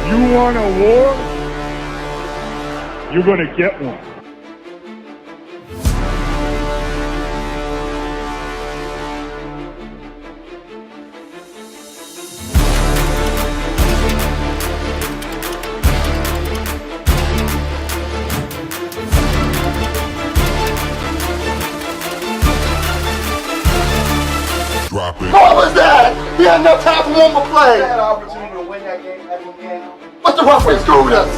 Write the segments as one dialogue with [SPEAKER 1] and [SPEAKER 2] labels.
[SPEAKER 1] You want a war? You're going to get one.
[SPEAKER 2] What was that? He had enough time for one more play.
[SPEAKER 3] He had an opportunity to win that game at the game.
[SPEAKER 2] But the referee screwed us.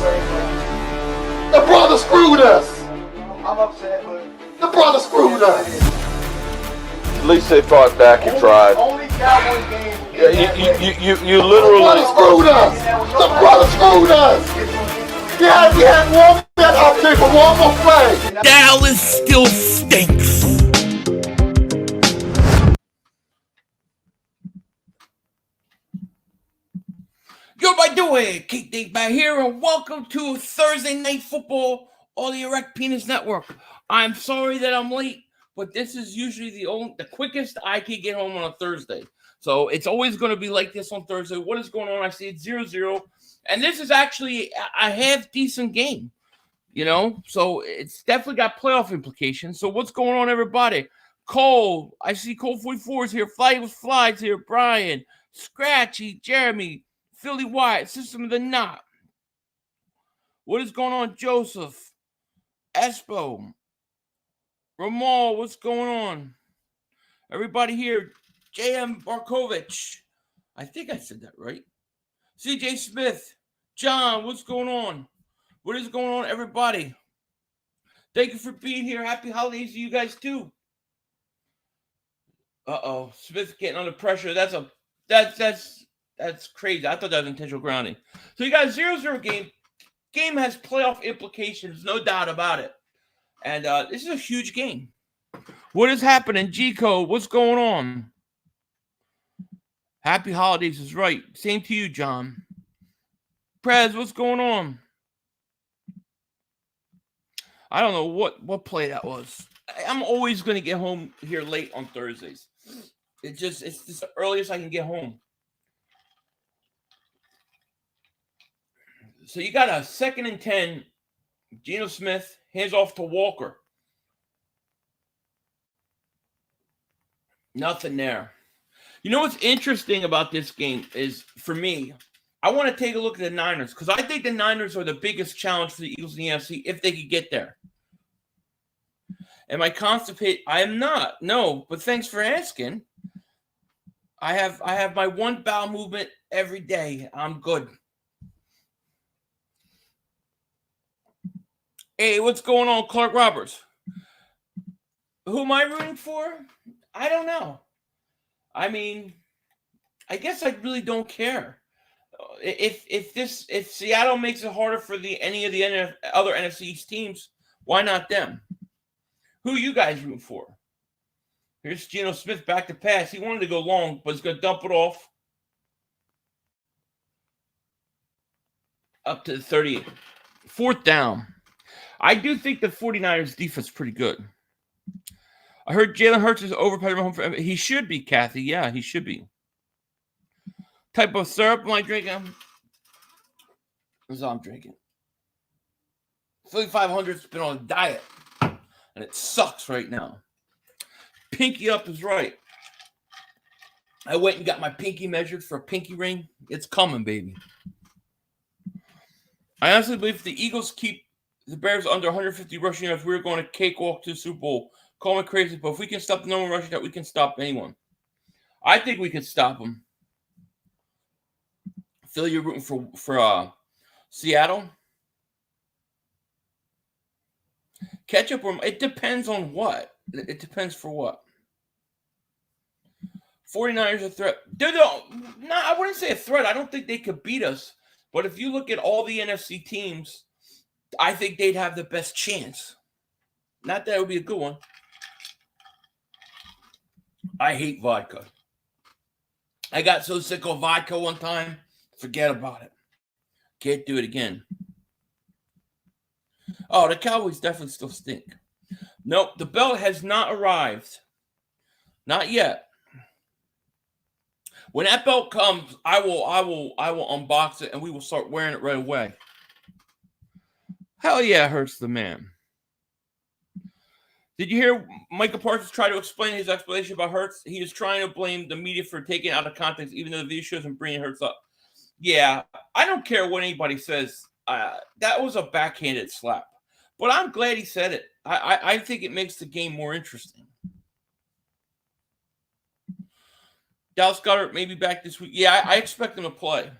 [SPEAKER 2] The brother screwed us.
[SPEAKER 3] I'm upset, but
[SPEAKER 2] the brother screwed us.
[SPEAKER 4] At least they fought back and tried.
[SPEAKER 3] Only Cowboys game.
[SPEAKER 4] You literally.
[SPEAKER 2] The brother screwed us. The brother screwed us. He had one opportunity for one more play.
[SPEAKER 5] Dallas still stinks. Yo, by the way, Dingbat here, and welcome to Thursday Night Football on the Erect Penis Network. I'm sorry that I'm late, but this is usually the quickest I can get home on a Thursday. So it's always going to be like this on Thursday. What is going on? I see it's 0-0, and this is actually a half-decent game, you know? So it's definitely got playoff implications. So what's going on, everybody? Cole, I see Cole 44 is here. Fly with Flies here. Brian, Scratchy, Jeremy, Philly Wyatt, System of the Knot. What is going on, Joseph? Espo. Ramal, what's going on? Everybody here. J.M. Barkovich. I think I said that right. C.J. Smith. John, what's going on? What is going on, everybody? Thank you for being here. Happy holidays to you guys, too. Uh-oh. Smith getting under pressure. That's crazy. I thought that was intentional grounding. So you got a 0-0 game. Game has playoff implications, no doubt about it. And this is a huge game. What is happening? G-Code, what's going on? Happy holidays is right. Same to you, John. Prez, what's going on? I don't know what play that was. I'm always going to get home here late on Thursdays. It's just the earliest I can get home. So you got a 2nd and 10. Geno Smith hands off to Walker. Nothing there. You know what's interesting about this game is, for me, I want to take a look at the Niners because I think the Niners are the biggest challenge for the Eagles in the NFC if they could get there. Am I constipated? I am not. No, but thanks for asking. I have my one bowel movement every day. I'm good. Hey, what's going on, Clark Roberts? Who am I rooting for? I don't know. I mean, I guess I really don't care. If Seattle makes it harder for any of the other NFC East teams, why not them? Who you guys rooting for? Here's Geno Smith back to pass. He wanted to go long, but he's going to dump it off up to the 38. 4th down. I do think the 49ers defense is pretty good. I heard Jalen Hurts is over Patrick Mahomes. He should be, Kathy. Yeah, he should be. Type of syrup am I drinking? That's all I'm drinking. Philly 500's been on a diet, and it sucks right now. Pinky up is right. I went and got my pinky measured for a pinky ring. It's coming, baby. I honestly believe if the Eagles keep the Bears under 150 rushing yards, we're going to cakewalk to the Super Bowl. Call me crazy, but if we can stop the number one rushing yard, we can stop anyone. I think we can stop them. Philly, you're rooting for Seattle? Ketchup or it depends on what. It depends for what. 49ers a threat. I wouldn't say a threat. I don't think they could beat us. But if you look at all the NFC teams, I think they'd have the best chance. Not that it would be a good one. I hate vodka. I got so sick of vodka one time, forget about it. Can't do it again. Oh, the Cowboys definitely still stink. Nope, the belt has not arrived. Not yet. When that belt comes, I will unbox it and we will start wearing it right away. Hell yeah, Hurts the man. Did you hear Michael Parsons try to explain his explanation about Hurts? He is trying to blame the media for taking it out of context, even though the video shows him bringing Hurts up. Yeah, I don't care what anybody says. That was a backhanded slap. But I'm glad he said it. I think it makes the game more interesting. Dallas Goedert may be back this week. Yeah, I expect him to play.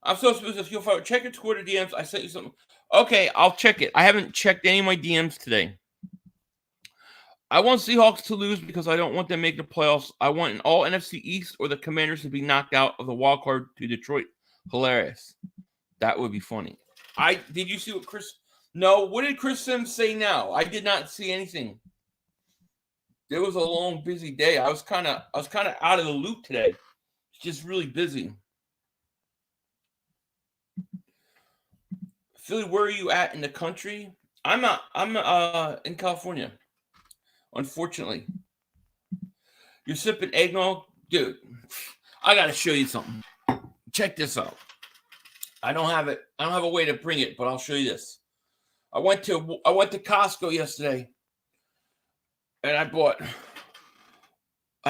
[SPEAKER 5] I'm so supposed to check your Twitter DMs. I sent you something. Okay, I'll check it. I haven't checked any of my DMs today. I want Seahawks to lose because I don't want them to make the playoffs. I want an all NFC East or the Commanders to be knocked out of the wild card to Detroit. Hilarious. That would be funny. Did you see what Chris? No. What did Chris Sims say now? I did not see anything. It was a long, busy day. I was kind of out of the loop today. It's just really busy. Philly, where are you at in the country? I'm in California. Unfortunately. You're sipping eggnog? Dude, I gotta show you something. Check this out. I don't have a way to bring it, but I'll show you this. I went to Costco yesterday and I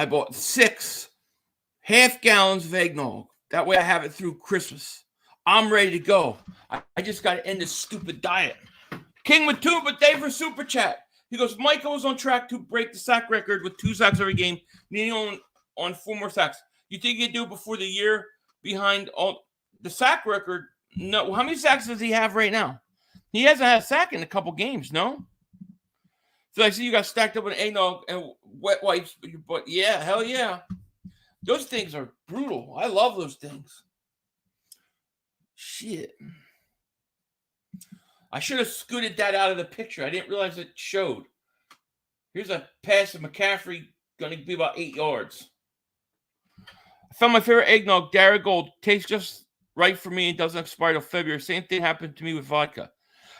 [SPEAKER 5] bought 6 half gallons of eggnog. That way I have it through Christmas. I'm ready to go. I just got to end this stupid diet. King Matuba, Dave for Super Chat. He goes, Michael was on track to break the sack record with 2 sacks every game, needing on 4 more sacks. You think he'd do it before the year behind all the sack record? No. How many sacks does he have right now? He hasn't had a sack in a couple games, no? So I see you got stacked up in eggnog and wet wipes, but yeah, hell yeah. Those things are brutal. I love those things. Shit. I should have scooted that out of the picture. I didn't realize it showed. Here's a pass to McCaffrey, going to be about 8 yards. I found my favorite eggnog, Dara Gold. Tastes just right for me and doesn't expire till February. Same thing happened to me with vodka.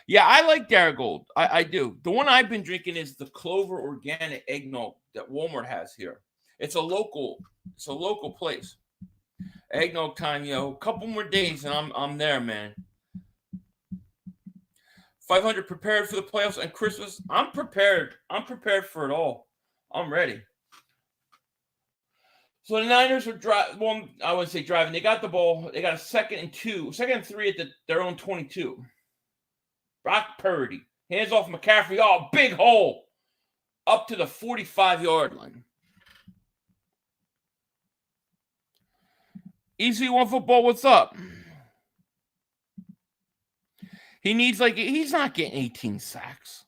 [SPEAKER 5] Yeah, I like Dara Gold. I do. The one I've been drinking is the Clover Organic Eggnog that Walmart has here. It's a local place. Eggnog time, a couple more days and I'm there, man. 500 prepared for the playoffs and Christmas. I'm prepared. I'm prepared for it all. I'm ready. So the Niners were driving. I wouldn't say driving. They got the ball. They got a 2nd and 3 at their own 22. Brock Purdy hands off McCaffrey. Oh, big hole up to the 45-yard line. EC1 football. What's up? He's not getting 18 sacks.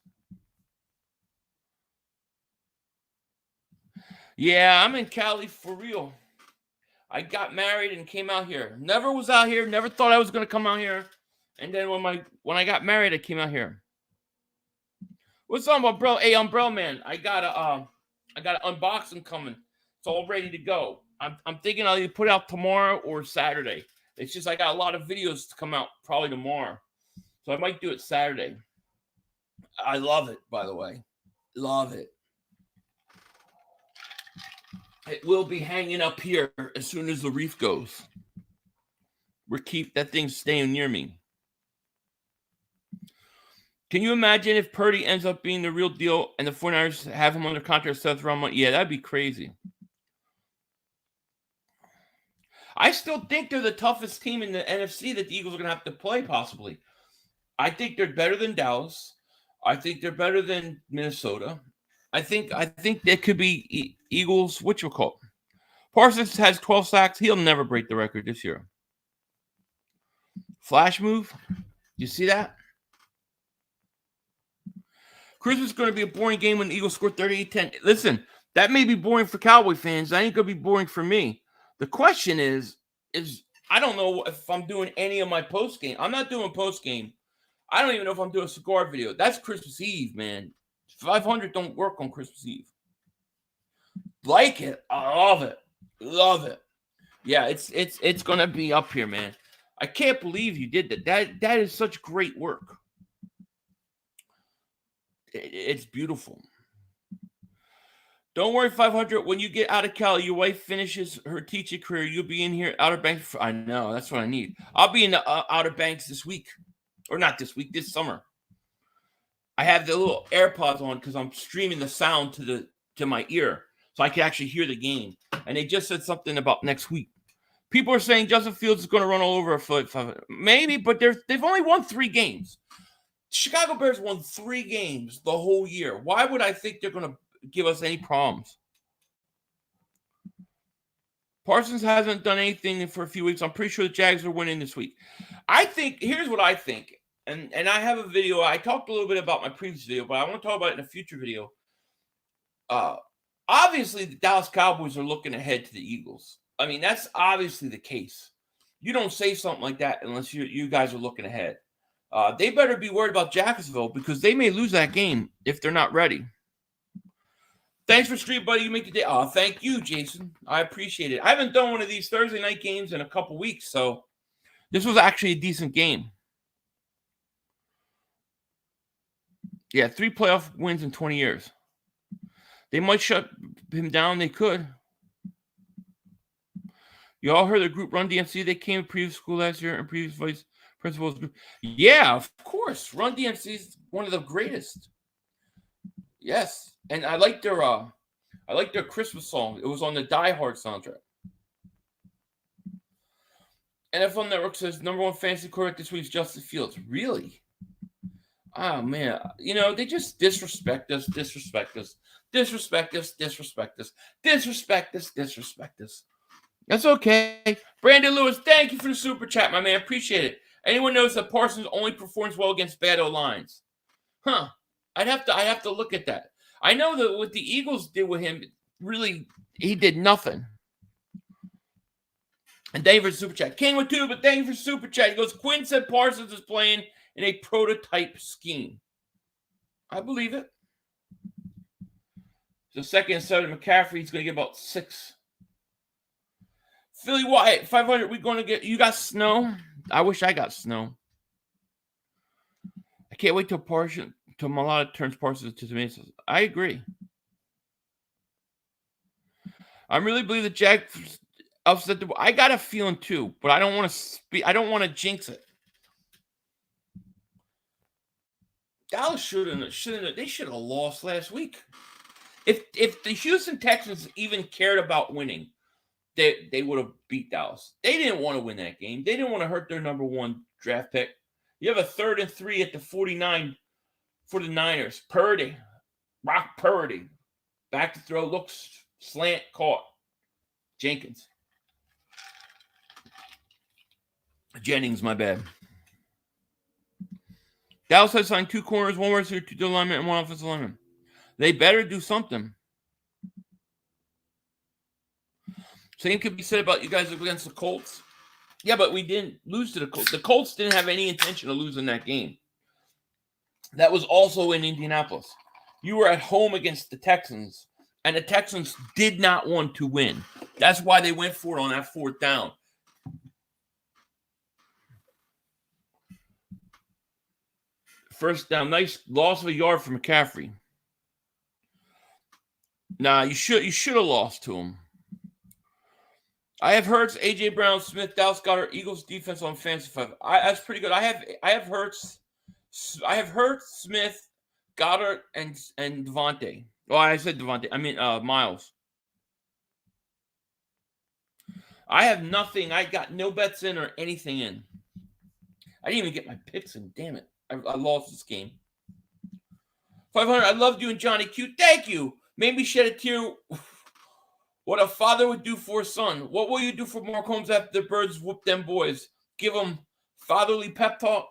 [SPEAKER 5] Yeah, I'm in Cali for real. I got married and came out here. Never was out here. Never thought I was going to come out here. And then when I got married, I came out here. What's up, Umbrella? Hey, Umbrella Man, I got an unboxing coming. It's all ready to go. I'm thinking I'll either put it out tomorrow or Saturday. It's just I got a lot of videos to come out probably tomorrow. So I might do it Saturday. I love it, by the way. Love it. It will be hanging up here as soon as the reef goes. That thing staying near me. Can you imagine if Purdy ends up being the real deal and the 49ers have him under contract Seth Romo? Yeah, that'd be crazy. I still think they're the toughest team in the NFC that the Eagles are going to have to play, possibly. I think they're better than Dallas. I think they're better than Minnesota. I think they could be Eagles. What you call? Parsons has 12 sacks. He'll never break the record this year. Flash move. You see that? Christmas is going to be a boring game when the Eagles score 38-10. Listen, that may be boring for Cowboy fans. That ain't going to be boring for me. The question is I don't know if I'm doing any of my post game. I'm not doing post game. I don't even know if I'm doing a cigar video. That's Christmas Eve, man. 500 don't work on Christmas Eve. Like it. I love it. Love it. Yeah, it's going to be up here, man. I can't believe you did that. That is such great work. It's beautiful. Don't worry, 500. When you get out of Cali, your wife finishes her teaching career. You'll be in here, Outer Banks. I know. That's what I need. I'll be in the Outer Banks this week. Or not this week, this summer. I have the little AirPods on because I'm streaming the sound to my ear. So I can actually hear the game. And they just said something about next week. People are saying Justin Fields is going to run all over a foot. Maybe, but they've only won 3 games. Chicago Bears won 3 games the whole year. Why would I think they're going to give us any problems? Parsons hasn't done anything for a few weeks. I'm pretty sure the Jags are winning this week. I think, here's what I think. And I have a video. I talked a little bit about my previous video, but I want to talk about it in a future video. Obviously, the Dallas Cowboys are looking ahead to the Eagles. I mean, that's obviously the case. You don't say something like that unless you guys are looking ahead. They better be worried about Jacksonville because they may lose that game if they're not ready. Thanks for stream, buddy. You make the day. Oh, thank you, Jason. I appreciate it. I haven't done one of these Thursday night games in a couple weeks, so this was actually a decent game. Yeah, 3 playoff wins in 20 years. They might shut him down. They could. You all heard the group Run DMC. They came to previous school last year and previous vice principals. Yeah, of course. Run DMC is one of the greatest. Yes, and I like their Christmas song. It was on the Die Hard soundtrack. NFL Network says #1 fantasy quarterback this week is Justin Fields. Really? Oh man, they just disrespect us. That's okay. Brandon Lewis, thank you for the super chat, my man. Appreciate it. Anyone knows that Parsons only performs well against bad O-lines? Huh. I'd have to look at that. I know that what the Eagles did with him, really, he did nothing. And thank you for the super chat. King with 2, but thank you for super chat. He goes, Quinn said Parsons is playing in a prototype scheme. I believe it. So 2nd and 7, McCaffrey, he's going to get about 6. Philly Wyatt, 500, we're going to get, you got snow? I wish I got snow. I can't wait till Malata turns Parsons to tomatoes. I agree. I really believe the Jags upset the. I got a feeling too, but I don't want to speak. I don't want to jinx it. Dallas shouldn't. They should have lost last week. If the Houston Texans even cared about winning, they would have beat Dallas. They didn't want to win that game. They didn't want to hurt their #1 draft pick. You have a 3rd and 3 at the 49 for the Niners. Purdy. Brock Purdy. Back to throw. Looks slant. Caught. Jenkins. Jennings, my bad. Dallas has signed 2 corners, 1 receiver, 2 linemen, and 1 offensive lineman. They better do something. Same could be said about you guys against the Colts. Yeah, but we didn't lose to the Colts. The Colts didn't have any intention of losing that game. That was also in Indianapolis. You were at home against the Texans, and the Texans did not want to win. That's why they went for it on that 4th down. First down, nice loss of a yard for McCaffrey. Nah, you should have lost to him. I have Hurts, AJ Brown, Smith, Dallas Goedert, Eagles defense on Fantasy 5. That's pretty good. I have Hurts. I have Hurts, Smith, Goddard, and Devontae. Oh, I said Devontae. I mean Miles. I have nothing. I got no bets in or anything in. I didn't even get my picks in. Damn it. I lost this game. 500. I loved you and Johnny Q. Thank you. Made me shed a tear. What a father would do for a son. What will you do for Mark Holmes after the Birds whoop them boys? Give him fatherly pep talk?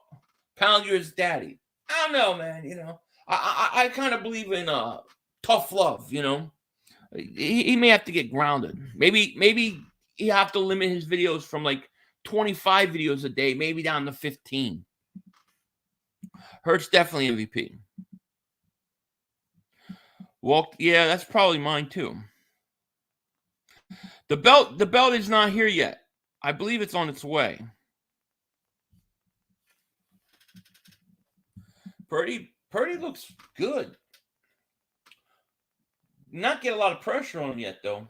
[SPEAKER 5] Pound you his daddy. I don't know, man. I kind of believe in tough love, He may have to get grounded. Maybe he have to limit his videos from like 25 videos a day, maybe down to 15. Hurts definitely MVP. Well, yeah, that's probably mine too. The belt is not here yet. I believe it's on its way. Purdy looks good. not get a lot of pressure on him yet, though.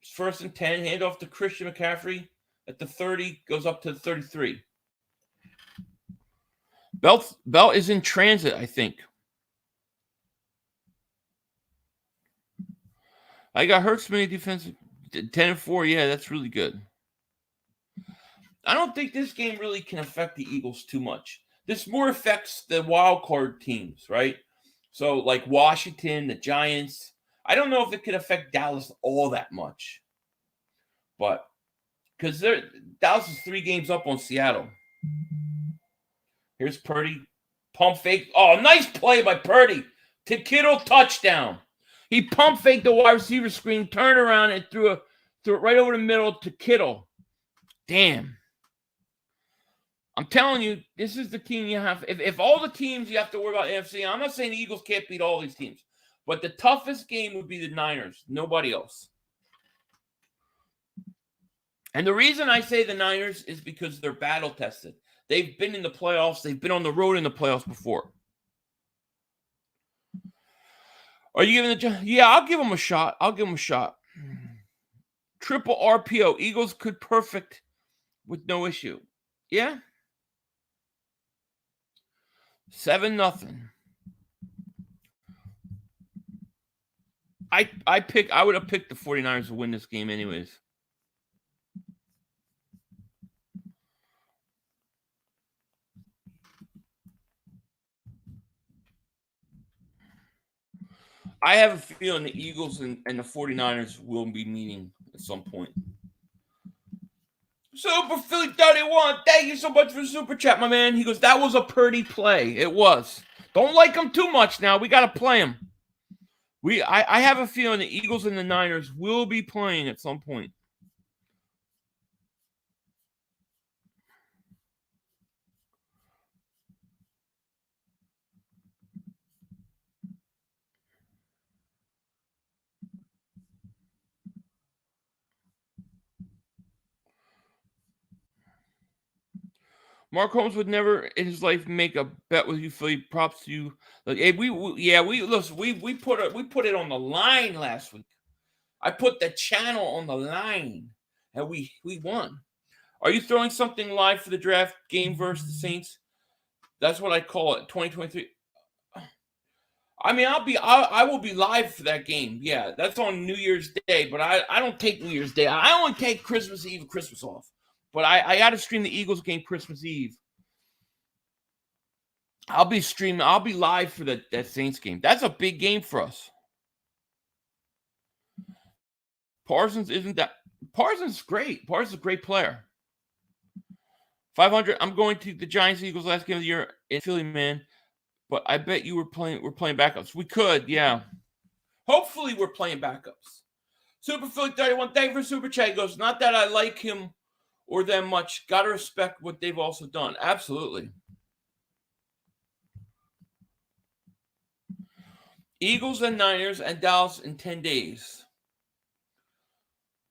[SPEAKER 5] It's 1st and 10, hand off to Christian McCaffrey at the 30, goes up to the 33. Belt is in transit, I think. I got Hurts many defensive 10-4. Yeah, that's really good. I don't think this game really can affect the Eagles too much. This more affects the wild card teams, right? So like Washington, the Giants. I don't know if it could affect Dallas all that much. But because Dallas is 3 games up on Seattle. Here's Purdy. Pump fake. Oh, nice play by Purdy. To Kittle, touchdown. He pump faked the wide receiver screen, turned around, and threw it right over the middle to Kittle. Damn. I'm telling you, this is the team you have. If all the teams you have to worry about NFC, I'm not saying the Eagles can't beat all these teams, but the toughest game would be the Niners. Nobody else. And the reason I say the Niners is because they're battle tested. They've been in the playoffs. They've been on the road in the playoffs before. Are you giving it? Yeah, I'll give them a shot. Triple RPO. Eagles could perfect with no issue. Yeah. 7-0. I would have picked the 49ers to win this game anyways. I have a feeling the Eagles and the 49ers will be meeting at some point. Super Philly 31, thank you so much for the super chat, my man. He goes, that was a Purdy play. It was. Don't like him too much now. We got to play him. I have a feeling the Eagles and the Niners will be playing at some point. Mark Holmes would never in his life make a bet with you, Philly. Props to you. Like, hey, we put it on the line last week. I put the channel on the line, and we won. Are you throwing something live for the draft game versus the Saints? That's what I call it. 2023. I mean, I will be live for that game. Yeah, that's on New Year's Day, but I don't take New Year's Day. I only take Christmas Eve and Christmas off. But I got to stream the Eagles game Christmas Eve. I'll be streaming. I'll be live for that Saints game. That's a big game for us. Parsons isn't that. Parsons is great. Parsons is a great player. 500. I'm going to the Giants Eagles last game of the year in Philly, man. But I bet you we're playing backups. We could, yeah. Hopefully we're playing backups. Super Philly 31. Thank you for super chat. He goes, not that I like him or them much. Got to respect what they've also done. Absolutely. Eagles and Niners and Dallas in 10 days.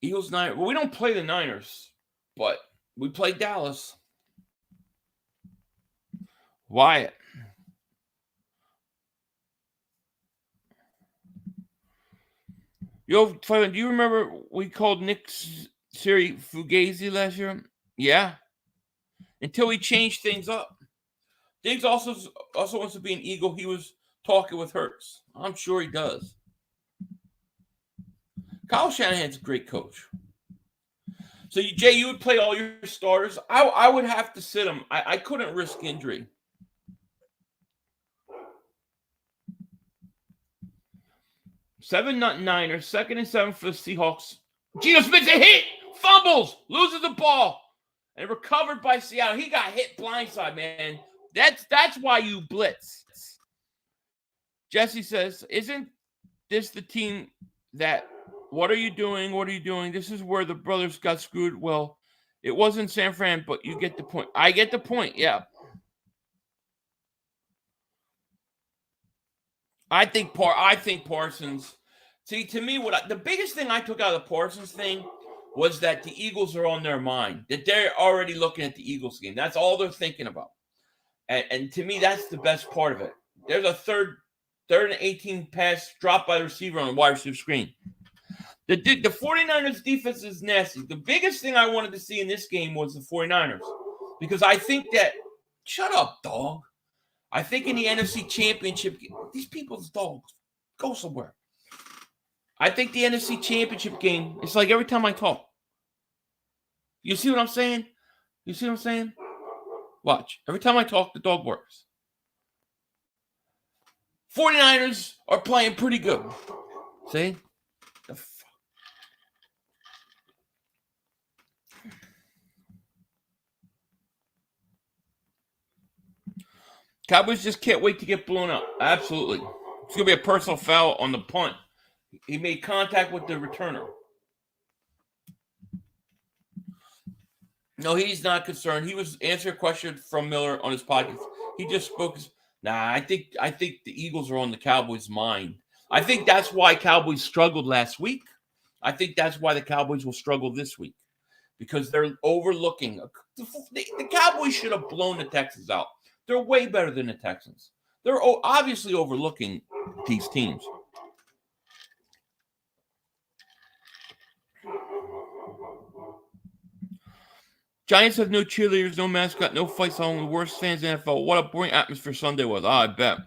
[SPEAKER 5] Eagles, Niners. Well, we don't play the Niners, but we play Dallas. Wyatt. Yo, do you remember we called Nick Siri Fugazi last year? Yeah. Until he changed things up. Diggs also wants to be an Eagle. He was talking with Hurts. I'm sure he does. Kyle Shanahan's a great coach. So, Jay, you would play all your starters. I would have to sit them. I couldn't risk injury. Seven Niners, 2nd and 7 for the Seahawks. Geno Smith's a hit, fumbles, loses the ball, and recovered by Seattle. He got hit blindside, man. That's why you blitz. Jesse says, isn't this the team that, what are you doing? What are you doing? This is where the brothers got screwed. Well, it wasn't San Fran, but you get the point. I get the point, yeah. I think Parsons. See, to me, the biggest thing I took out of the Parsons thing was that the Eagles are on their mind. That they're already looking at the Eagles game. That's all they're thinking about. And to me, that's the best part of it. There's a third 3rd and 18 pass dropped by the receiver on the wide receiver screen. The 49ers defense is nasty. The biggest thing I wanted to see in this game was the 49ers. Because I think that, shut up, dog. I think in the NFC Championship, these people's dogs, go somewhere. I think the NFC Championship game, it's like every time I talk. You see what I'm saying? You see what I'm saying? Watch. Every time I talk, the dog barks. 49ers are playing pretty good. See? The fuck? Cowboys just can't wait to get blown up. Absolutely. It's going to be a personal foul on the punt. He made contact with the returner. No, he's not concerned. He was answering a question from Miller on his podcast. He just spoke. I think the Eagles are on the Cowboys' mind. I think that's why Cowboys struggled last week. I think that's why the Cowboys will struggle this week. Because they're overlooking. The Cowboys should have blown the Texans out. They're way better than the Texans. They're obviously overlooking these teams. Giants have no cheerleaders, no mascot, no fight song, the worst fans in the NFL. What a boring atmosphere Sunday was. I bet.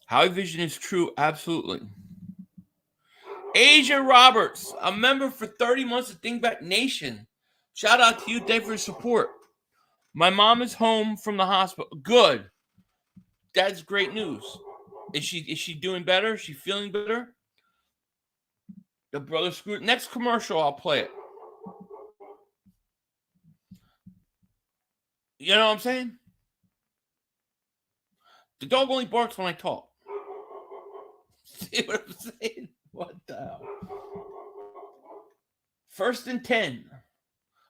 [SPEAKER 5] Howie Vision is true, absolutely. Asia Roberts, a member for 30 months of Dingbat Nation. Shout out to you. Thank you for your support. My mom is home from the hospital. Good. That's great news. Is she doing better? Is she feeling better? The brother screwed. Next commercial, I'll play it. You know what I'm saying? The dog only barks when I talk. See what I'm saying? What the hell? 1st and 10.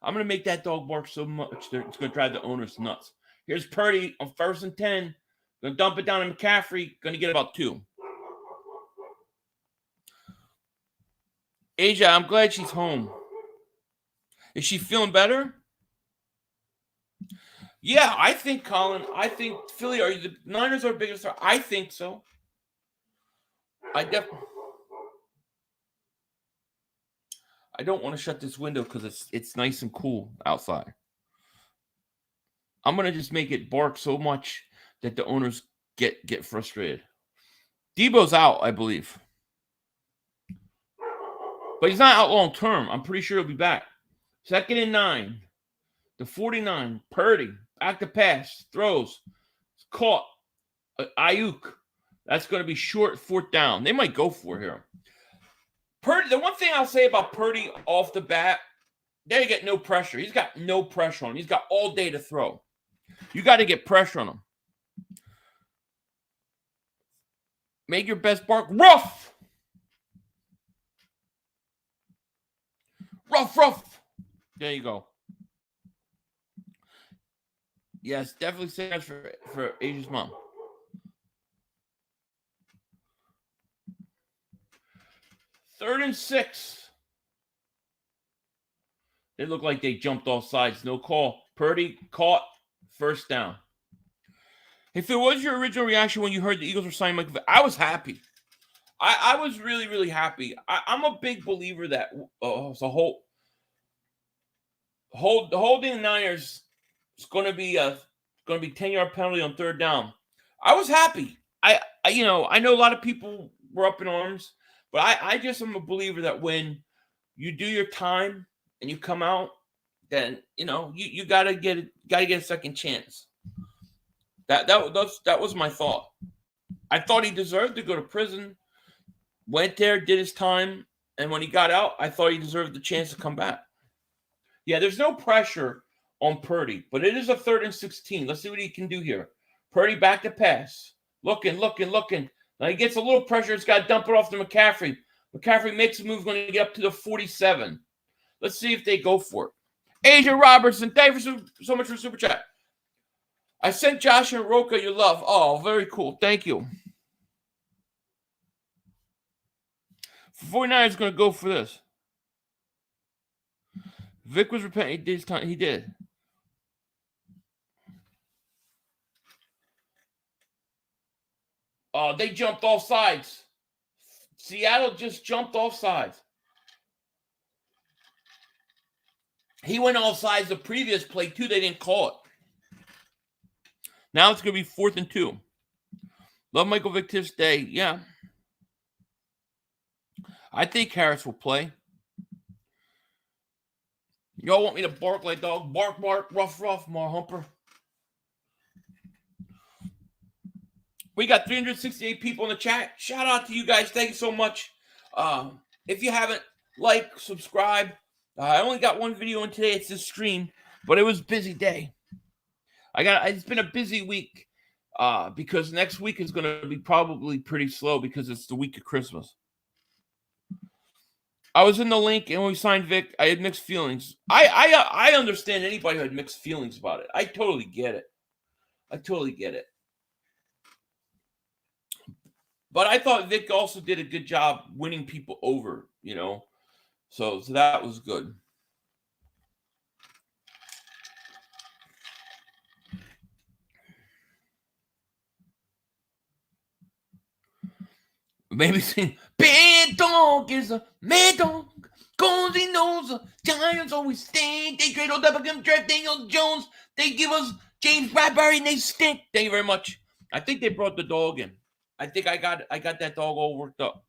[SPEAKER 5] I'm going to make that dog bark so much it's going to drive the owners nuts. Here's Purdy on 1st and 10. Going to dump it down to McCaffrey. Going to get about 2. Asia, I'm glad she's home. Is she feeling better? Yeah, I think, Colin. I think Philly are the Niners are biggest threat. I think so. I don't want to shut this window because it's nice and cool outside. I'm gonna just make it bark so much that the owners get frustrated. Debo's out, I believe, but he's not out long term. I'm pretty sure he'll be back. 2nd and 9. The 49. Purdy back to pass, throws, caught. Ayuk. That's going to be short 4th down. They might go for it here. Purdy. The one thing I'll say about Purdy off the bat, they get no pressure. He's got no pressure on him. He's got all day to throw. You got to get pressure on him. Make your best bark. Rough. Rough. There you go. Yes, definitely say for Asia's mom. 3rd and 6. They look like they jumped off sides. No call. Purdy caught. 1st down. If it was your original reaction when you heard the Eagles were signing Michael Vick, I was happy. I was really, really happy. I'm a big believer that holding the Niners is going to be 10-yard penalty on 3rd down. I was happy. I know a lot of people were up in arms, but I just am a believer that when you do your time and you come out, then you gotta get a second chance. That was my thought. I thought he deserved to go to prison. Went there, did his time, and when he got out, I thought he deserved the chance to come back. Yeah, there's no pressure on Purdy, but it is a 3rd and 16. Let's see what he can do here. Purdy back to pass. Looking. Now he gets a little pressure. He's got to dump it off to McCaffrey. McCaffrey makes a move, going to get up to the 47. Let's see if they go for it. Asia Robertson, thank you so much for the super chat. I sent Josh and Roka your love. Oh, very cool. Thank you. 49 is going to go for this. Vic was repenting. He did his time. He did. They jumped off sides. Seattle just jumped off sides. He went off sides the previous play, too. They didn't call it. Now it's going to be 4th and 2. Love Michael Vick Thusday. Yeah. I think Harris will play. Y'all want me to bark like dog? Bark, bark, ruff, ruff, more humper. We got 368 people in the chat. Shout out to you guys. Thank you so much. If you haven't, like, subscribe. I only got one video in today. It's this stream, but it was a busy day. It's been a busy week because next week is going to be probably pretty slow because it's the week of Christmas. I was in the link, and when we signed Vic, I had mixed feelings. I understand anybody who had mixed feelings about it. I totally get it. But I thought Vic also did a good job winning people over, you know. So that was good. Maybe sing, Bad Dog is a mad dog. Cause he knows the Giants always stink. They trade Odell Beckham, draft Daniel Jones. They give us James Bradbury and they stink. Thank you very much. I think they brought the dog in. I think I got that dog all worked up.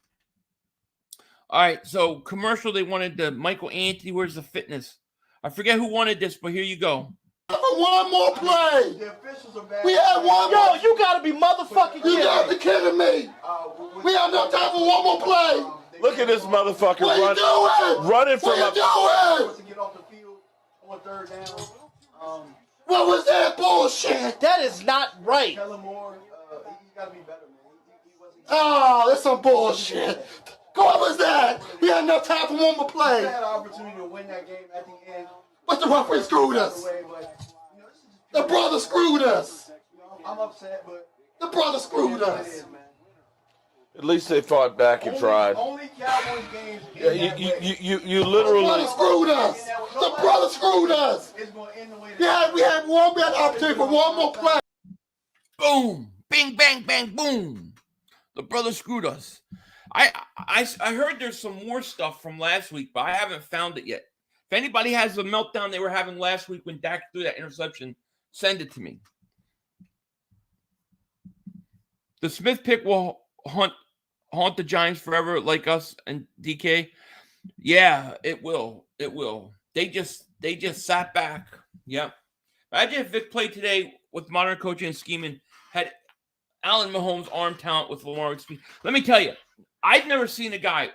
[SPEAKER 5] All right, so commercial, they wanted the Michael Anthony, where's the fitness? I forget who wanted this, but here you go.
[SPEAKER 2] One more play.
[SPEAKER 3] The officials are bad.
[SPEAKER 2] We had one
[SPEAKER 6] Yo,
[SPEAKER 2] more.
[SPEAKER 6] you gotta be motherfucking
[SPEAKER 2] You
[SPEAKER 6] kidding
[SPEAKER 2] gotta
[SPEAKER 6] me.
[SPEAKER 2] be kidding me. We have no time for one more play.
[SPEAKER 4] Look at this motherfucker
[SPEAKER 2] What are you doing?
[SPEAKER 4] running from
[SPEAKER 2] What
[SPEAKER 4] a.
[SPEAKER 2] are you doing?
[SPEAKER 3] To get off the field on 3rd down.
[SPEAKER 2] What was that bullshit?
[SPEAKER 6] That is not right.
[SPEAKER 3] Kellen Moore, he's got to be better, man. He wasn't.
[SPEAKER 2] Oh, that's some bullshit. What was that? We had enough time for one more
[SPEAKER 3] We
[SPEAKER 2] play.
[SPEAKER 3] had an opportunity to win that game at the end.
[SPEAKER 2] But the referee screwed us.
[SPEAKER 3] Way, but, you know, this is just
[SPEAKER 2] The brother screwed us.
[SPEAKER 3] You know, I'm upset, but
[SPEAKER 2] The brother screwed
[SPEAKER 3] it is,
[SPEAKER 2] us.
[SPEAKER 3] man.
[SPEAKER 4] At least they fought back and tried.
[SPEAKER 3] Only Cowboys games.
[SPEAKER 4] Yeah, you literally.
[SPEAKER 2] The brother screwed us. The brother screwed us.
[SPEAKER 3] It's going to end the way
[SPEAKER 2] We had an opportunity for one more play.
[SPEAKER 5] Boom. Bing, bang, bang, boom. The brother screwed us. I heard there's some more stuff from last week, but I haven't found it yet. If anybody has the meltdown they were having last week when Dak threw that interception, send it to me. The Smith pick will haunt the Giants forever, like us and DK. Yeah, it will. It will. They just sat back. Yep. Imagine if Vic played today with modern coaching and scheming, had Allen Mahomes' arm talent with Lamar speed. Let me tell you, I've never seen a guy.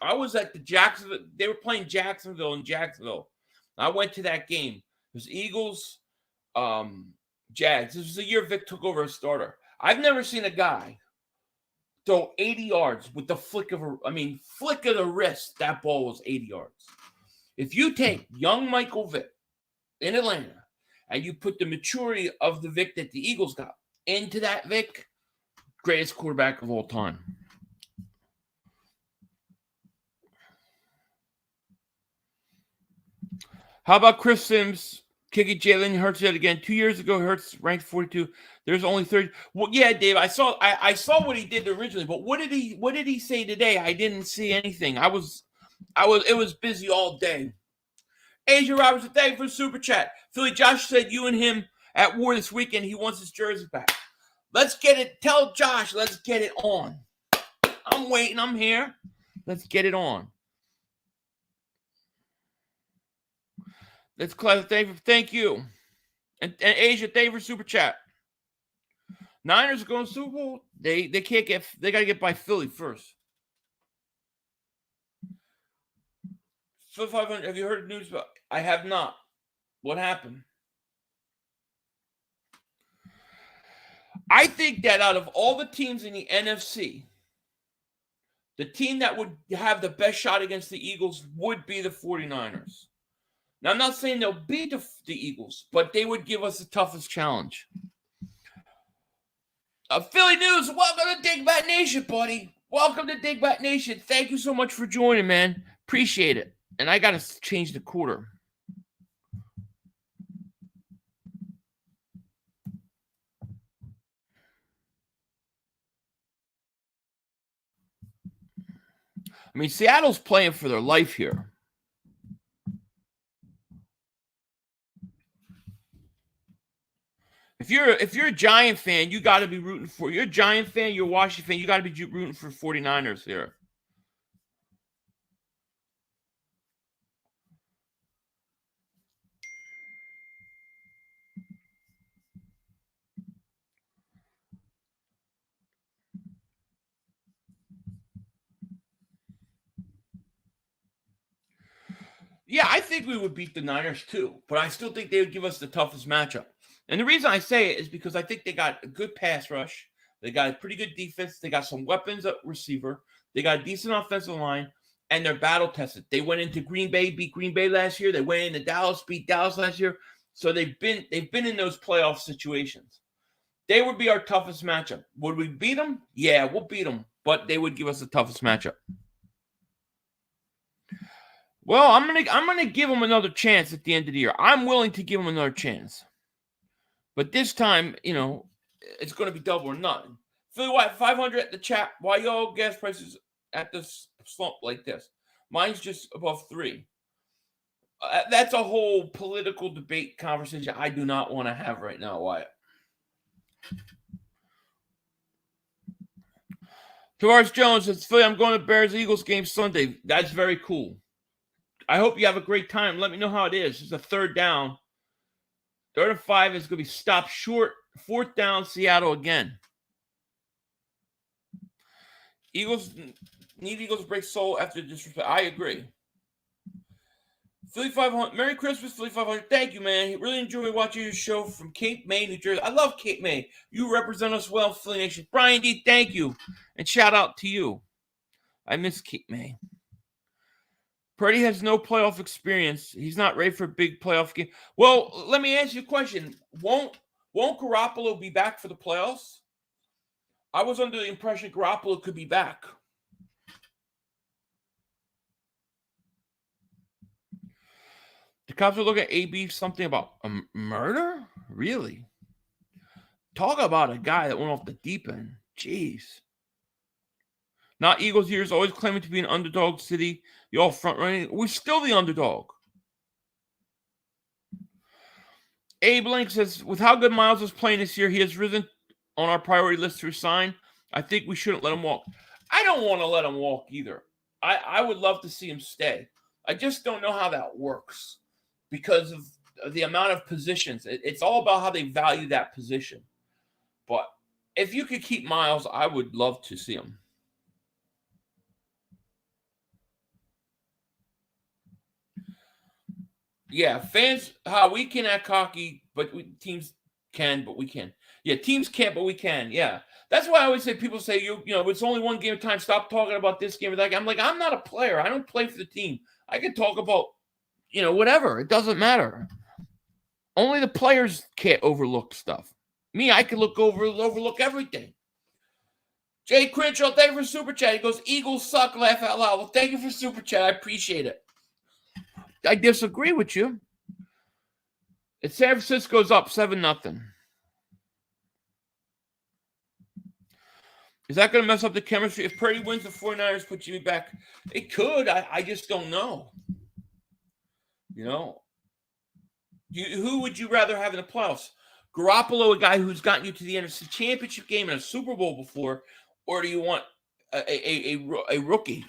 [SPEAKER 5] I was at the Jacksonville. They were playing Jacksonville in Jacksonville. I went to that game. It was Eagles, Jags. This was the year Vic took over as starter. I've never seen a guy throw 80 yards with the flick of the wrist. That ball was 80 yards. If you take young Michael Vick in Atlanta and you put the maturity of the Vic that the Eagles got into that Vic, greatest quarterback of all time. How about Chris Sims kicking Jalen Hurts yet again? 2 years ago, Hurts ranked 42. There's only 30. Well, yeah, Dave, I saw what he did originally, but what did he say today? I didn't see anything. It was busy all day. Asia Robertson, thank you for the super chat. Philly Josh said you and him at war this weekend. He wants his jersey back. Let's get it. Tell Josh, let's get it on. I'm waiting. I'm here. Let's get it on. That's Clive. Thank you. And Asia, thank you for super chat. Niners are going to Super Bowl. They can't get. They got to get by Philly first. 500. Have you heard news about? I have not. What happened? I think that out of all the teams in the NFC, the team that would have the best shot against the Eagles would be the 49ers. Now, I'm not saying they'll beat the Eagles, but they would give us the toughest challenge. Philly News, welcome to Dingbat Nation, buddy. Welcome to Dingbat Nation. Thank you so much for joining, man. Appreciate it. And I got to change the quarter. I mean, Seattle's playing for their life here. If you're a Giant fan, you got to be rooting for. You're a Giant fan, you're a Washington fan, you got to be rooting for 49ers here. Yeah, I think we would beat the Niners too, but I still think they would give us the toughest matchup. And the reason I say it is because I think they got a good pass rush. They got a pretty good defense. They got some weapons at receiver. They got a decent offensive line, and they're battle tested. They went into Green Bay, beat Green Bay last year. They went into Dallas, beat Dallas last year. So they've been in those playoff situations. They would be our toughest matchup. Would we beat them? Yeah, we'll beat them, but they would give us the toughest matchup. Well, I'm gonna give them another chance at the end of the year. I'm willing to give them another chance, but this time, it's going to be double or nothing. Philly White 500 at the chat. Why y'all gas prices at this slump like this? Mine's just above 3. That's a whole political debate conversation I do not want to have right now, Wyatt. Tavares Jones says, Philly, I'm going to Bears-Eagles game Sunday. That's very cool. I hope you have a great time. Let me know how it is. It's a 3rd down. 3rd and 5 is going to be stopped short. 4th down, Seattle again. Eagles to break soul after disrespect. I agree. Philly 500. Merry Christmas, Philly 500. Thank you, man. Really enjoy watching your show from Cape May, New Jersey. I love Cape May. You represent us well, Philly Nation. Brian D, thank you. And shout out to you. I miss Cape May. Purdy has no playoff experience. He's not ready for a big playoff game. Well, let me ask you a question. Won't Garoppolo be back for the playoffs? I was under the impression Garoppolo could be back. The cops are looking at AB something about a murder? Really? Talk about a guy that went off the deep end. Jeez. Not Eagles years, always claiming to be an underdog city. You all front running. We're still the underdog. Abe Link says, with how good Miles is playing this year, he has risen on our priority list to resign. I think we shouldn't let him walk. I don't want to let him walk either. I would love to see him stay. I just don't know how that works because of the amount of positions. It's all about how they value that position. But if you could keep Miles, I would love to see him. Yeah, fans, we can act cocky, but teams can, but we can. Yeah, teams can't, but we can. Yeah, that's why I always say people say, it's only one game at a time. Stop talking about this game or that game. I'm like, I'm not a player. I don't play for the team. I can talk about, whatever. It doesn't matter. Only the players can't overlook stuff. Me, I can overlook everything. Jay Crenshaw, thank you for Super Chat. He goes, Eagles suck, laugh out loud. Well, thank you for Super Chat. I appreciate it. I disagree with you. It's San Francisco's up 7-0. Is that going to mess up the chemistry? If Purdy wins, the 49ers put Jimmy back. It could. I just don't know. Who would you rather have in the playoffs? Garoppolo, a guy who's gotten you to the NFC Championship game and a Super Bowl before, or do you want a rookie?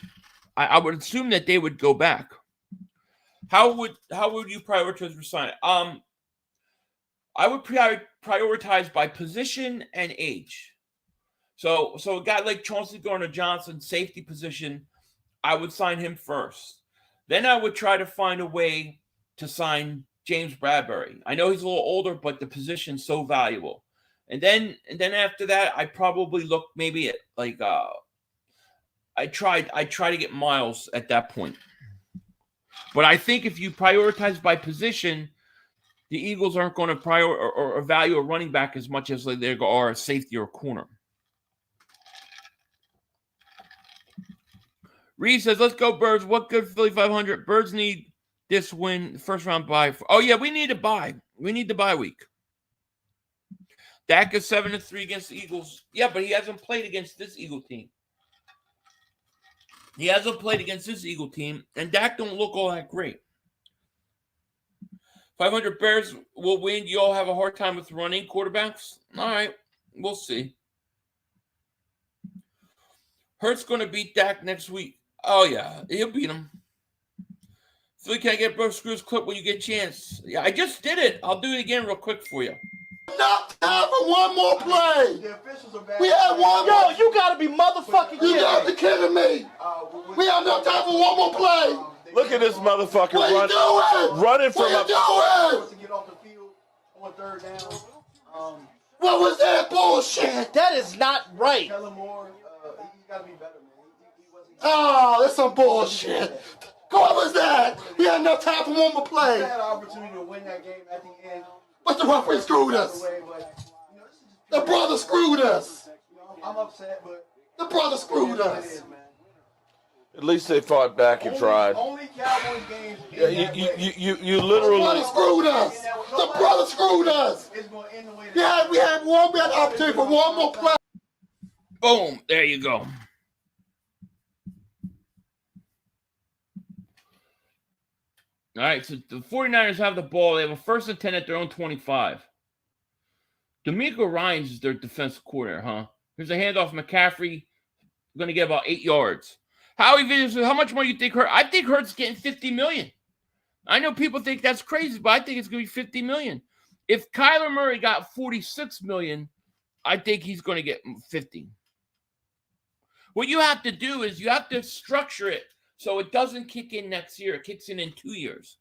[SPEAKER 5] I would assume that they would go back. How would you prioritize resigning? I would prioritize by position and age. So a guy like Chauncey Gardner-Johnson, safety position, I would sign him first. Then I would try to find a way to sign James Bradbury. I know he's a little older, but the position's so valuable. And then after that, I probably look maybe at I try to get Miles at that point. But I think if you prioritize by position, the Eagles aren't going to or value a running back as much as they are a safety or a corner. Reed says, let's go, Birds. What good for Philly 500? Birds need this win, first round bye. We need a bye. We need the bye week. Dak is 7-3 against the Eagles. Yeah, but he hasn't played against this Eagle team. He hasn't played against this Eagle team, and Dak don't look all that great. 500 Bears will win. You all have a hard time with running quarterbacks? All right, we'll see. Hurts going to beat Dak next week. Oh, yeah, he'll beat him. Philly, can I get Bro Screw's clip when you get a chance? Yeah, I just did it. I'll do it again real quick for you.
[SPEAKER 2] Not time for one more play.
[SPEAKER 3] The officials are bad.
[SPEAKER 2] We had one
[SPEAKER 6] Yo,
[SPEAKER 2] more.
[SPEAKER 6] you gotta be motherfucking
[SPEAKER 2] You
[SPEAKER 6] kidding
[SPEAKER 2] got
[SPEAKER 6] me.
[SPEAKER 2] to kidding me. We have no time for one more play.
[SPEAKER 4] Look at this motherfucker
[SPEAKER 2] What are you doing?
[SPEAKER 4] running from
[SPEAKER 2] What
[SPEAKER 4] a.
[SPEAKER 2] are you doing?
[SPEAKER 3] To get off the field on third down.
[SPEAKER 2] What was that bullshit?
[SPEAKER 6] That is not right.
[SPEAKER 3] Kellen Moore, he's got to be better, man. He wasn't.
[SPEAKER 2] Oh, that's some bullshit. What was that? We had no time for one more
[SPEAKER 3] He
[SPEAKER 2] play.
[SPEAKER 3] had an opportunity to win that game at the end.
[SPEAKER 2] But the referee screwed us.
[SPEAKER 3] Away, but, you know, this is just
[SPEAKER 2] The brother screwed us.
[SPEAKER 3] You know, I'm upset, but
[SPEAKER 2] The brother screwed
[SPEAKER 3] it is what it
[SPEAKER 2] us.
[SPEAKER 3] is, man.
[SPEAKER 4] At least they fought back and tried.
[SPEAKER 3] Only Cowboys games.
[SPEAKER 4] Yeah, you
[SPEAKER 2] The brother
[SPEAKER 4] literally.
[SPEAKER 2] screwed us. The brother screwed us.
[SPEAKER 3] It's going to end the way
[SPEAKER 2] We had an opportunity for one more play.
[SPEAKER 5] Boom. There you go. All right, so the 49ers have the ball. They have a 1st and 10 at their own 25. D'Amico Ryans is their defensive coordinator, huh? Here's a handoff. McCaffrey going to get about 8 yards. How much more you think Hurts? I think Hurts is getting $50 million. I know people think that's crazy, but I think it's going to be $50 million. If Kyler Murray got $46 million, I think he's going to get 50. What you have to do is you have to structure it so it doesn't kick in next year. It kicks in 2 years.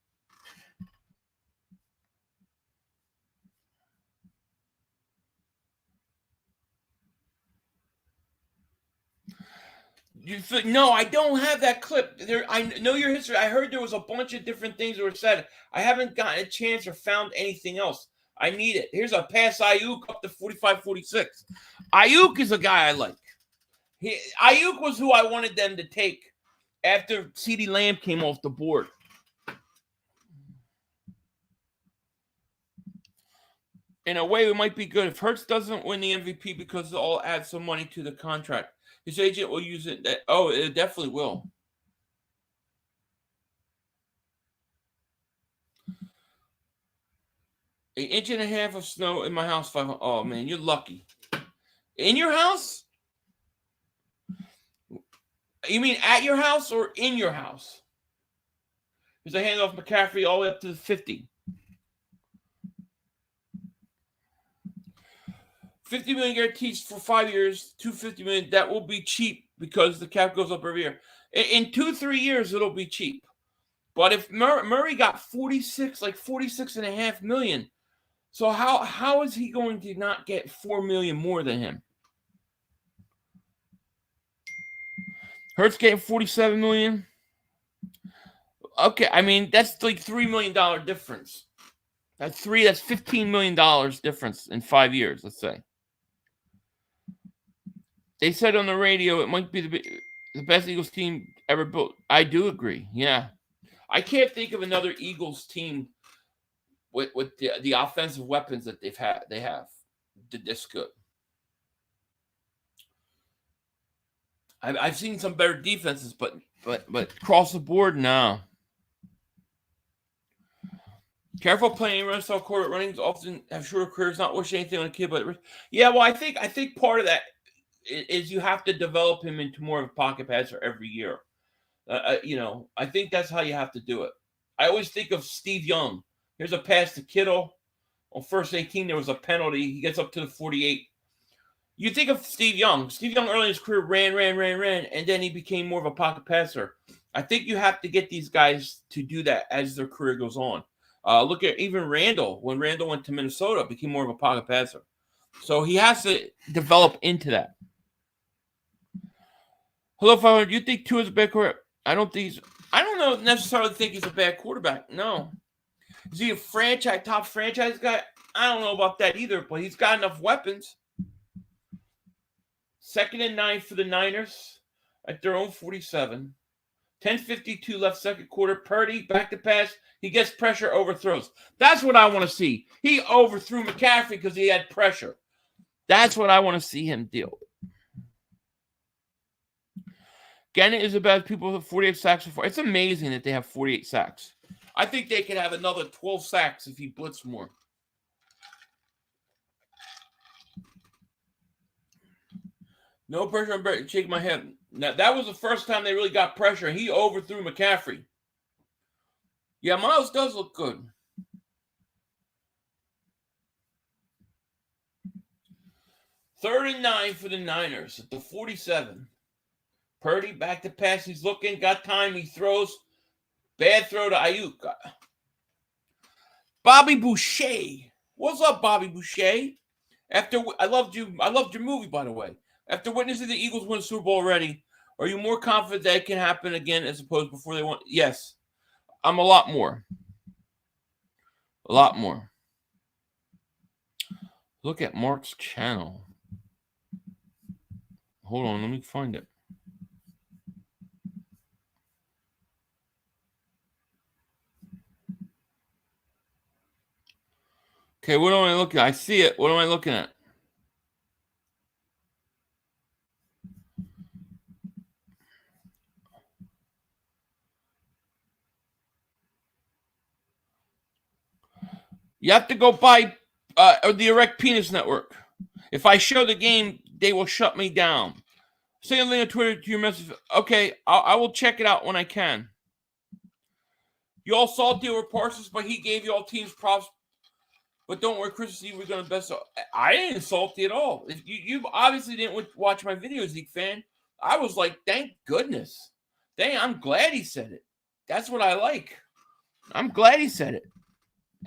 [SPEAKER 5] No, I don't have that clip. I know your history. I heard there was a bunch of different things that were said. I haven't gotten a chance or found anything else. I need it. Here's a pass Ayuk up to 45-46. Ayuk is a guy I like. Ayuk was who I wanted them to take after CeeDee Lamb came off the board. In a way, it might be good if Hurts doesn't win the MVP because it'll add some money to the contract. His agent will use it. Oh, it definitely will. An inch and a half of snow in my house. Oh, man, you're lucky. In your house? You mean at your house or in your house? Here's a handoff McCaffrey all the way up to the 50. $50 million guarantees for 5 years, $250 million. That will be cheap because the cap goes up every year. In 2-3 years, it'll be cheap. But if Murray got 46.5 million, so how is he going to not get $4 million more than him? Hurts getting $47 million. Okay, I mean that's like $3 million difference. That's $15 million difference in 5 years. Let's say. They said on the radio it might be the best Eagles team ever built. I do agree. Yeah, I can't think of another Eagles team with the offensive weapons that they have did this good. I've seen some better defenses, but across the board, no. Careful playing run style quarterback runnings often have shorter careers. Not wishing anything on a kid, but yeah. Well, I think part of that is you have to develop him into more of a pocket passer every year. I think that's how you have to do it. I always think of Steve Young. Here's a pass to Kittle. On 1st 18, there was a penalty. He gets up to the 48. You think of Steve Young. Steve Young early in his career ran, and then he became more of a pocket passer. I think you have to get these guys to do that as their career goes on. Look at even Randall. When Randall went to Minnesota, became more of a pocket passer. So he has to develop into that. Hello, 500. You think Tua is a bad quarterback? I don't necessarily think he's a bad quarterback. No. Is he a top franchise guy? I don't know about that either, but he's got enough weapons. 2nd and 9 for the Niners at their own 47. 10:52 left second quarter. Purdy back to pass. He gets pressure, overthrows. That's what I want to see. He overthrew McCaffrey because he had pressure. That's what I want to see him deal with. Gannett is about people with 48 sacks so far. It's amazing that they have 48 sacks. I think they could have another 12 sacks if he blitzed more. No pressure on Brett. Shake my head. Now, that was the first time they really got pressure. He overthrew McCaffrey. Yeah, Miles does look good. Third and 9 for the Niners at the 47. Purdy back to pass. He's looking. Got time. He throws. Bad throw to Ayuk. Bobby Boucher. What's up, Bobby Boucher? I loved you. I loved your movie, by the way. After witnessing the Eagles win the Super Bowl already, are you more confident that it can happen again as opposed before they won? Yes. I'm a lot more. A lot more. Look at Mark's channel. Hold on, let me find it. Okay, what am I looking at? I see it. What am I looking at? You have to go by the Erect Penis Network. If I show the game, they will shut me down. Say something on Twitter to your message. Okay, I will check it out when I can. You all salty over Parsons, but he gave you all teams props. But don't worry, Christmas Eve, we're going to best. I ain't salty at all. You obviously didn't watch my video, Zeke fan. I was like, thank goodness. Dang, I'm glad he said it. That's what I like. I'm glad he said it.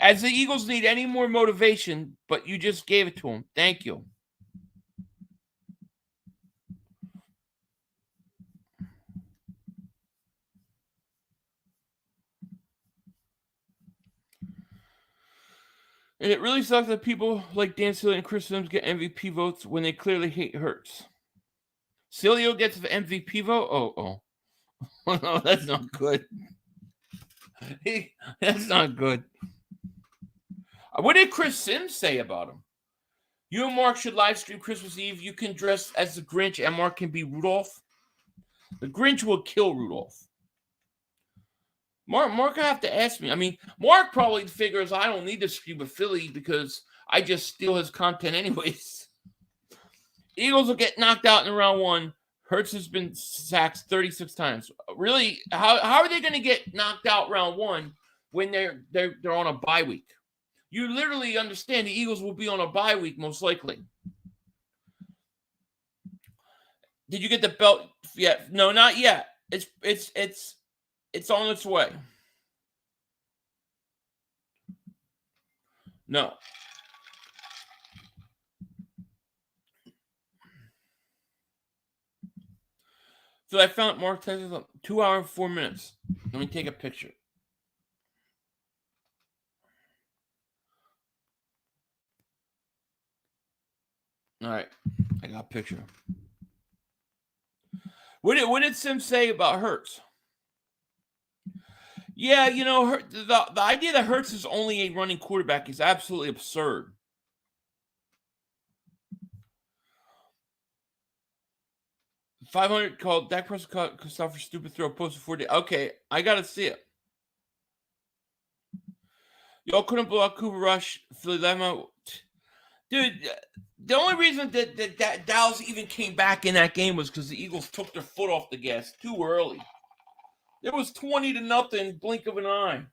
[SPEAKER 5] As the Eagles need any more motivation, but you just gave it to them. Thank you. And it really sucks that people like Dan Cilio and Chris Sims get MVP votes when they clearly hate Hurts. Cilio gets the MVP vote? Oh, no, that's not good. That's not good. What did Chris Sims say about him? You and Mark should live stream Christmas Eve. You can dress as the Grinch and Mark can be Rudolph. The Grinch will kill Rudolph. Mark, I have to ask me. I mean, Mark probably figures I don't need to scream with Philly because I just steal his content anyways. Eagles will get knocked out in round one. Hurts has been sacked 36 times. Really, how are they going to get knocked out round one when they're on a bye week? You literally understand the Eagles will be on a bye week most likely. Did you get the belt yet? No, not yet. It's on its way. No. So I found Mark Texas 2 hours and 4 minutes. Let me take a picture. All right, I got a picture. What did Sim say about Hurts? Yeah, you know, the idea that Hurts is only a running quarterback is absolutely absurd. $500 called Dak Prescott Christopher stupid throw posted 4 days. Okay, I gotta see it. Y'all couldn't blow out Cooper Rush, Philly Lemma. Dude, the only reason that Dallas even came back in that game was because the Eagles took their foot off the gas too early. It was 20-0, blink of an eye.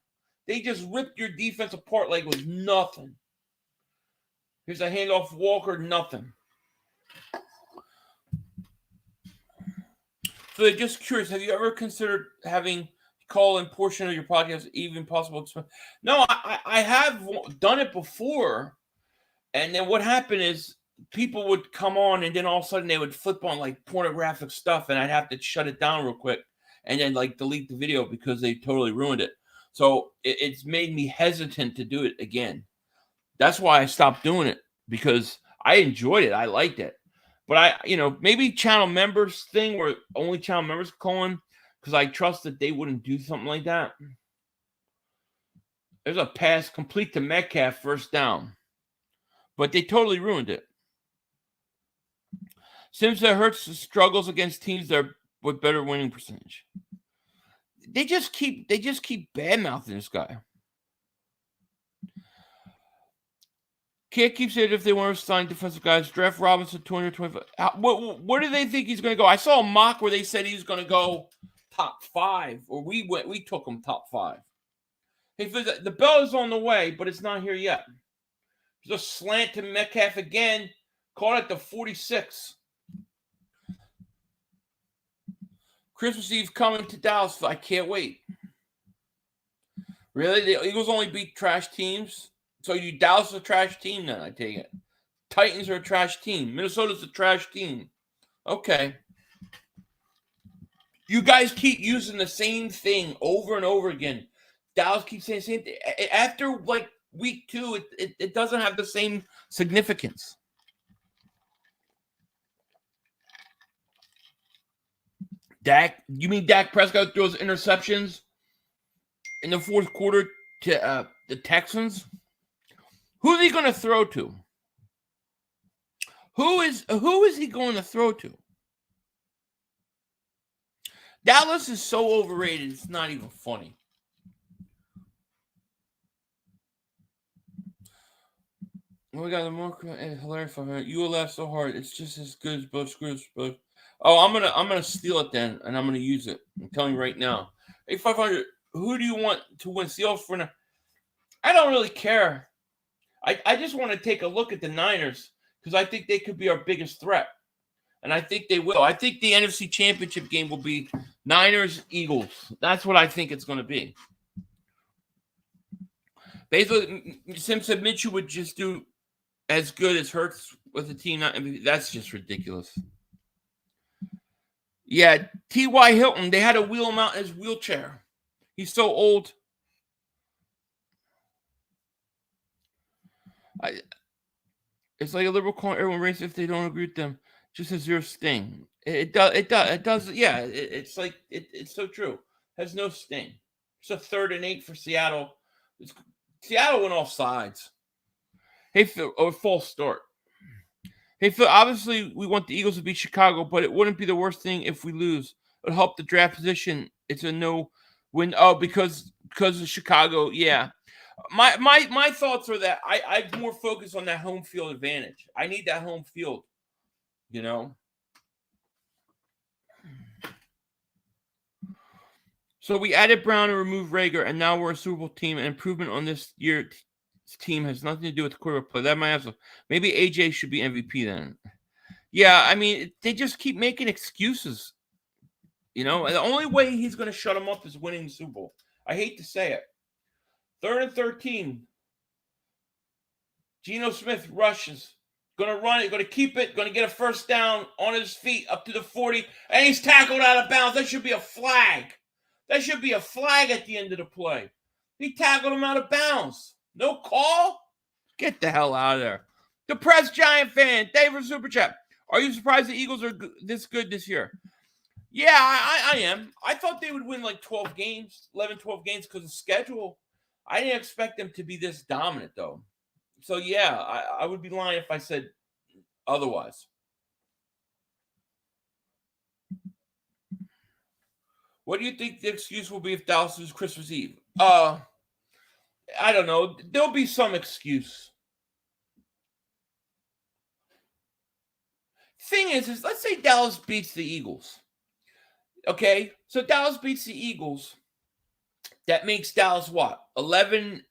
[SPEAKER 5] They just ripped your defense apart like it was nothing. Here's a handoff, Walker, nothing. So they're just curious, have you ever considered having call-in portion of your podcast even possible? No, I have done it before. And then what happened is people would come on and then all of a sudden they would flip on like pornographic stuff and I'd have to shut it down real quick and then like delete the video because they totally ruined it. So it's made me hesitant to do it again. That's why I stopped doing it because I enjoyed it. I liked it. But maybe channel members thing where only channel members call in because I trust that they wouldn't do something like that. There's a pass complete to Metcalf, first down. But they totally ruined it. Sims that Hurts struggles against teams that are with better winning percentage. They just keep bad mouthing this guy. Can't keep saying if they want to sign defensive guys. Draft Robinson 225. Where do they think he's going to go? I saw a mock where they said he was going to go top 5, or we took him top 5. Hey, the bell is on the way, but it's not here yet. There's a slant to Metcalf again. Caught at the 46. Christmas Eve coming to Dallas. I can't wait. Really? The Eagles only beat trash teams? So Dallas is a trash team then, I take it. Titans are a trash team. Minnesota's a trash team. Okay. You guys keep using the same thing over and over again. Dallas keeps saying the same thing. After, like, week 2, it doesn't have the same significance. You mean Dak Prescott throws interceptions in the fourth quarter to the Texans? Who's he going to throw to? Who is he going to throw to? Dallas is so overrated, it's not even funny. Oh, we got the more hilarious. You will laugh so hard. It's just as good as both screws. Both. Oh, I'm gonna steal it then, and I'm gonna use it. I'm telling you right now. Hey, 500. Who do you want to win Seahawks for now? I don't really care. I just want to take a look at the Niners because I think they could be our biggest threat, and I think they will. I think the NFC Championship game will be Niners Eagles. That's what I think it's going to be. Basically, Sim said Minshew would just do as good as Hurts with the team. That's just ridiculous. Yeah, T.Y. Hilton, they had to wheel him out in his wheelchair. He's so old. It's like a liberal calling everyone racist if they don't agree with them. Just has zero sting. It does. Yeah, it's like it's so true. It has no sting. It's a 3rd and 8 for Seattle. Seattle went off sides. Hey Phil, false start. Hey Phil, obviously we want the Eagles to beat Chicago, but it wouldn't be the worst thing if we lose. It would help the draft position. It's a no win. Oh, because of Chicago. Yeah. My thoughts are that I'm more focused on that home field advantage. I need that home field, you know. So we added Brown and removed Rager, and now we're a Super Bowl team. An improvement on this year's team has nothing to do with the quarterback play. That might have maybe AJ should be MVP then. Yeah, I mean they just keep making excuses. You know, and the only way he's going to shut him up is winning the Super Bowl. I hate to say it. 3rd and 13. Geno Smith rushes. Going to run it. Going to keep it. Going to get a first down on his feet up to the 40. And he's tackled out of bounds. That should be a flag. That should be a flag at the end of the play. He tackled him out of bounds. No call? Get the hell out of there. Depressed Giant fan. David Super Chat. Are you surprised the Eagles are this good this year? Yeah, I am. I thought they would win like 12 games, 11, 12 games because of schedule. I didn't expect them to be this dominant, though. So, yeah, I would be lying if I said otherwise. What do you think the excuse will be if Dallas loses Christmas Eve? I don't know. There'll be some excuse. Thing is let's say Dallas beats the Eagles. Okay? So Dallas beats the Eagles. That makes Dallas what? 11.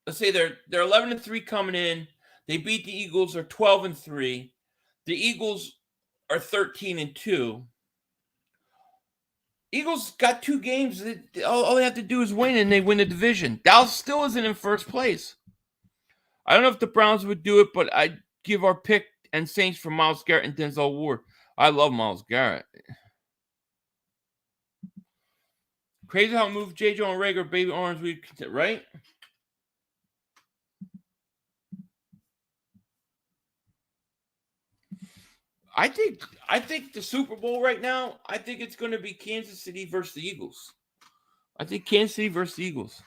[SPEAKER 5] Let's say they're 11-3 coming in. They beat the Eagles. They're 12-3. The Eagles are 13-2. Eagles got 2 games. All they have to do is win, and they win the division. Dallas still isn't in first place. I don't know if the Browns would do it, but I'd give our pick and Saints for Myles Garrett and Denzel Ward. I love Myles Garrett. Crazy how it moved J.J. and Rager, Baby Orange Week, right? I think the Super Bowl right now, I think it's going to be Kansas City versus the Eagles. I think Kansas City versus the Eagles.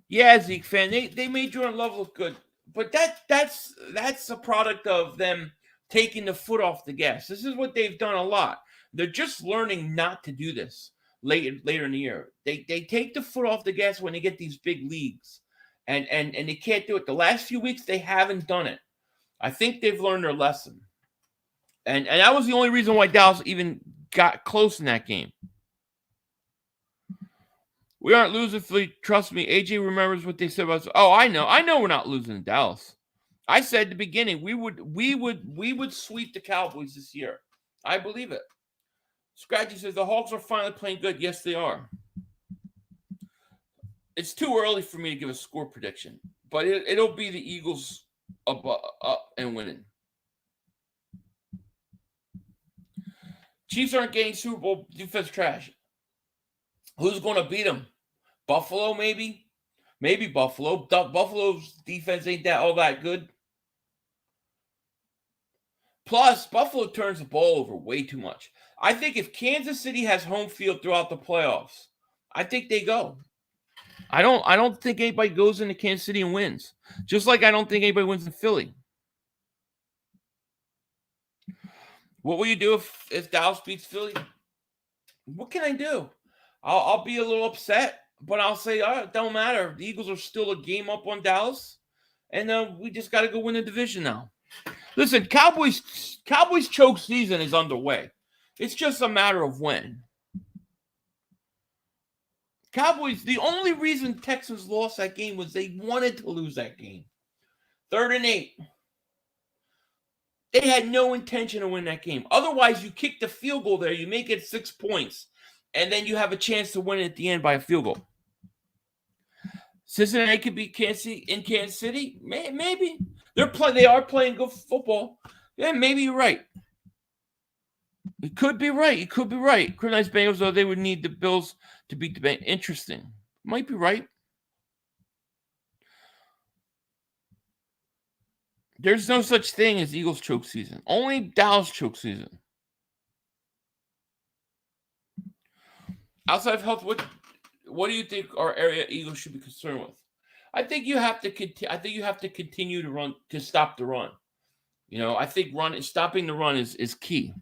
[SPEAKER 5] Yeah, Zeke fan, they made Jordan Love look good, but that's a product of them taking the foot off the gas. This is what they've done a lot. They're just learning not to do this later in the year. They take the foot off the gas when they get these big leagues, and they can't do it. The last few weeks, they haven't done it. I think they've learned their lesson. And that was the only reason why Dallas even got close in that game. We aren't losing, Philly. Trust me. AJ remembers what they said about us. Oh, I know we're not losing to Dallas. I said at the beginning we would sweep the Cowboys this year. I believe it. Scratchy says the Hawks are finally playing good. Yes, they are. It's too early for me to give a score prediction, but it'll be the Eagles up and winning. Chiefs aren't getting Super Bowl defense trash. Who's going to beat them? Buffalo, maybe? Maybe Buffalo. Buffalo's defense ain't all that good. Plus, Buffalo turns the ball over way too much. I think if Kansas City has home field throughout the playoffs, I think they go. I don't think anybody goes into Kansas City and wins. Just like I don't think anybody wins in Philly. What will you do if Dallas beats Philly? What can I do? I'll be a little upset, but I'll say, it don't matter. The Eagles are still a game up on Dallas, and we just got to go win the division now. Listen, Cowboys choke season is underway. It's just a matter of when. Cowboys, the only reason Texans lost that game was they wanted to lose that game. 3rd and 8. They had no intention of winning that game. Otherwise, you kick the field goal there, you make it 6 points, and then you have a chance to win it at the end by a field goal. Cincinnati could beat Kansas City in Kansas City? Maybe. They are playing good football. Yeah, maybe you're right. You could be right. You could be right. Criminalized Bengals, though, they would need the Bills to beat the Bengals. Interesting. Might be right. There's no such thing as Eagles choke season. Only Dallas choke season. Outside of health, what do you think our area Eagles should be concerned with? I think you have to continue to run to stop the run. You know, I think stopping the run is key.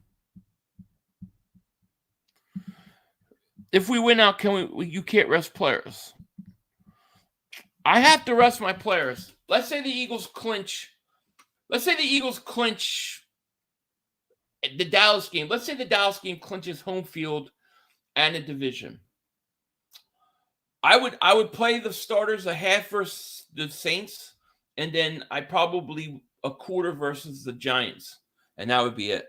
[SPEAKER 5] If we win out, you can't rest players. I have to rest my players. Let's say the Eagles clinch. Let's say the Eagles clinch the Dallas game. Let's say the Dallas game clinches home field and a division. I would play the starters a half versus the Saints, and then I probably a quarter versus the Giants, and that would be it.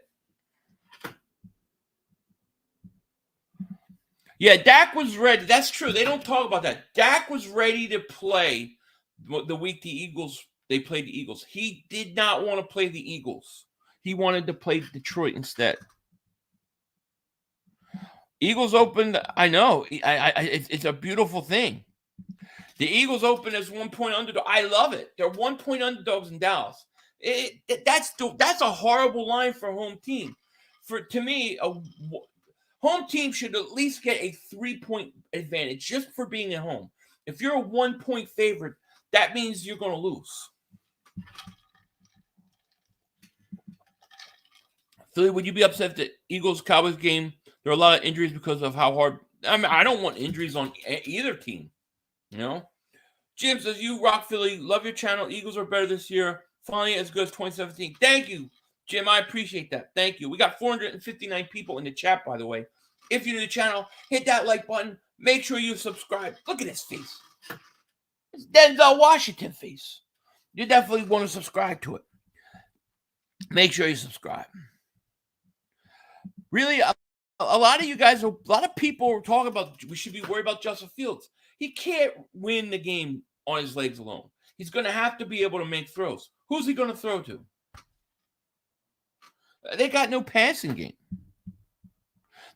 [SPEAKER 5] Yeah, Dak was ready. That's true. They don't talk about that. Dak was ready to play the week they played the Eagles. He did not want to play the Eagles. He wanted to play Detroit instead. Eagles opened. I know. It's a beautiful thing. The Eagles open as 1-point underdog. I love it. They're 1-point underdogs in Dallas. That's a horrible line for a home team. To me, a home team should at least get a 3-point advantage just for being at home. If you're a 1-point favorite, that means you're going to lose. Philly, would you be upset if the Eagles-Cowboys game, there are a lot of injuries because of how hard? I mean, I don't want injuries on either team. You know? Jim says, you rock Philly. Love your channel. Eagles are better this year. Finally as good as 2017. Thank you, Jim. I appreciate that. Thank you. We got 459 people in the chat, by the way. If you're new to the channel, hit that like button. Make sure you subscribe. Look at his face. It's Denzel Washington face. You definitely want to subscribe to it. Make sure you subscribe. Really, a lot of you guys, a lot of people are talking about we should be worried about Justin Fields. He can't win the game on his legs alone. He's going to have to be able to make throws. Who's he going to throw to? They got no passing game.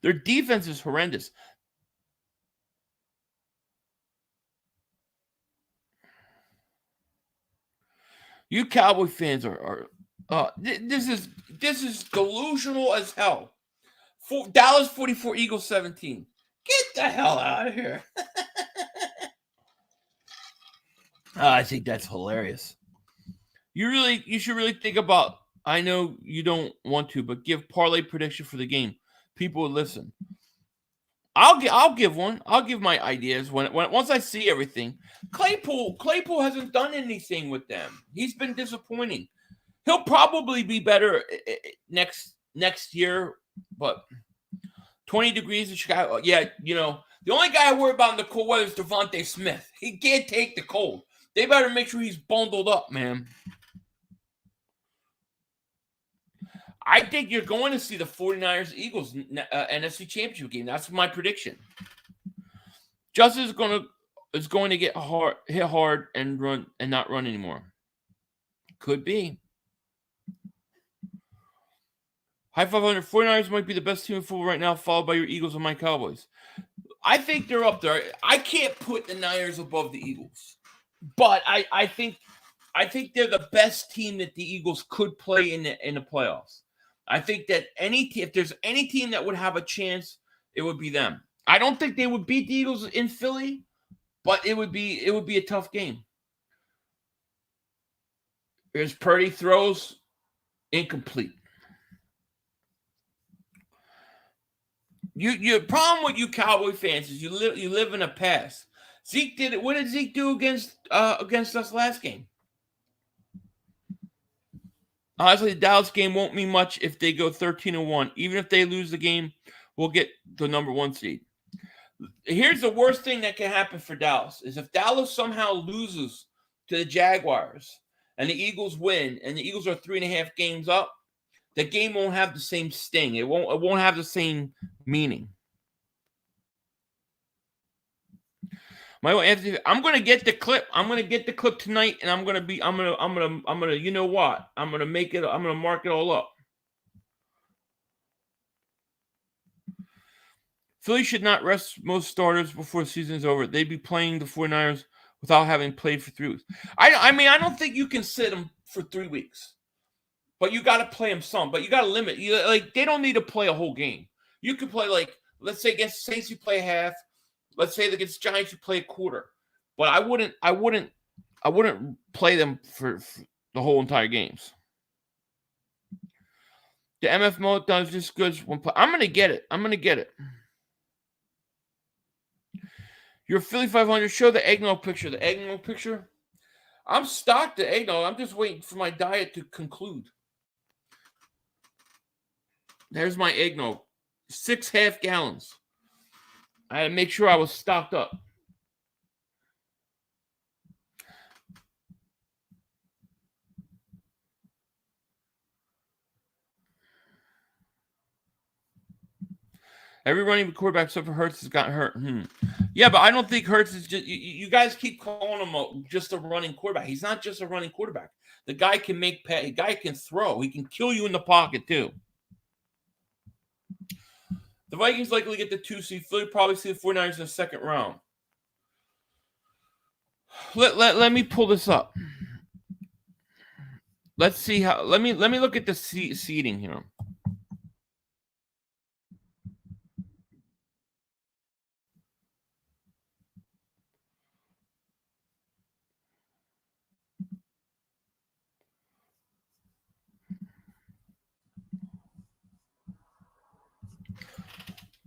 [SPEAKER 5] Their defense is horrendous. You Cowboy fans this is delusional as hell. Dallas 44, Eagles 17. Get the hell out of here. I think that's hilarious. You should really think about I know you don't want to, but give parlay prediction for the game. People will listen. I'll give one. I'll give my ideas when once I see everything. Claypool hasn't done anything with them. He's been disappointing. He'll probably be better next year, but 20 degrees in Chicago. Yeah, the only guy I worry about in the cold weather is Devontae Smith. He can't take the cold. They better make sure he's bundled up, man. I think you're going to see the 49ers-Eagles NFC Championship game. That's my prediction. Justin is going to hit hard and run and not run anymore. Could be. High 500. 49ers might be the best team in football right now, followed by your Eagles and my Cowboys. I think they're up there. I can't put the Niners above the Eagles, but I think they're the best team that the Eagles could play in the playoffs. I think that if there's any team that would have a chance, it would be them. I don't think they would beat the Eagles in Philly, but it would be a tough game. Here's Purdy throws incomplete. Your problem with you Cowboy fans is you live in a past. Zeke did it. What did Zeke do against us last game? Honestly, the Dallas game won't mean much if they go 13-1. Even if they lose the game, we'll get the number 1 seed. Here's the worst thing that can happen for Dallas is if Dallas somehow loses to the Jaguars and the Eagles win and the Eagles are 3.5 games up, the game won't have the same sting. It won't have the same meaning. I'm gonna get the clip. I'm gonna get the clip tonight, and I'm gonna you know what? I'm gonna mark it all up. Philly should not rest most starters before the season is over. They'd be playing the 49ers without having played for 3 weeks. I mean, I don't think you can sit them for 3 weeks. But you got to play them some. But you got to limit. They don't need to play a whole game. You could play, let's say against Saints, you play half. Let's say against Giants, you play a quarter. But I wouldn't play them for the whole entire games. The MF mode does just good one play. I'm gonna get it. Your Philly 500. Show the eggnog picture. The eggnog picture. I'm stocked at eggnog. I'm just waiting for my diet to conclude. There's my eggnog. 6 half gallons. I had to make sure I was stocked up. Every running quarterback except for Hurts has gotten hurt. Yeah, but I don't think Hurts is just... You guys keep calling him just a running quarterback. He's not just a running quarterback. The guy can make... The guy can throw. He can kill you in the pocket, too. The Vikings likely get the 2 seed. Philly probably see the 49ers in the second round. Let me pull this up. Let's see how. Let me look at the seeding here.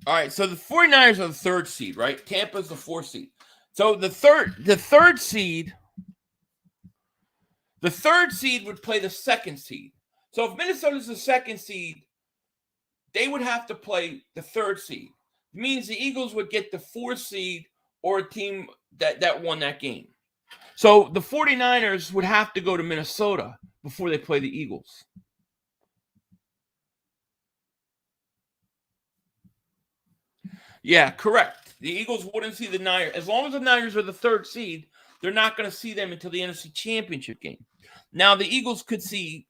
[SPEAKER 5] All right, so the 49ers are the 3rd seed, right? Tampa's the 4th seed. So the third seed would play the 2nd seed. So if Minnesota's the 2nd seed, they would have to play the 3rd seed. It means the Eagles would get the 4th seed or a team that won that game. So the 49ers would have to go to Minnesota before they play the Eagles. Yeah, correct. The Eagles wouldn't see the Niners. As long as the Niners are the 3rd seed, they're not going to see them until the NFC Championship game. Now, the Eagles potentially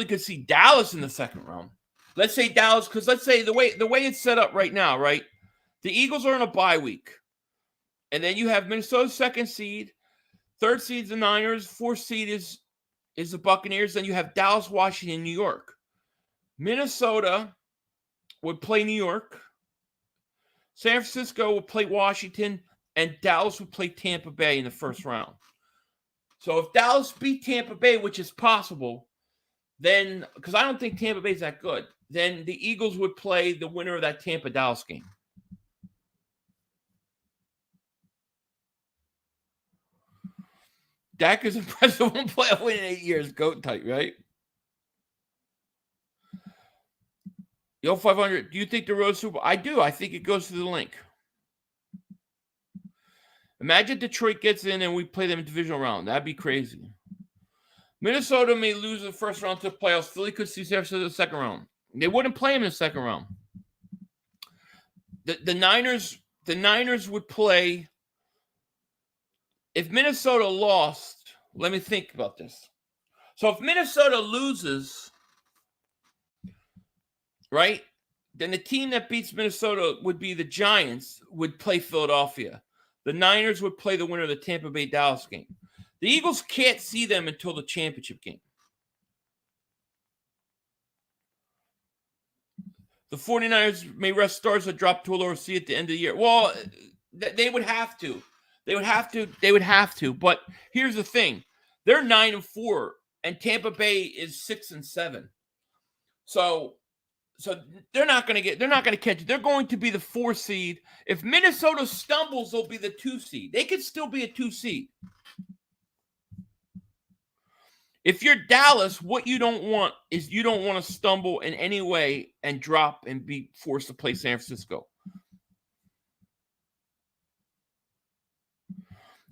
[SPEAKER 5] could see Dallas in the second round. Let's say Dallas, because let's say the way it's set up right now, right? The Eagles are in a bye week. And then you have Minnesota's 2nd seed. 3rd seed's the Niners. 4th seed is the Buccaneers. Then you have Dallas, Washington, New York. Minnesota would play New York. San Francisco would play Washington. And Dallas would play Tampa Bay in the first round. So if Dallas beat Tampa Bay, which is possible, then, because I don't think Tampa Bay is that good, then the Eagles would play the winner of that Tampa-Dallas game. Dak is impressive. One playoff win in 8 years. Goat type, right? Yo, 500. Do you think the road Super Bowl? I do. I think it goes through the link. Imagine Detroit gets in and we play them in divisional round. That'd be crazy. Minnesota may lose the first round to the playoffs. Philly could see San Francisco in the second round. They wouldn't play him in the second round. The Niners would play. If Minnesota lost, let me think about this. So if Minnesota loses, right, then the team that beats Minnesota would be the Giants, would play Philadelphia. The Niners would play the winner of the Tampa Bay-Dallas game. The Eagles can't see them until the championship game. The 49ers may rest stars that drop to a lower seed at the end of the year. Well, they would have to. They would have to. But here's the thing. They're 9-4, and Tampa Bay is 6-7. So they're not going to catch it. They're going to be the 4 seed. If Minnesota stumbles, they'll be the 2 seed. They could still be a 2 seed. If you're Dallas, what you don't want is you don't want to stumble in any way and drop and be forced to play San Francisco.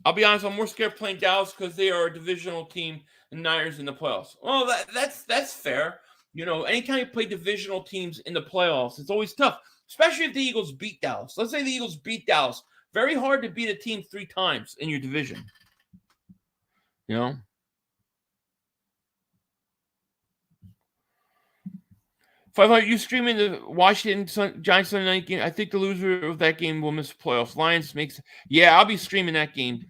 [SPEAKER 5] I'll be honest, I'm more scared playing Dallas because they are a divisional team and Niners in the playoffs. Well, that's fair. You know, anytime you play divisional teams in the playoffs, it's always tough, especially if the Eagles beat Dallas. Let's say the Eagles beat Dallas. Very hard to beat a team 3 times in your division. You know? You streaming the Washington Giants Sunday night game? I think the loser of that game will miss the playoffs. Lions makes. Yeah, I'll be streaming that game.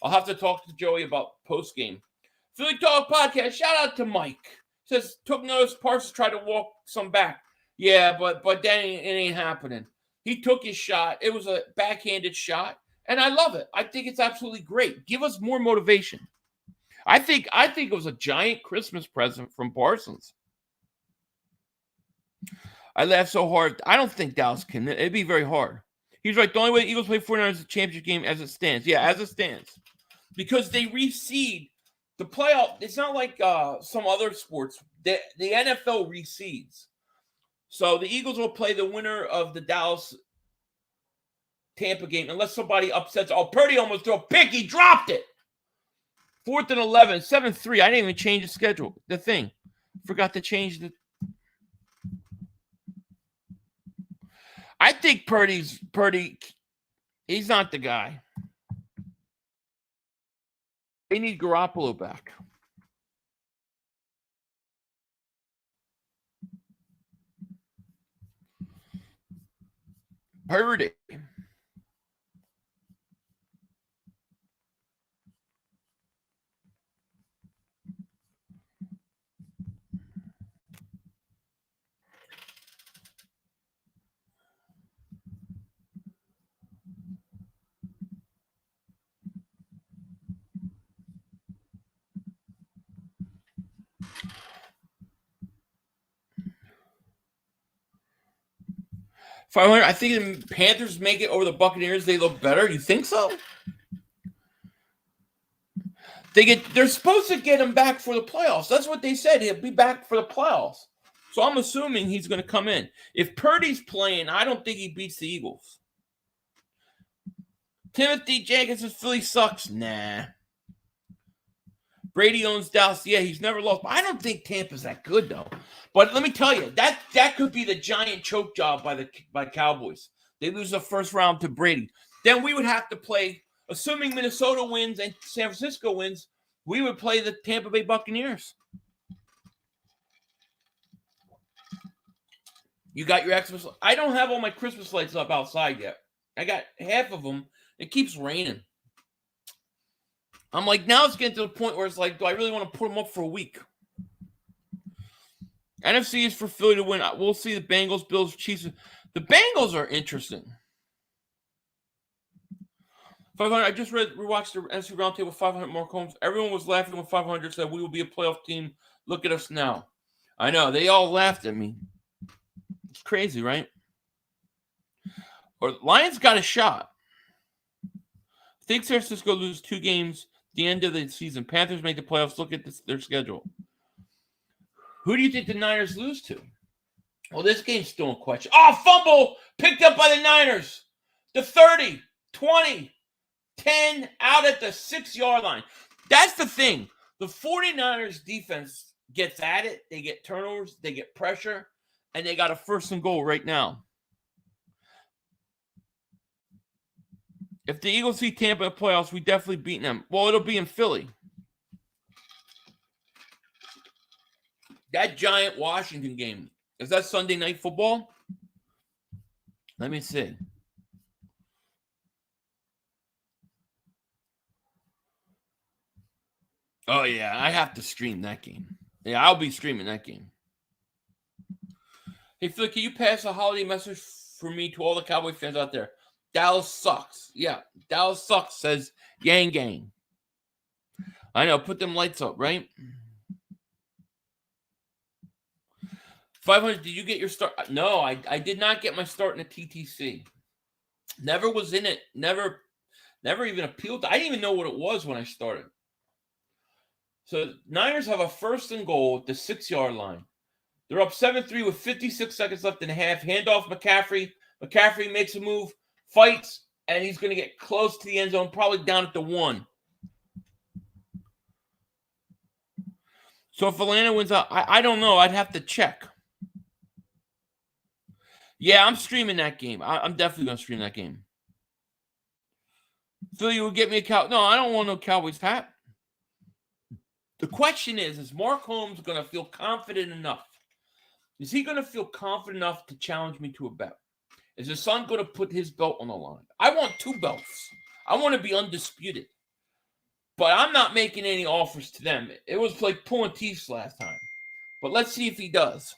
[SPEAKER 5] I'll have to talk to Joey about post game. Philly Talk Podcast. Shout out to Mike. Says took notice Parsons tried to walk some back. Yeah, but that ain't happening. He took his shot. It was a backhanded shot, and I love it. I think it's absolutely great. Give us more motivation. I think it was a giant Christmas present from Parsons. I laughed so hard. I don't think Dallas can. It'd be very hard. He's right. The only way the Eagles play 49ers is the championship game as it stands. Yeah, as it stands. Because they reseed the playoff. It's not like some other sports. The NFL reseeds. So the Eagles will play the winner of the Dallas-Tampa game unless somebody upsets. Oh, Purdy almost threw a pick. He dropped it. 4th and 11, 7-3. I didn't even change the schedule. The thing. Forgot to change the. I think Purdy, he's not the guy. They need Garoppolo back. Purdy. $500. I think the Panthers make it over the Buccaneers. They look better. You think so? They're supposed to get him back for the playoffs. That's what they said. He'll be back for the playoffs. So I'm assuming he's going to come in. If Purdy's playing, I don't think he beats the Eagles. Timothy Jenkins says Philly sucks. Nah. Brady owns Dallas. Yeah, he's never lost. But I don't think Tampa's that good, though. But let me tell you, that could be the giant choke job by Cowboys. They lose the first round to Brady. Then we would have to play, assuming Minnesota wins and San Francisco wins, we would play the Tampa Bay Buccaneers. You got your Xmas. I don't have all my Christmas lights up outside yet. I got half of them. It keeps raining. I'm like, now it's getting to the point where it's like, do I really want to put them up for a week? NFC is for Philly to win. We'll see the Bengals, Bills, Chiefs. The Bengals are interesting. 500. I just rewatched the NFC Roundtable 500 Mark Holmes. Everyone was laughing when 500 said we will be a playoff team. Look at us now. I know they all laughed at me. It's crazy, right? Or Lions got a shot. I think San Francisco loses 2 games at the end of the season. Panthers make the playoffs. Look at their schedule. Who do you think the Niners lose to? Well, this game's still in question. Oh, fumble picked up by the Niners. The 30, 20, 10 out at the 6-yard line. That's the thing. The 49ers defense gets at it. They get turnovers. They get pressure. And they got a 1st and goal right now. If the Eagles see Tampa in the playoffs, we definitely beat them. Well, it'll be in Philly. That giant Washington game, is that Sunday Night Football? Let me see. Oh, yeah, I have to stream that game. Yeah, I'll be streaming that game. Hey, Phil, can you pass a holiday message for me to all the Cowboy fans out there? Dallas sucks. Yeah, Dallas sucks, says Yang Gang. I know, put them lights up, right? 500, did you get your start? No, I did not get my start in the TTC. Never was in it. Never even appealed. I didn't even know what it was when I started. So Niners have a 1st and goal at the 6-yard line. They're up 7-3 with 56 seconds left in the half. Handoff McCaffrey. McCaffrey makes a move, fights, and he's going to get close to the end zone, probably down at the 1. So if Atlanta wins out, I don't know. I'd have to check. Yeah, I'm streaming that game. I'm definitely going to stream that game. Phil, you will get me a cow. No, I don't want no Cowboys hat. The question is Mark Holmes going to feel confident enough? Is he going to feel confident enough to challenge me to a bet? Is his son going to put his belt on the line? I want 2 belts. I want to be undisputed. But I'm not making any offers to them. It was like pulling teeth last time. But let's see if he does.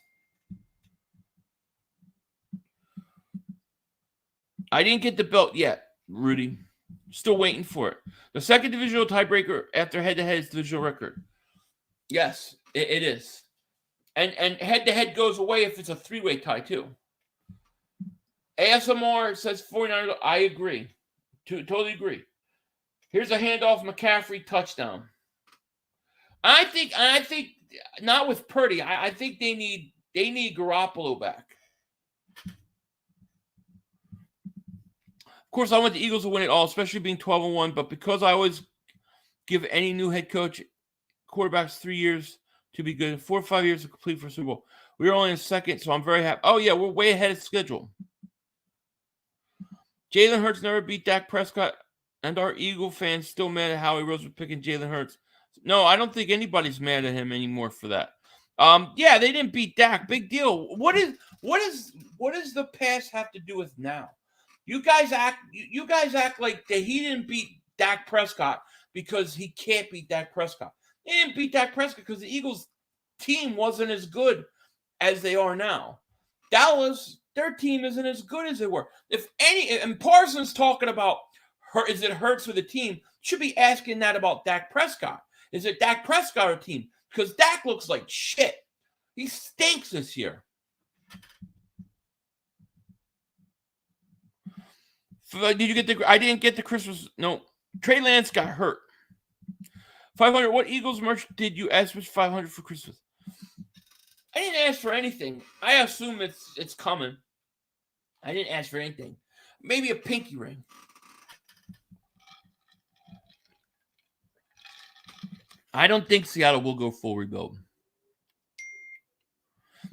[SPEAKER 5] I didn't get the belt yet, Rudy. Still waiting for it. The 2nd divisional tiebreaker after head-to-head is divisional record. Yes, it is. And head-to-head goes away if it's a 3-way tie, too. ASMR says 49ers. I agree. Totally agree. Here's a handoff, McCaffrey, touchdown. I think not with Purdy. I think they need Garoppolo back. Of course, I want the Eagles to win it all, especially being 12-1. But because I always give any new head coach quarterbacks 3 years to be good, 4 or 5 years to complete for Super Bowl. We are only in 2nd, so I'm very happy. Oh yeah, we're way ahead of schedule. Jalen Hurts never beat Dak Prescott, and our Eagle fans still mad at Howie Rose for picking Jalen Hurts. No, I don't think anybody's mad at him anymore for that. Yeah, they didn't beat Dak. Big deal. What does the past have to do with now? You guys act like that he didn't beat Dak Prescott because he can't beat Dak Prescott. He didn't beat Dak Prescott because the Eagles team wasn't as good as they are now. Dallas, their team isn't as good as they were. And Parsons talking about is it Hurts for the team, should be asking that about Dak Prescott. Is it Dak Prescott or team? Because Dak looks like shit. He stinks this year. Did you get I didn't get the Christmas. No. Trey Lance got hurt. 500. What Eagles merch did you ask for 500 for Christmas? I didn't ask for anything. I assume it's coming. I didn't ask for anything. Maybe a pinky ring. I don't think Seattle will go full rebuild.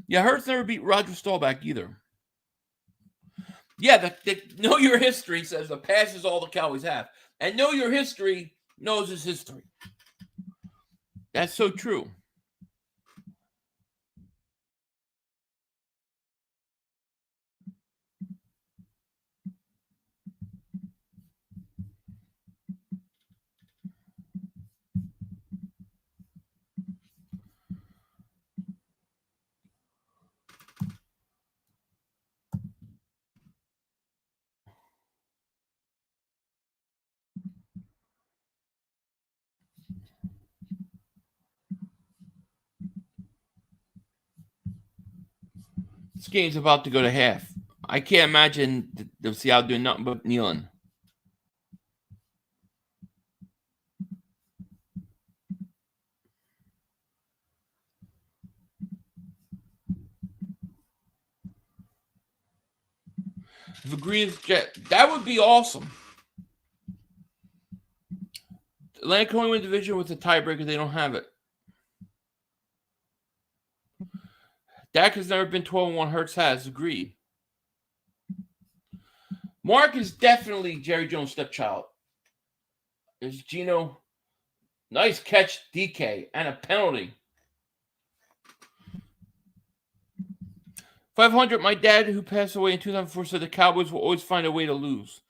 [SPEAKER 5] Yeah, Hurts never beat Roger Staubach either. Yeah, the know your history says the past is all the Cowboys have. And know your history knows his history. That's so true. game's about to go to half. I can't imagine the Seattle doing nothing but kneeling. If agrees, that would be awesome. Atlanta can only win division with a tiebreaker. They don't have it. Dak has never been 12-1. Hurts has. Agreed. Mark is definitely Jerry Jones' stepchild. There's Gino. Nice catch, DK, and a penalty. 500, my dad, who passed away in 2004, said the Cowboys will always find a way to lose.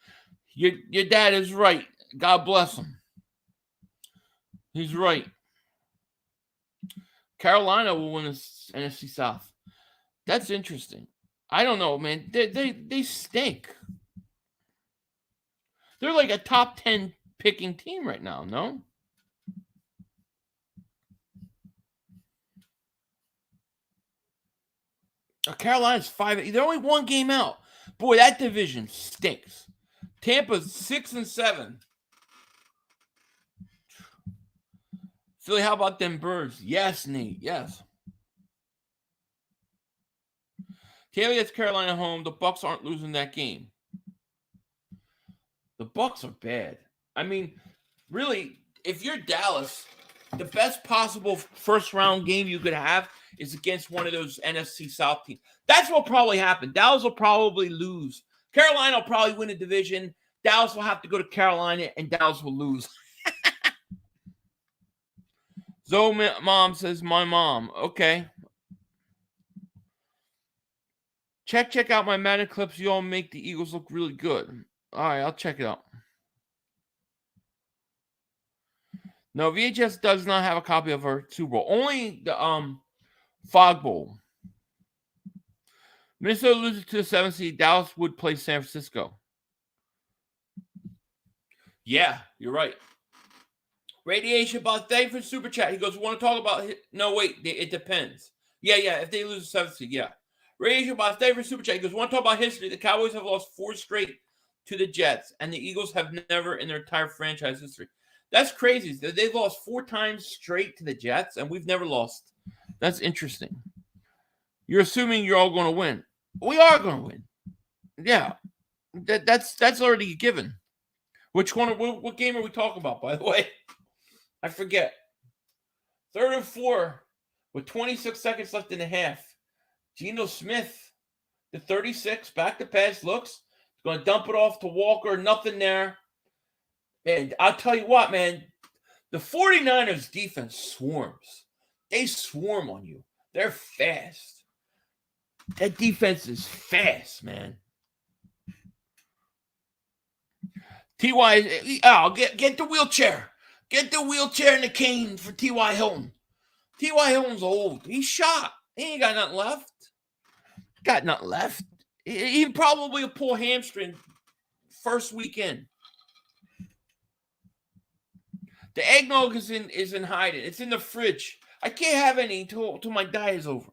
[SPEAKER 5] Your dad is right. God bless him. He's right. Carolina will win the NFC South. That's interesting. I don't know, man. They stink. They're like a top 10 picking team right now, no? Carolina's 5. They're only one game out. Boy, that division stinks. Tampa's 6-7. Philly, how about them Birds? Yes, Nate. Yes. Tampa gets Carolina home. The Bucs aren't losing that game. The Bucs are bad. I mean, really, if you're Dallas, the best possible first-round game you could have is against one of those NFC South teams. That's what will probably happen. Dallas will probably lose. Carolina will probably win the division. Dallas will have to go to Carolina, and Dallas will lose. Zoe mom says, my mom. Okay. Check out my Madden clips. You all make the Eagles look really good. All right, I'll check it out. No, VHS does not have a copy of her Super Bowl. Only the Fog Bowl. Minnesota loses to the 7th seed. Dallas would play San Francisco. Yeah, you're right. Radiation about thank for Super Chat. He goes, want to talk about no, wait, it depends. Yeah, if they lose the 7th seed, yeah. Radiation about thank for Super Chat. He goes, want to talk about history. The Cowboys have lost 4 straight to the Jets, and the Eagles have never in their entire franchise history. That's crazy. They've lost 4 times straight to the Jets, and we've never lost. That's interesting. You're assuming you're all going to win. We are going to win. Yeah. That's already a given. Which one? What game are we talking about, by the way? I forget. 3rd and 4 with 26 seconds left in the half. Geno Smith, the 36, back to pass, looks. Going to dump it off to Walker. Nothing there. And I'll tell you what, man. The 49ers defense swarms. They swarm on you. They're fast. That defense is fast, man. T.Y. Oh, get the wheelchair. Get the wheelchair and the cane for T.Y. Hilton. T.Y. Hilton's old. He's shot. He ain't got nothing left. He probably will pull hamstring first weekend. The eggnog is in hiding. It's in the fridge. I can't have any until my diet is over.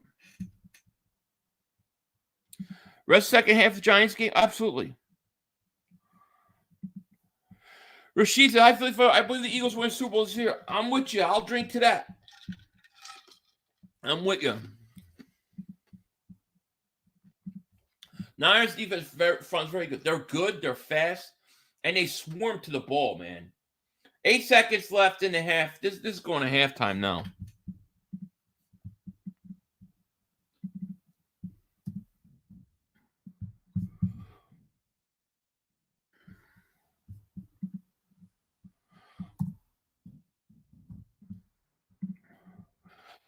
[SPEAKER 5] Rest second half of the Giants game? Absolutely. Rashid said, I believe the Eagles win Super Bowl this year. I'm with you. I'll drink to that. I'm with you. Niners defense front is very good. They're good. They're fast. And they swarm to the ball, man. 8 seconds left in the half. This is going to halftime now.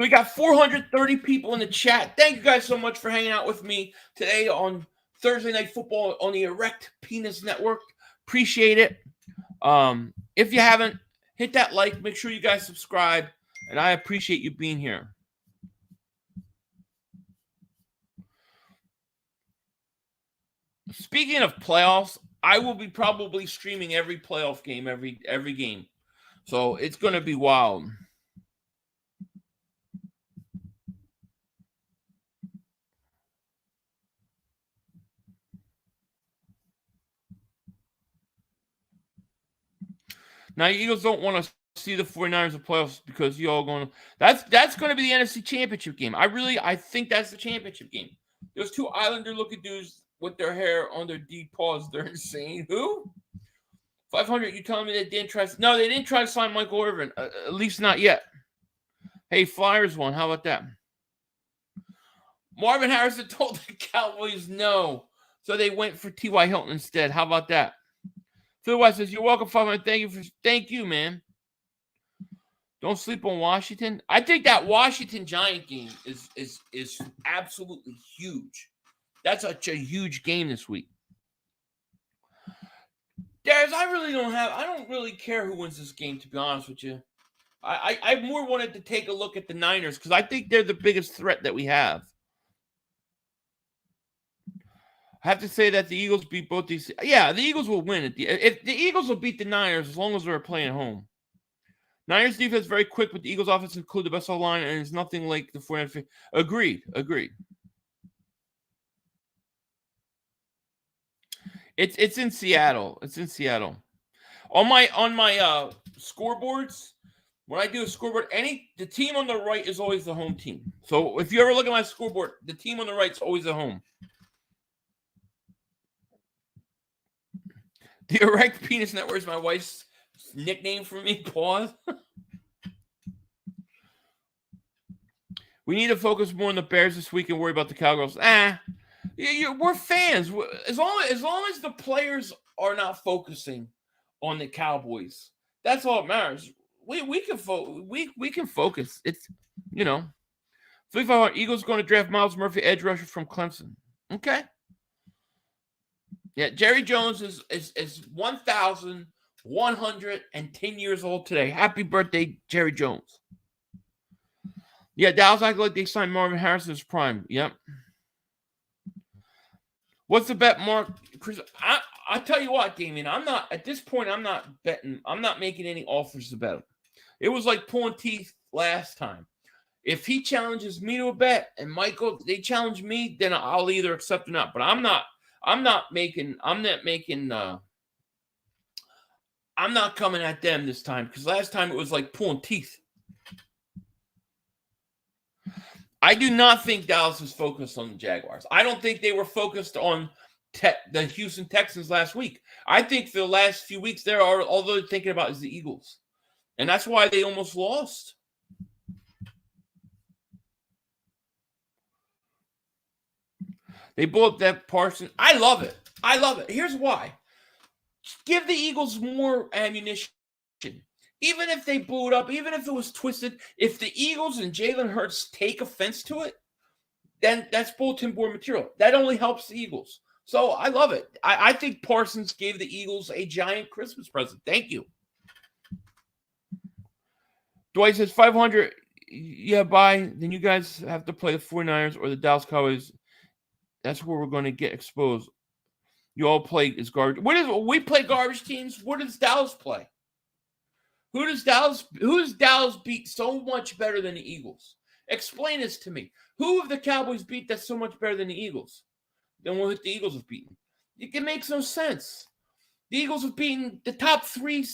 [SPEAKER 5] We got 430 people in the chat. Thank you guys so much for hanging out with me today on Thursday Night Football on the Erect Penis Network. Appreciate it. If you haven't, hit that like. Make sure you guys subscribe. And I appreciate you being here. Speaking of playoffs, I will be probably streaming every playoff game, every game. So it's going to be wild. Now, you Eagles don't want to see the 49ers in the playoffs because you all going to – that's going to be the NFC Championship game. I think that's the championship game. Those two Islander-looking dudes with their hair on their deep paws, they're insane. Who? 500, you telling me they didn't try – no, they didn't try to sign Michael Irvin, at least not yet. Hey, Flyers won. How about that? Marvin Harrison told the Cowboys no, so they went for T.Y. Hilton instead. How about that? Phil West says, you're welcome, 500. Thank you, man. Don't sleep on Washington. I think that Washington Giant game is absolutely huge. That's such a huge game this week. Darius, I don't really care who wins this game, to be honest with you. I more wanted to take a look at the Niners because I think they're the biggest threat that we have. I have to say that the Eagles beat both these. Yeah, the Eagles will win. If the Eagles will beat the Niners as long as they're playing at home. Niners defense is very quick, but the Eagles offense include the best line, and it's nothing like the 49ers. Agreed. It's in Seattle. On my scoreboards, when I do a scoreboard, the team on the right is always the home team. So if you ever look at my scoreboard, the team on the right is always at home. The Erect Penis Network is my wife's nickname for me. Pause. We need to focus more on the Bears this week and worry about the Cowgirls. We're fans. As long as the players are not focusing on the Cowboys, that's all that matters. We can focus. It's 3-5 Eagles going to draft Miles Murphy, edge rusher from Clemson. Okay. Yeah, Jerry Jones is 1,110 years old today. Happy birthday, Jerry Jones. Yeah, Dallas act like they signed Marvin Harrison as prime. Yep. What's the bet, Mark? Chris, I tell you what, Damien, I'm not betting. I'm not making any offers to bet him. It was like pulling teeth last time. If he challenges me to a bet and Michael, they challenge me, then I'll either accept or not. But I'm not coming at them this time because last time it was like pulling teeth. I do not think Dallas is focused on the Jaguars. I don't think they were focused on the Houston Texans last week. I think for the last few weeks, all they're thinking about is the Eagles. And that's why they almost lost. They blew up that Parsons. I love it. Here's why. Give the Eagles more ammunition. Even if they blew it up, even if it was twisted, if the Eagles and Jalen Hurts take offense to it, then that's bulletin board material. That only helps the Eagles. So I love it. I think Parsons gave the Eagles a giant Christmas present. Thank you. Dwight says 500. Yeah, bye. Then you guys have to play the 49ers or the Dallas Cowboys. That's where we're going to get exposed. You all play is garbage. We play garbage teams? What does Dallas play? Who does Dallas beat so much better than the Eagles? Explain this to me. Who have the Cowboys beat that's so much better than the Eagles? Than what the Eagles have beaten? It makes no sense. The Eagles have beaten the top three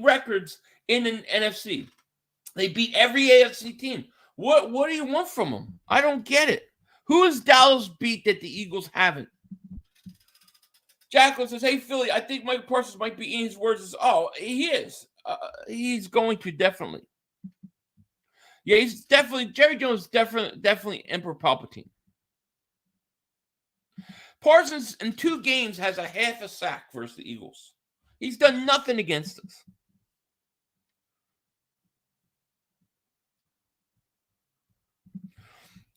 [SPEAKER 5] records in an NFC. They beat every AFC team. What do you want from them? I don't get it. Who has Dallas beat that the Eagles haven't? Jacqueline says, hey, Philly, I think Mike Parsons might be eating his words. He is. He's going to definitely. Yeah, he's definitely. Jerry Jones definitely Emperor Palpatine. Parsons in 2 games has a half a sack versus the Eagles. He's done nothing against us.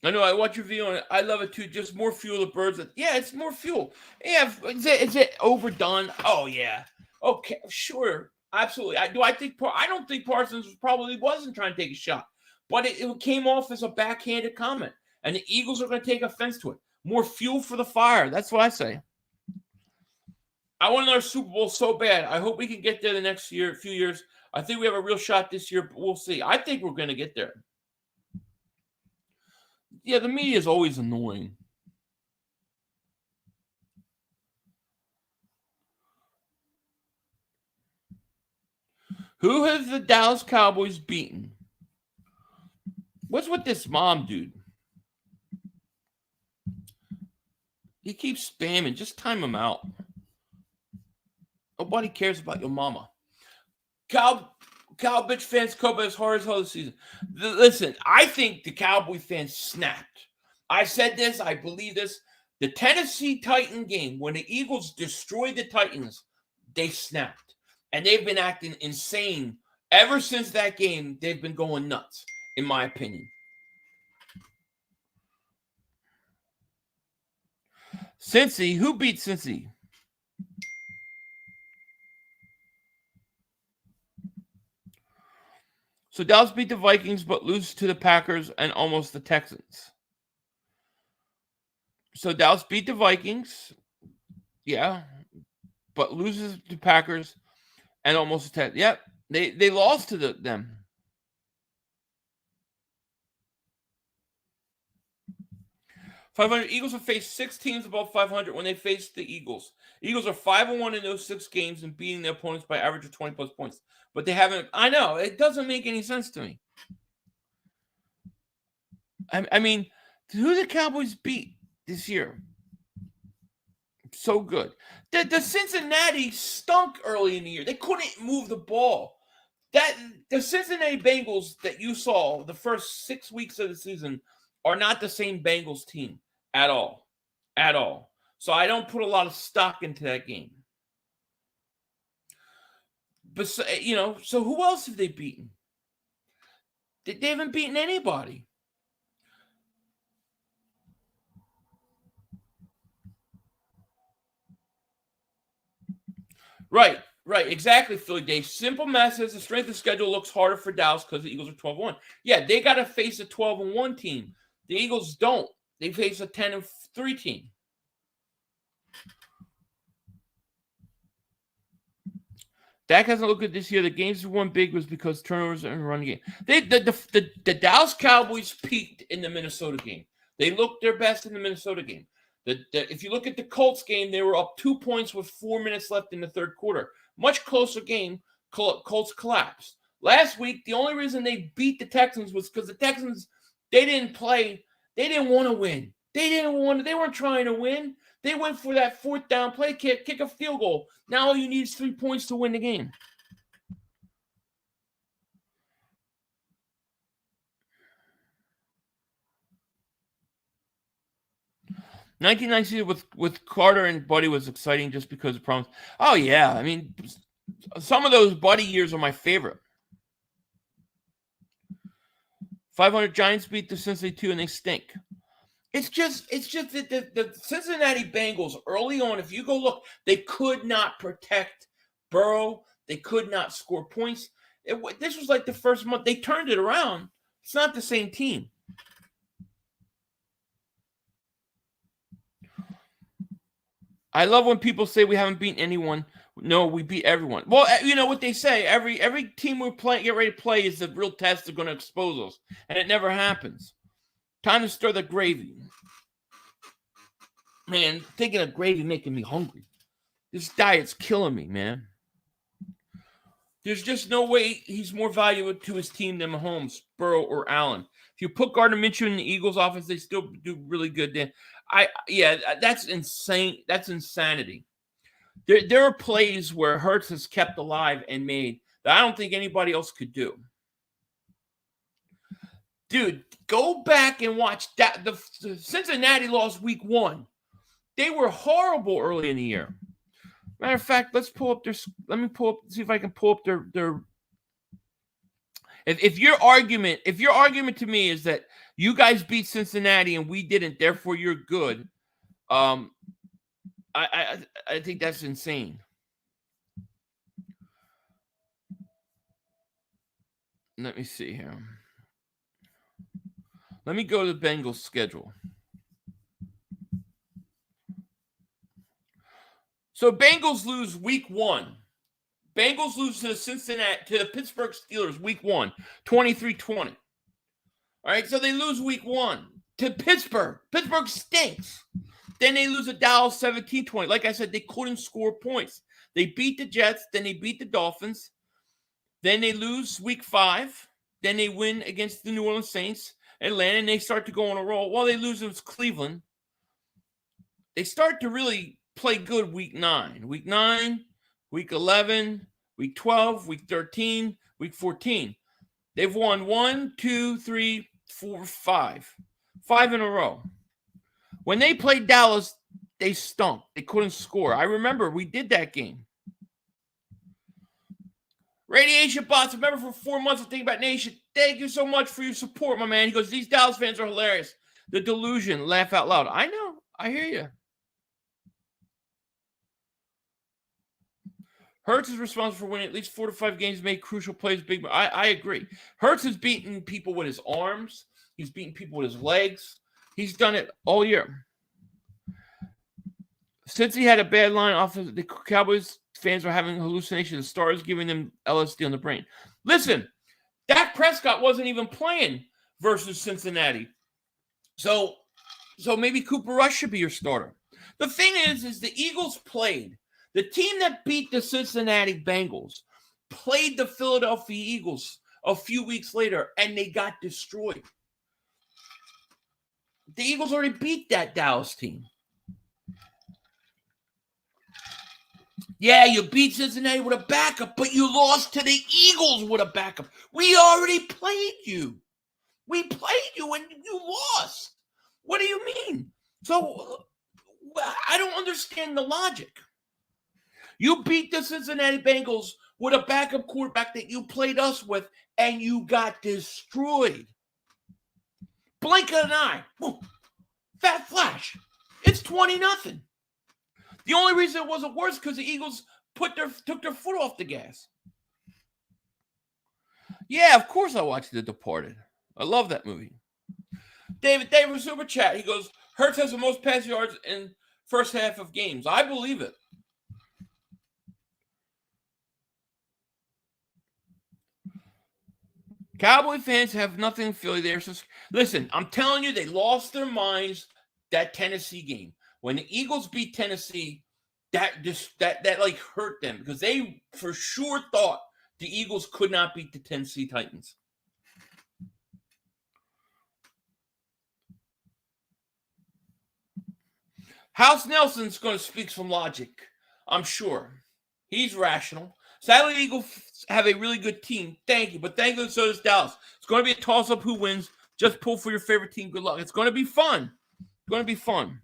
[SPEAKER 5] I know, I watch your video, and I love it, too. Just more fuel to birds. Yeah, it's more fuel. Yeah, is it overdone? Oh, yeah. Okay, sure. Absolutely. I don't think Parsons probably wasn't trying to take a shot. But it came off as a backhanded comment. And the Eagles are going to take offense to it. More fuel for the fire. That's what I say. I want another Super Bowl so bad. I hope we can get there the next few years. I think we have a real shot this year, but we'll see. I think we're going to get there. Yeah, the media is always annoying. Who has the Dallas Cowboys beaten? What's with this mom, dude? He keeps spamming. Just time him out. Nobody cares about your mama. Cow bitch fans cope as hard as hell this season. Listen, I think the Cowboy fans snapped. I said this. I believe this. The Tennessee Titan game, when the Eagles destroyed the Titans, they snapped. And they've been acting insane. Ever since that game, they've been going nuts, in my opinion. Cincy, who beat Cincy? So Dallas beat the Vikings, but lose to the Packers and almost the Texans. So Dallas beat the Vikings, yeah, but loses to Packers and almost the Texans. Yep, they lost to them. .500 Eagles have faced 6 teams above 500 when they faced the Eagles. Eagles are 5-1 in those 6 games and beating their opponents by average of 20 plus points. But they haven't. I know it doesn't make any sense to me. I mean, who the Cowboys beat this year? So good. The Cincinnati stunk early in the year. They couldn't move the ball. The Cincinnati Bengals that you saw the first 6 weeks of the season are not the same Bengals team at all. At all. So I don't put a lot of stock into that game. But, so who else have they beaten? They haven't beaten anybody. Right, exactly, Philly Dave. Simple math says the strength of schedule looks harder for Dallas because the Eagles are 12-1. Yeah, they got to face a 12-1 team. The Eagles don't. They face a 10-3 team. Dak hasn't looked good this year. The games won big was because turnovers in the running game. The Dallas Cowboys peaked in the Minnesota game. They looked their best in the Minnesota game. If you look at the Colts game, they were up 2 points with 4 minutes left in the third quarter. Much closer game. Colts collapsed. Last week, the only reason they beat the Texans was because the Texans, they didn't play. They didn't want to win. They weren't trying to win. They went for that 4th down play, kick a field goal. Now all you need is 3 points to win the game. '99 with Carter and Buddy was exciting just because of problems. Oh yeah, I mean, some of those Buddy years are my favorite. 500 Giants beat the Cincinnati 2 and they stink. It's just that the Cincinnati Bengals early on, if you go look, they could not protect Burrow. They could not score points. This was like the first month. They turned it around. It's not the same team. I love when people say we haven't beaten anyone. No, we beat everyone. Well, you know what they say. Every team we're playing, get ready to play is the real test. They're going to expose us. And it never happens. Time to stir the gravy. Man, thinking of gravy making me hungry. This diet's killing me, man. There's just no way he's more valuable to his team than Mahomes, Burrow, or Allen. If you put Gardner Minshew in the Eagles offense, they still do really good there. That's insane. That's insanity. There are plays where Hurts has kept alive and made that I don't think anybody else could do. Dude, go back and watch that. The Cincinnati lost week 1. They were horrible early in the year. Matter of fact, let's pull up their. Let me pull up. See if I can pull up their. If your argument to me is that you guys beat Cincinnati and we didn't, therefore you're good. I think that's insane. Let me see here. Let me go to the Bengals schedule. So Bengals lose week 1. Bengals lose to the Pittsburgh Steelers week 1, 23-20. All right, so they lose week 1 to Pittsburgh. Pittsburgh stinks. Then they lose to Dallas 17-20. Like I said, they couldn't score points. They beat the Jets, then they beat the Dolphins. Then they lose week 5. Then they win against the New Orleans Saints, Atlanta, and they start to go on a roll. While they lose against Cleveland, they start to really play good week 9. Week 9, week 11, week 12, week 13, week 14. They've won 1, 2, 3, 4, 5. 5 in a row. When they played Dallas, they stunk. They couldn't score. I remember we did that game. Radiation Bots, remember for 4 months of Dingbat Nation. Thank you so much for your support, my man. He goes, these Dallas fans are hilarious. The delusion, laugh out loud. I know. I hear you. Hurts is responsible for winning at least 4 to 5 games, make crucial plays. Big. I agree. Hurts has beaten people with his arms. He's beaten people with his legs. He's done it all year. Since he had a bad line off of the Cowboys, fans are having hallucinations. The stars giving them LSD on the brain. Listen, Dak Prescott wasn't even playing versus Cincinnati. So maybe Cooper Rush should be your starter. The thing is the Eagles played. The team that beat the Cincinnati Bengals played the Philadelphia Eagles a few weeks later, and they got destroyed. The Eagles already beat that Dallas team. Yeah, you beat Cincinnati with a backup, but you lost to the Eagles with a backup. We already played you. We played you and you lost. What do you mean? So I don't understand the logic. You beat the Cincinnati Bengals with a backup quarterback that you played us with, and you got destroyed. Blink of an eye. Boom. Fat flash. It's 20-0. The only reason it wasn't worse because the Eagles took their foot off the gas. Yeah, of course I watched The Departed. I love that movie. David from Super Chat. He goes, Hurts has the most pass yards in first half of games. I believe it. Cowboy fans have nothing in Philly there. So listen, I'm telling you, they lost their minds that Tennessee game. When the Eagles beat Tennessee, that like hurt them because they for sure thought the Eagles could not beat the Tennessee Titans. House Nelson's going to speak some logic, I'm sure. He's rational. Sadly, the Eagles have a really good team. Thank you. But thank you, so does Dallas. It's going to be a toss-up who wins. Just pull for your favorite team. Good luck. It's going to be fun. It's going to be fun.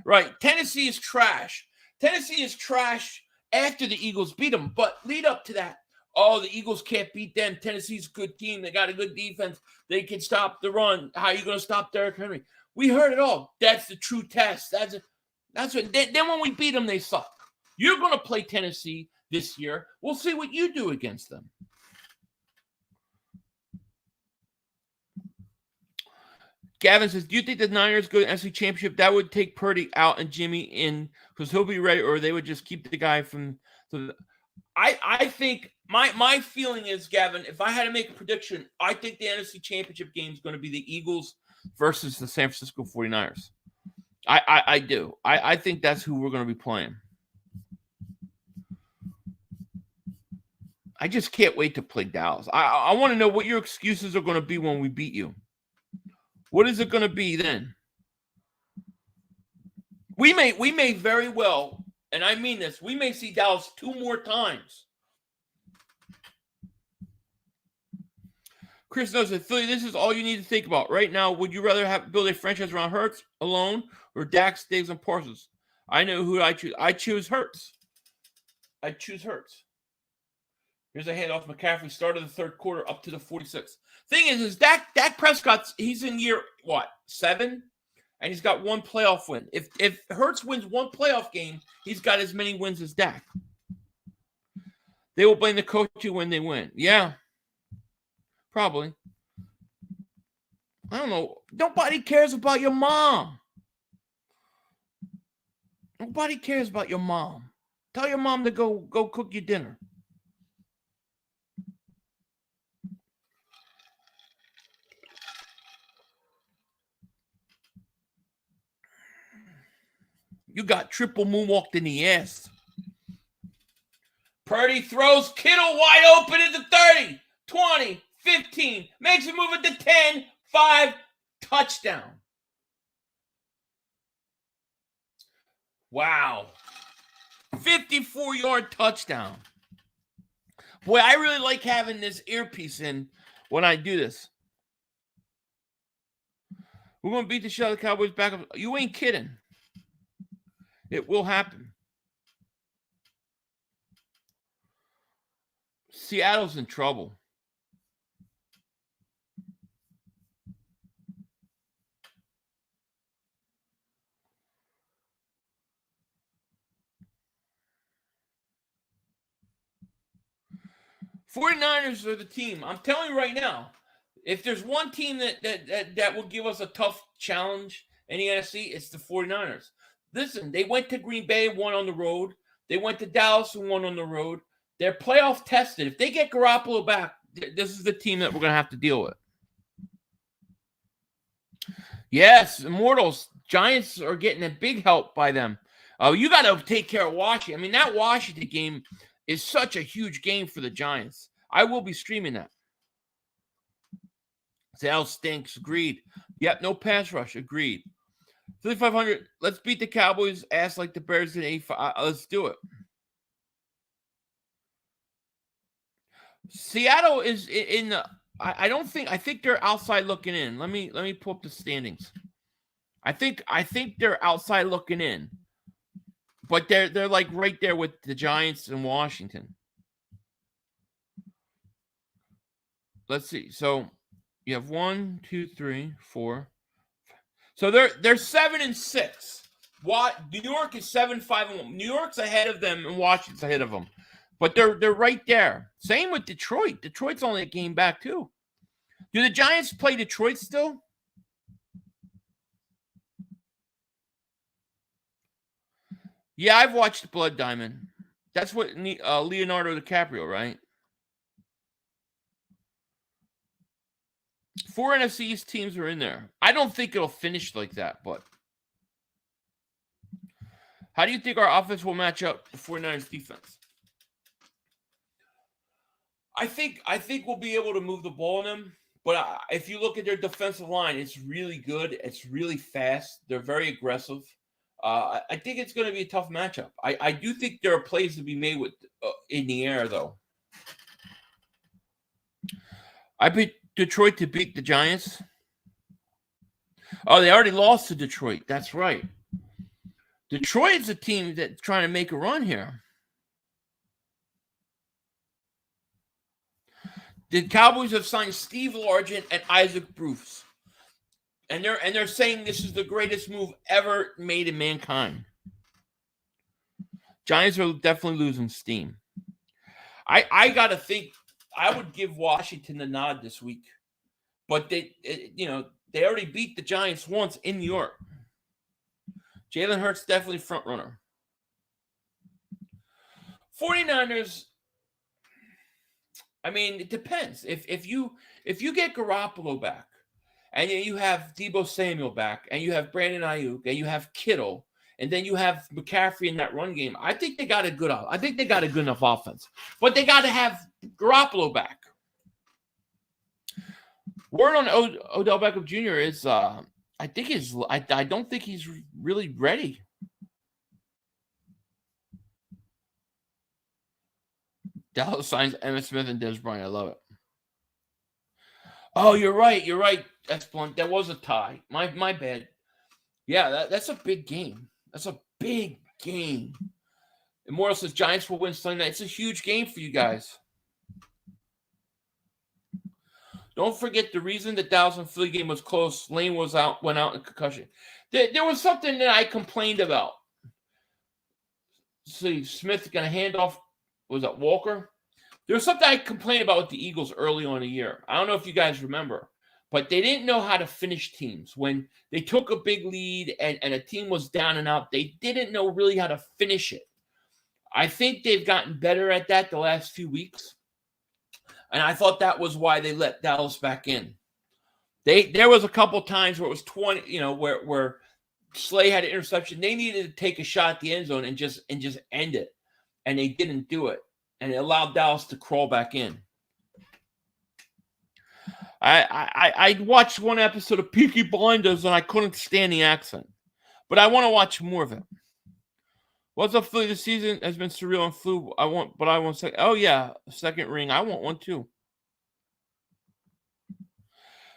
[SPEAKER 5] Right. Tennessee is trash. Tennessee is trash after the Eagles beat them. But lead up to that. Oh, the Eagles can't beat them. Tennessee's a good team. They got a good defense. They can stop the run. How are you going to stop Derrick Henry? We heard it all. That's the true test. That's what. Then when we beat them, they suck. You're going to play Tennessee this year. We'll see what you do against them. Gavin says, do you think the Niners go to the NFC Championship? That would take Purdy out and Jimmy in because he'll be ready, or they would just keep the guy from the – I think my feeling is, Gavin, if I had to make a prediction, I think the NFC Championship game is going to be the Eagles versus the San Francisco 49ers. I do. I think that's who we're going to be playing. I just can't wait to play Dallas. I want to know what your excuses are going to be when we beat you. What is it going to be then? We may very well, and I mean this, we may see Dallas 2 more times. Chris knows that Philly, this is all you need to think about. Right now, would you rather build a franchise around Hurts alone or Dak, Diggs, and Parsons? I know who I choose. I choose Hurts. I choose Hurts. Here's a handoff. McCaffrey started the third quarter up to the 46th. Thing is Dak Prescott, he's in year, 7? And he's got 1 playoff win. If Hurts wins 1 playoff game, he's got as many wins as Dak. They will blame the coach when they win. Yeah. Probably. I don't know. Nobody cares about your mom. Nobody cares about your mom. Tell your mom to go cook your dinner. You got triple moonwalked in the ass. Purdy throws Kittle wide open at the 30, 20, 15, makes him move it to 10, 5, touchdown. Wow. 54-yard touchdown. Boy, I really like having this earpiece in when I do this. We're going to beat the shit out of the Cowboys back up. You ain't kidding. It will happen. Seattle's in trouble. '49ers are the team. I'm telling you right now, if there's one team that will give us a tough challenge in the NFC, it's the 49ers. Listen, they went to Green Bay and won on the road. They went to Dallas and won on the road. They're playoff tested. If they get Garoppolo back, this is the team that we're going to have to deal with. Yes, Immortals. Giants are getting a big help by them. You got to take care of Washington. I mean, that Washington game is such a huge game for the Giants. I will be streaming that. Sal stinks. Agreed. Yep, no pass rush. Agreed. 3,500. Let's beat the Cowboys ass like the Bears in 85. Let's do it. Seattle is in the. I think they're outside looking in. Let me pull up the standings. I think they're outside looking in, but they're like right there with the Giants and Washington. Let's see. So you have 1, 2, 3, 4. So they're 7-6. New York is 7-5-1. New York's ahead of them and Washington's ahead of them. But they're right there. Same with Detroit. Detroit's only a game back, too. Do the Giants play Detroit still? Yeah, I've watched Blood Diamond. That's what Leonardo DiCaprio, right? 4 NFC East teams are in there. I don't think it'll finish like that, but how do you think our offense will match up the 49ers defense? I think we'll be able to move the ball on them, but if you look at their defensive line, it's really good. It's really fast. They're very aggressive. I think it's going to be a tough matchup. I do think there are plays to be made with in the air, though. I picked Detroit to beat the Giants. Oh, they already lost to Detroit. That's right. Detroit is a team that's trying to make a run here. The Cowboys have signed Steve Largent and Isaac Bruce. And they're saying this is the greatest move ever made in mankind. Giants are definitely losing steam. I got to think I would give Washington the nod this week. But they already beat the Giants once in New York. Jalen Hurts definitely front runner. 49ers, I mean, it depends. If you get Garoppolo back, and you have Deebo Samuel back, and you have Brandon Ayuk, and you have Kittle, and then you have McCaffrey in that run game, I think they got a good enough offense. But they got to have Garoppolo back. Word on Odell Beckham Jr. is I don't think he's really ready. Dallas signs Emmitt Smith and Dez Bryant. I love it. Oh, you're right. That's blunt. That was a tie. My bad. Yeah, that's a big game. That's a big game. Immortal says Giants will win Sunday night. It's a huge game for you guys. Don't forget the reason the Dallas and Philly game was close. Lane went out in concussion. There was something that I complained about. See, Smith going to hand off. Was that Walker? There was something I complained about with the Eagles early on in the year. I don't know if you guys remember, but they didn't know how to finish teams. When they took a big lead and a team was down and out, they didn't know really how to finish it. I think they've gotten better at that the last few weeks. And I thought that was why they let Dallas back in. There was a couple times where it was 20, where Slay had an interception. They needed to take a shot at the end zone and just end it. And they didn't do it. and it allowed Dallas to crawl back in. I watched one episode of Peaky Blinders, and I couldn't stand the accent. But I want to watch more of it. What's up, Philly? This season has been surreal and flu. I won't say. Oh yeah, second ring. I want one too.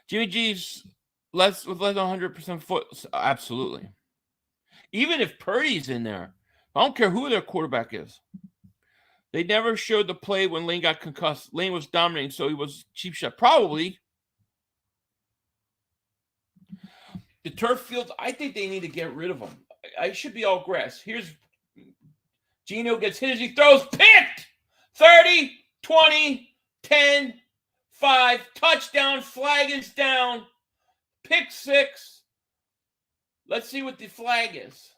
[SPEAKER 5] Jimmy G's less than 100% foot. Absolutely. Even if Purdy's in there, I don't care who their quarterback is. They never showed the play when Lane got concussed. Lane was dominating, so he was cheap shot. Probably. The turf fields, I think they need to get rid of them. I should be all grass. Here's Geno gets hit as he throws. Picked! 30, 20, 10, 5. Touchdown. Flag is down. Pick 6. Let's see what the flag is.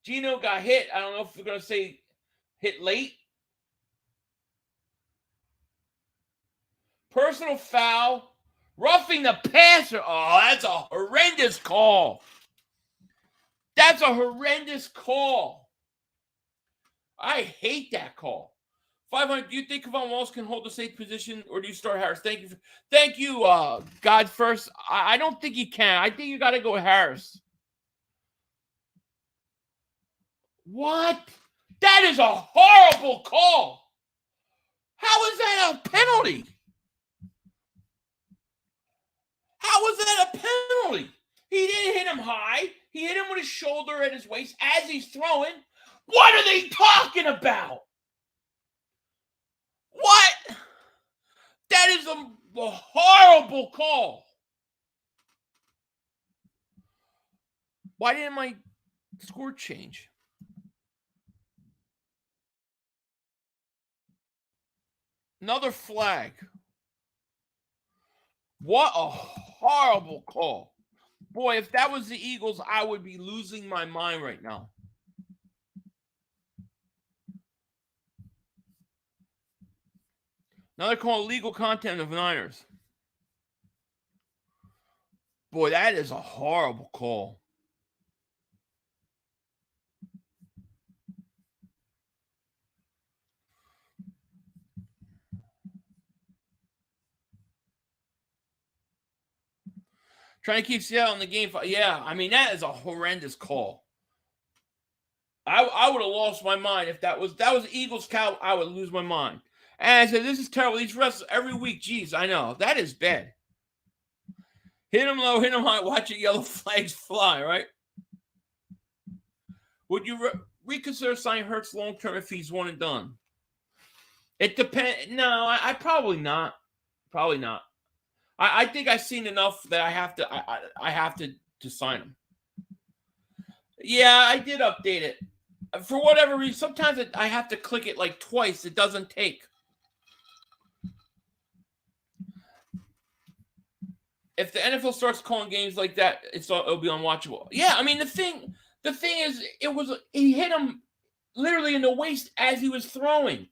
[SPEAKER 5] Geno got hit. I don't know if we're going to say hit late. Personal foul. Roughing the passer. Oh, that's a horrendous call. That's a horrendous call. I hate that call. 500. Do you think Kevon Wallace can hold the safe position, or do you start Harris? Thank you, God first. I don't think he can. I think you got to go with Harris. What? That is a horrible call. How is that a penalty? How was that a penalty? He didn't hit him high. He hit him with his shoulder at his waist as he's throwing. What are they talking about? What? That is a horrible call. Why didn't my score change? Another flag. What a horrible call. Boy, if that was the Eagles, I would be losing my mind right now. Another call, illegal content of Niners. Boy, that is a horrible call. Trying to keep Seattle in the game. Yeah, I mean, that is a horrendous call. I would have lost my mind if that was Eagles Cow. I would lose my mind. And I said, this is terrible. These refs every week. Jeez, I know. That is bad. Hit him low, hit him high. Watch it, yellow flags fly, right? Would you reconsider signing Hurts long-term if he's one and done? It depends. No, I probably not. Probably not. I think I've seen enough that I have to sign him. Yeah, I did update it. For whatever reason, sometimes I have to click it like twice. It doesn't take. If the NFL starts calling games like that, it'll be unwatchable. Yeah, I mean the thing is, he hit him literally in the waist as he was throwing,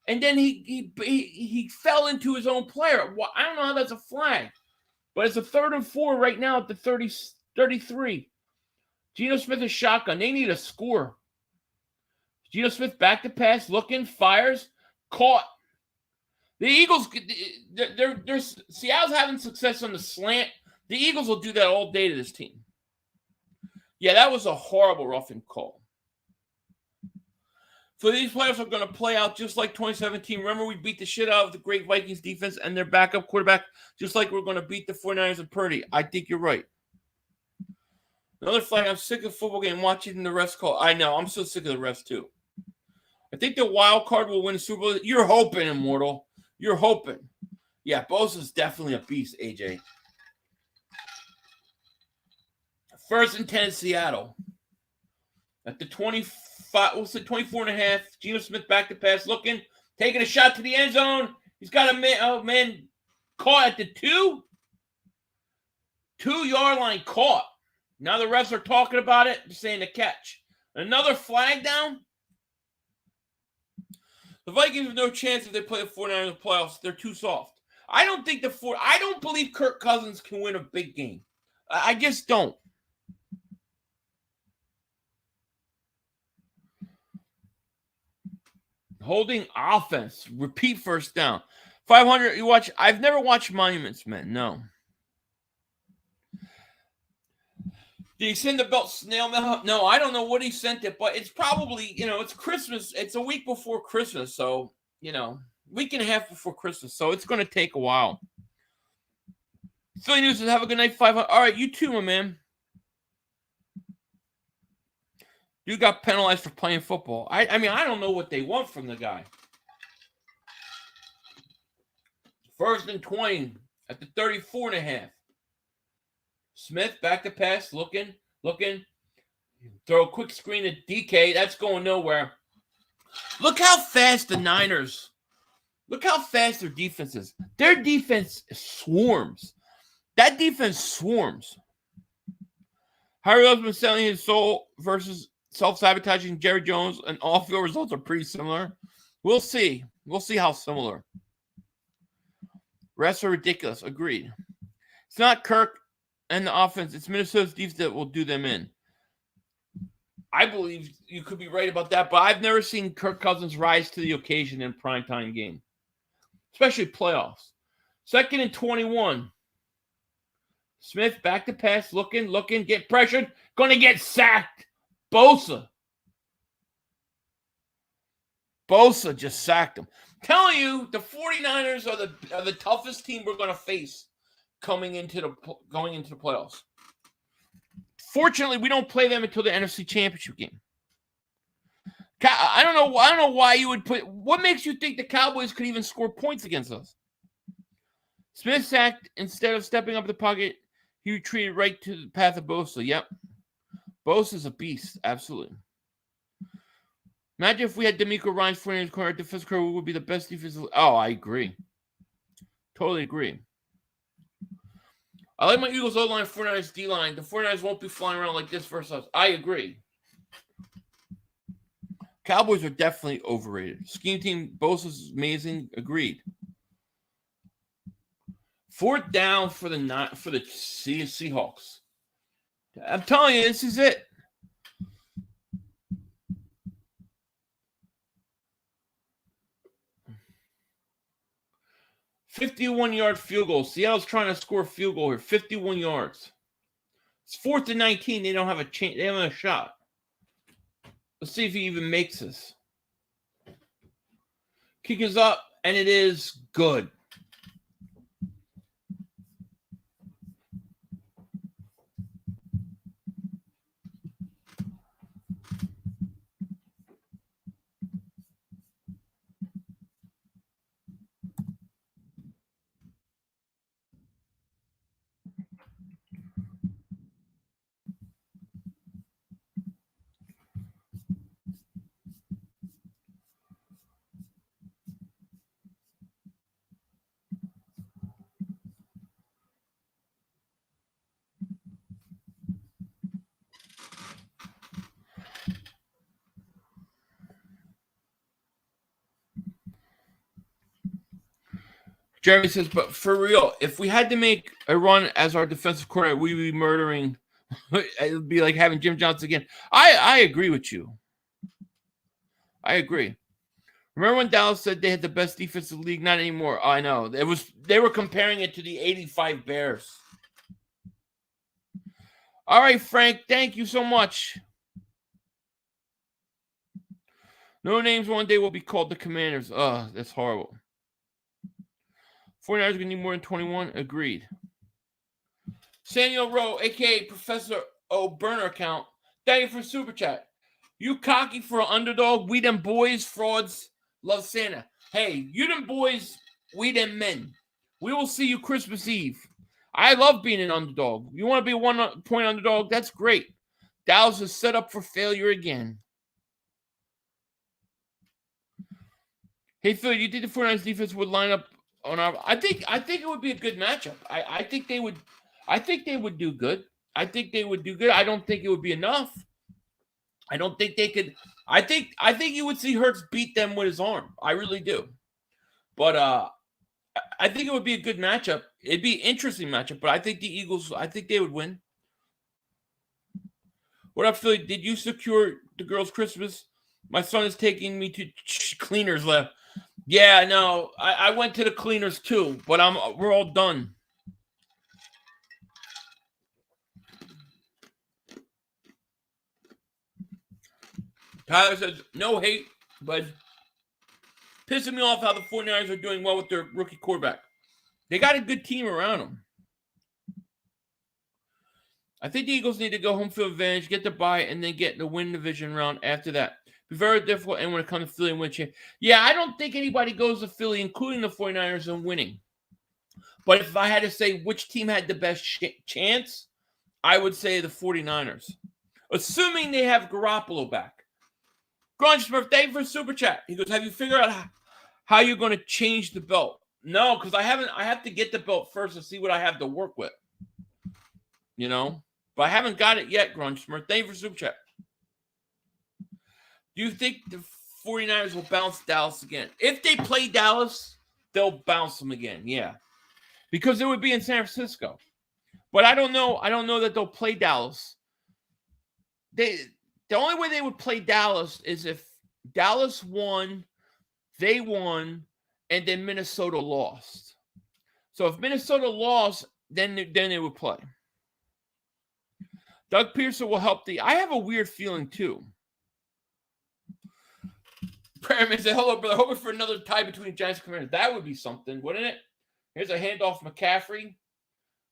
[SPEAKER 5] and then he fell into his own player. Well, I don't know how that's a flag, but it's a 3rd and 4 right now at the 33. Geno Smith is shotgun. They need a score. Geno Smith back to pass, looking, fires, caught. The Eagles, Seattle's having success on the slant. The Eagles will do that all day to this team. Yeah, that was a horrible roughing call. So these playoffs are going to play out just like 2017. Remember, we beat the shit out of the great Vikings defense and their backup quarterback, just like we're going to beat the 49ers and Purdy. I think you're right. Another flag. I'm sick of the football game watching the refs call. I know. I'm so sick of the refs, too. I think the wild card will win the Super Bowl. You're hoping, Immortal. You're hoping. Yeah, Bosa's definitely a beast, AJ. 1st and 10 Seattle. At the 24 and a half. Geno Smith back to pass, looking, taking a shot to the end zone. He's got a man caught at the 2-yard line caught. Now the refs are talking about it, saying the catch. Another flag down. The Vikings have no chance if they play the 49ers in the playoffs. They're too soft. I don't believe Kirk Cousins can win a big game. I just don't. Holding offense. Repeat first down. 500. You watch. I've never watched Monuments Men. No. Did he send the belt snail mail? No, I don't know what he sent it, but it's probably, it's Christmas. It's a week before Christmas. So, week and a half before Christmas. So it's going to take a while. Philly News says, have a good night, 500. All right, you too, my man. You got penalized for playing football. I mean, I don't know what they want from the guy. 1st and 20 at the 34.5. Smith back to pass, looking. Throw a quick screen at DK. That's going nowhere. Look how fast the Niners. Look how fast their defense is. Their defense swarms. That defense swarms. Harry Love's been selling his soul versus self-sabotaging Jerry Jones, and all field results are pretty similar. We'll see. We'll see how similar. Refs are ridiculous. Agreed. It's not Kirk and the offense. It's Minnesota's defense that will do them in. I believe you could be right about that, but I've never seen Kirk Cousins rise to the occasion in a primetime game, especially playoffs. 2nd and 21. Smith back to pass, looking, get pressured, going to get sacked. Bosa just sacked him. Telling you, the 49ers are the toughest team we're going to face going into the playoffs. Fortunately, we don't play them until the NFC Championship game. I don't know why you would put. What makes you think the Cowboys could even score points against us? Smith sacked instead of stepping up the pocket. He retreated right to the path of Bosa. Yep, Bosa's a beast. Absolutely. Imagine if we had D'Amico Ryan's 49ers corner defense crew would be the best defensive. Oh, I agree. Totally agree. I like my Eagles O-line, 49ers D-line. The 49ers won't be flying around like this versus us. I agree. Cowboys are definitely overrated. Scheme team, Bosa's amazing. Agreed. 4th down for the Seahawks. I'm telling you, this is it. $51-yard field goal. Seattle's trying to score a field goal here. 51 yards. It's 4th and 19. They don't have a chance. They haven't a shot. Let's see if he even makes this. Kick is up, and it is good. Jeremy says, but for real, if we had to make a run as our defensive coordinator, we'd be murdering. It would be like having Jim Johnson again. I agree with you. I agree. Remember when Dallas said they had the best defense in the league? Not anymore. Oh, I know. They were comparing it to the 85 Bears. All right, Frank. Thank you so much. No names one day will be called the Commanders. Oh, that's horrible. 49ers are going to need more than 21. Agreed. Samuel Rowe, a.k.a. Professor O. Burner account. Thank you for Super Chat. You cocky for an underdog. We them boys, frauds, love Santa. Hey, you them boys, we them men. We will see you Christmas Eve. I love being an underdog. You want to be a 1-point underdog? That's great. Dallas is set up for failure again. Hey, Phil, you think the 49ers defense would line up on our? I think it would be a good matchup. I think they would. I think they would do good. I think they would do good. I don't think it would be enough. I don't think they could. I think you would see Hurts beat them with his arm. I really do. But I think it would be a good matchup. It'd be an interesting matchup. But I think the Eagles. I think they would win. What up, Philly? Did you secure the girls' Christmas? My son is taking me to cleaners left. Yeah, no, I went to the cleaners too, but we're all done. Tyler says, no hate, but pissing me off how the 49ers are doing well with their rookie quarterback. They got a good team around them. I think the Eagles need to go home field advantage, get the bye, and then get the win division round after that. Be very difficult, and when it comes to Philly and win champ. Yeah, I don't think anybody goes to Philly, including the 49ers, in winning. But if I had to say which team had the best chance, I would say the 49ers. Assuming they have Garoppolo back. Grunge Smurf, thank you for Super Chat. He goes, have you figured out how you're going to change the belt? No, because I haven't. I have to get the belt first to see what I have to work with. You know? But I haven't got it yet, Grunge Smurf. Thank you for Super Chat. Do you think the 49ers will bounce Dallas again? If they play Dallas, they'll bounce them again, yeah. Because it would be in San Francisco. But I don't know. I don't know that they'll play Dallas. The only way they would play Dallas is if Dallas won, they won, and then Minnesota lost. So if Minnesota lost, then they would play. Doug Pearson will help I have a weird feeling, too. Pyramid said, hello, brother. Hoping for another tie between Giants and Commanders. That would be something, wouldn't it? Here's a handoff McCaffrey.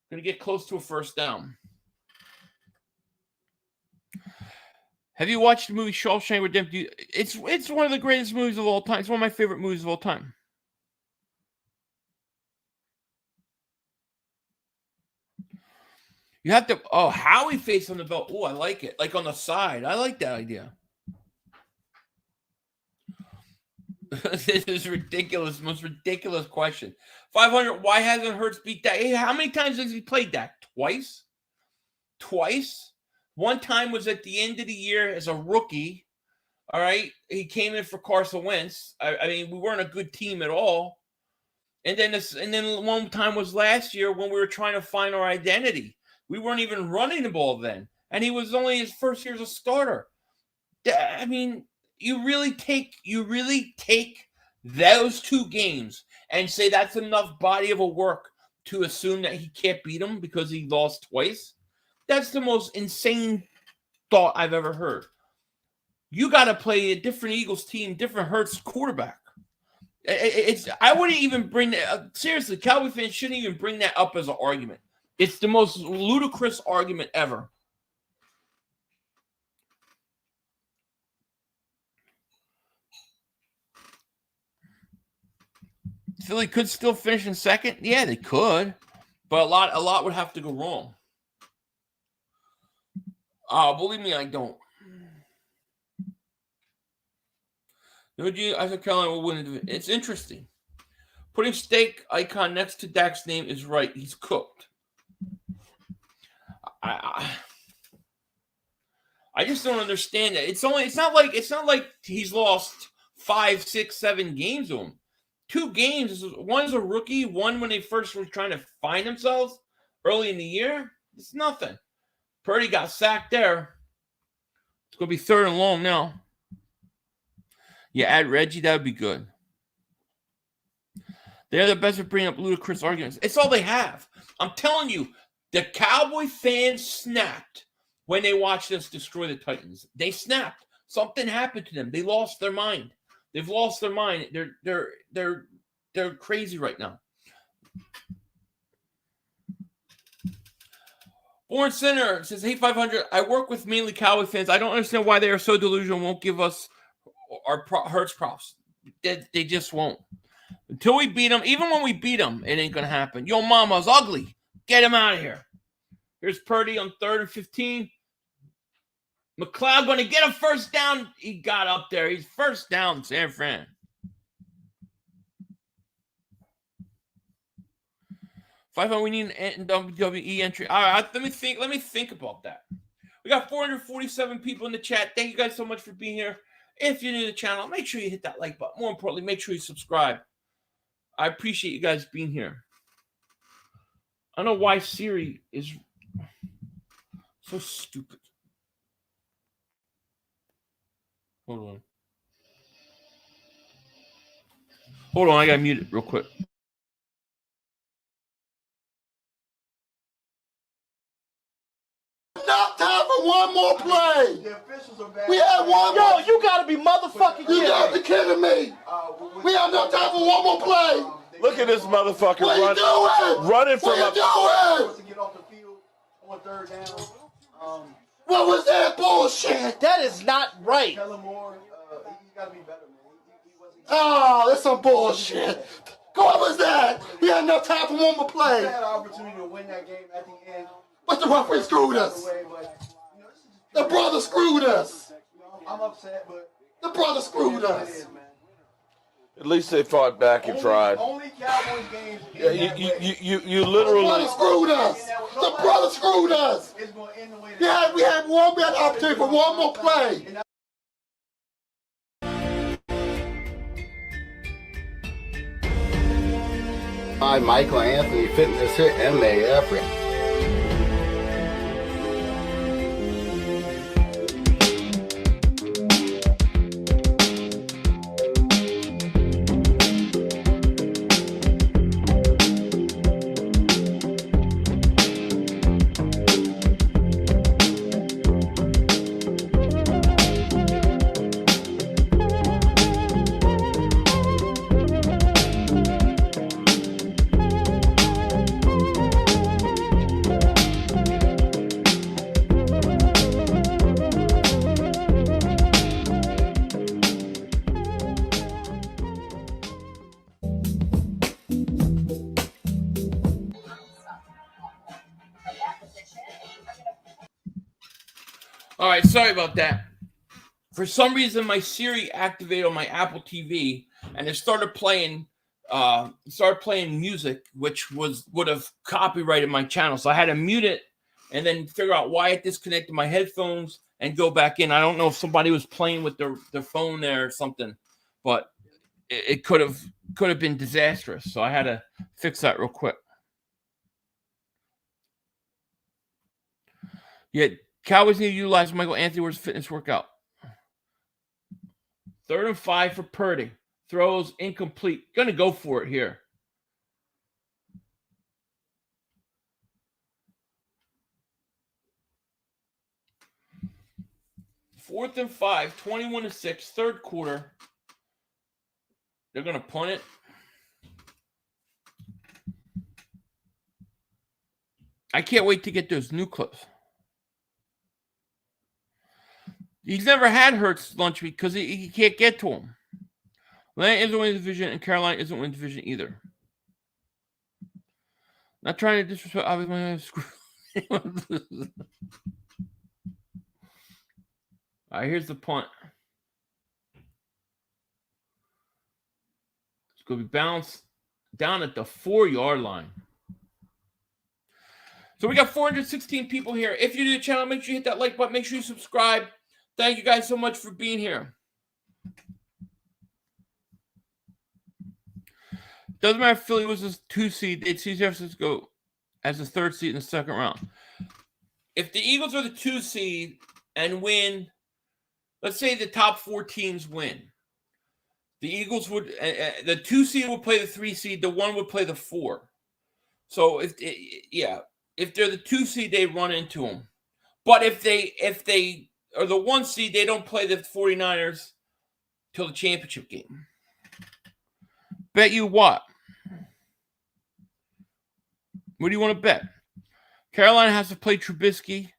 [SPEAKER 5] Going to get close to a first down. Have you watched the movie Shawshank Redemption? It's one of the greatest movies of all time. It's one of my favorite movies of all time. You have to... Oh, Howie face on the belt. Oh, I like it. Like on the side. I like that idea. This is ridiculous. Most ridiculous question. 500. Why hasn't Hurts beat Dak? Hey, how many times has he played Dak? Twice? One time was at the end of the year as a rookie. All right. He came in for Carson Wentz. I mean, we weren't a good team at all. And then one time was last year when we were trying to find our identity. We weren't even running the ball then. And he was only his first year as a starter. I mean, you really take those two games and say that's enough body of a work to assume that he can't beat him because he lost twice. That's the most insane thought I've ever heard. You got to play a different Eagles team, different Hurts quarterback. I wouldn't even bring that. Seriously, Cowboy fans shouldn't even bring that up as an argument. It's the most ludicrous argument ever. Philly could still finish in second. Yeah, they could, but a lot would have to go wrong. Believe me, I don't. I said Carolina will win the division. It's interesting. Putting steak icon next to Dak's name is right. He's cooked. I just don't understand that. It's not like he's lost 5, 6, 7 games to him. 2 games. One's a rookie. One when they first were trying to find themselves early in the year. It's nothing. Purdy got sacked there. It's going to be 3rd and long now. Yeah, add Reggie. That would be good. They're the best at bringing up ludicrous arguments. It's all they have. I'm telling you, the Cowboy fans snapped when they watched us destroy the Titans. They snapped. Something happened to them. They lost their mind. They've lost their mind. They're crazy right now. Born Sinner says, hey, 500, I work with mainly Cowboy fans. I don't understand why they are so delusional and won't give us our Hurts props. They just won't. Until we beat them, even when we beat them, it ain't going to happen. Yo, mama's ugly. Get him out of here. Here's Purdy on 3rd and 15. McLeod going to get a first down. He got up there. He's first down, San Fran. We need an WWE entry. All right, let me think about that. We got 447 people in the chat. Thank you guys so much for being here. If you're new to the channel, make sure you hit that like button. More importantly, make sure you subscribe. I appreciate you guys being here. I don't know why Siri is so stupid. Hold on. Hold on, I gotta mute it real quick.
[SPEAKER 2] Not time for one more play.
[SPEAKER 3] The officials are bad.
[SPEAKER 2] We had one
[SPEAKER 6] Yo,
[SPEAKER 2] more.
[SPEAKER 6] you gotta be motherfucking
[SPEAKER 2] You
[SPEAKER 6] kidding
[SPEAKER 2] gotta
[SPEAKER 6] me.
[SPEAKER 2] be kidding me. We have no time for one more play.
[SPEAKER 4] Look at this motherfucker
[SPEAKER 2] What are you doing?
[SPEAKER 4] running from
[SPEAKER 2] What
[SPEAKER 4] a.
[SPEAKER 2] are you doing?
[SPEAKER 3] To get off the field on third down.
[SPEAKER 2] What was that bullshit?
[SPEAKER 6] That is not right.
[SPEAKER 3] Kellen Moore, he's got to be better, man. He wasn't.
[SPEAKER 2] Oh, that's some bullshit. What was that? We had enough time for one more
[SPEAKER 3] They
[SPEAKER 2] play.
[SPEAKER 3] had an opportunity to win that game at the end.
[SPEAKER 2] But the referee screwed us.
[SPEAKER 3] Way, but, you know, this is just
[SPEAKER 2] The brother screwed us.
[SPEAKER 3] I'm upset, but
[SPEAKER 2] The brother screwed
[SPEAKER 3] it
[SPEAKER 2] us.
[SPEAKER 3] is, man.
[SPEAKER 4] At least they fought back and tried.
[SPEAKER 3] Only Cowboys games.
[SPEAKER 4] Yeah,
[SPEAKER 3] in that way.
[SPEAKER 4] you
[SPEAKER 2] The brother
[SPEAKER 4] literally.
[SPEAKER 2] screwed us. The brother screwed us.
[SPEAKER 3] It's going to end the way that
[SPEAKER 2] We had an opportunity for one more play. Hi, Michael Anthony, Fitness Hit MAF.
[SPEAKER 5] All right, sorry about that. For some reason, my Siri activated on my Apple TV, and it started playing music, which would have copyrighted my channel. So I had to mute it, and then figure out why it disconnected my headphones and go back in. I don't know if somebody was playing with their phone there or something, but it could have been disastrous. So I had to fix that real quick. Yeah, Cowboys need to utilize Michael Anthony Ward's fitness workout. 3rd and 5 for Purdy. Throws incomplete. Gonna go for it here. Fourth and 5, 21-6, third quarter. They're gonna punt it. I can't wait to get those new clips. He's never had Hurts lunch because he can't get to him. Atlanta isn't winning the division, and Carolina isn't winning the division either. Not trying to disrespect, obviously. All right, here's the punt. It's going to be bounced down at the 4-yard line. So we got 416 people here. If you're new to the channel, make sure you hit that like button. Make sure you subscribe. Thank you guys so much for being here. Doesn't matter if Philly was a 2 seed. They'd see San Francisco as a 3rd seed in the 2nd round. If the Eagles are the 2 seed and win, let's say the top 4 teams win. The Eagles would, the 2 seed would play the 3 seed. The 1 would play the 4. So if they're the 2 seed, they run into them. But if they are the 1 seed, they don't play the 49ers till the championship game. Bet you what? What do you want to bet? Carolina has to play Trubisky.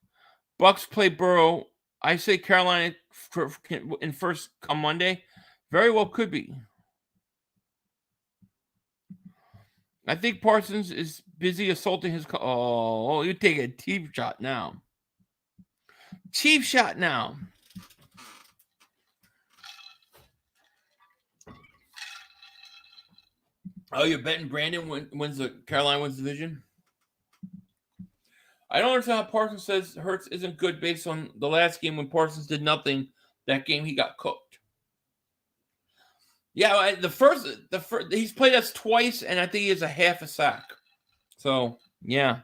[SPEAKER 5] Bucks play Burrow. I say Carolina in first come Monday. Very well could be. I think Parsons is busy assaulting his... Oh, you take a cheap shot now. Cheap shot now. Oh, you're betting Brandon Carolina wins the division? I don't understand how Parsons says Hurts isn't good based on the last game when Parsons did nothing. That game he got cooked. Yeah, the first he's played us twice, and I think he has a half a sack. So yeah.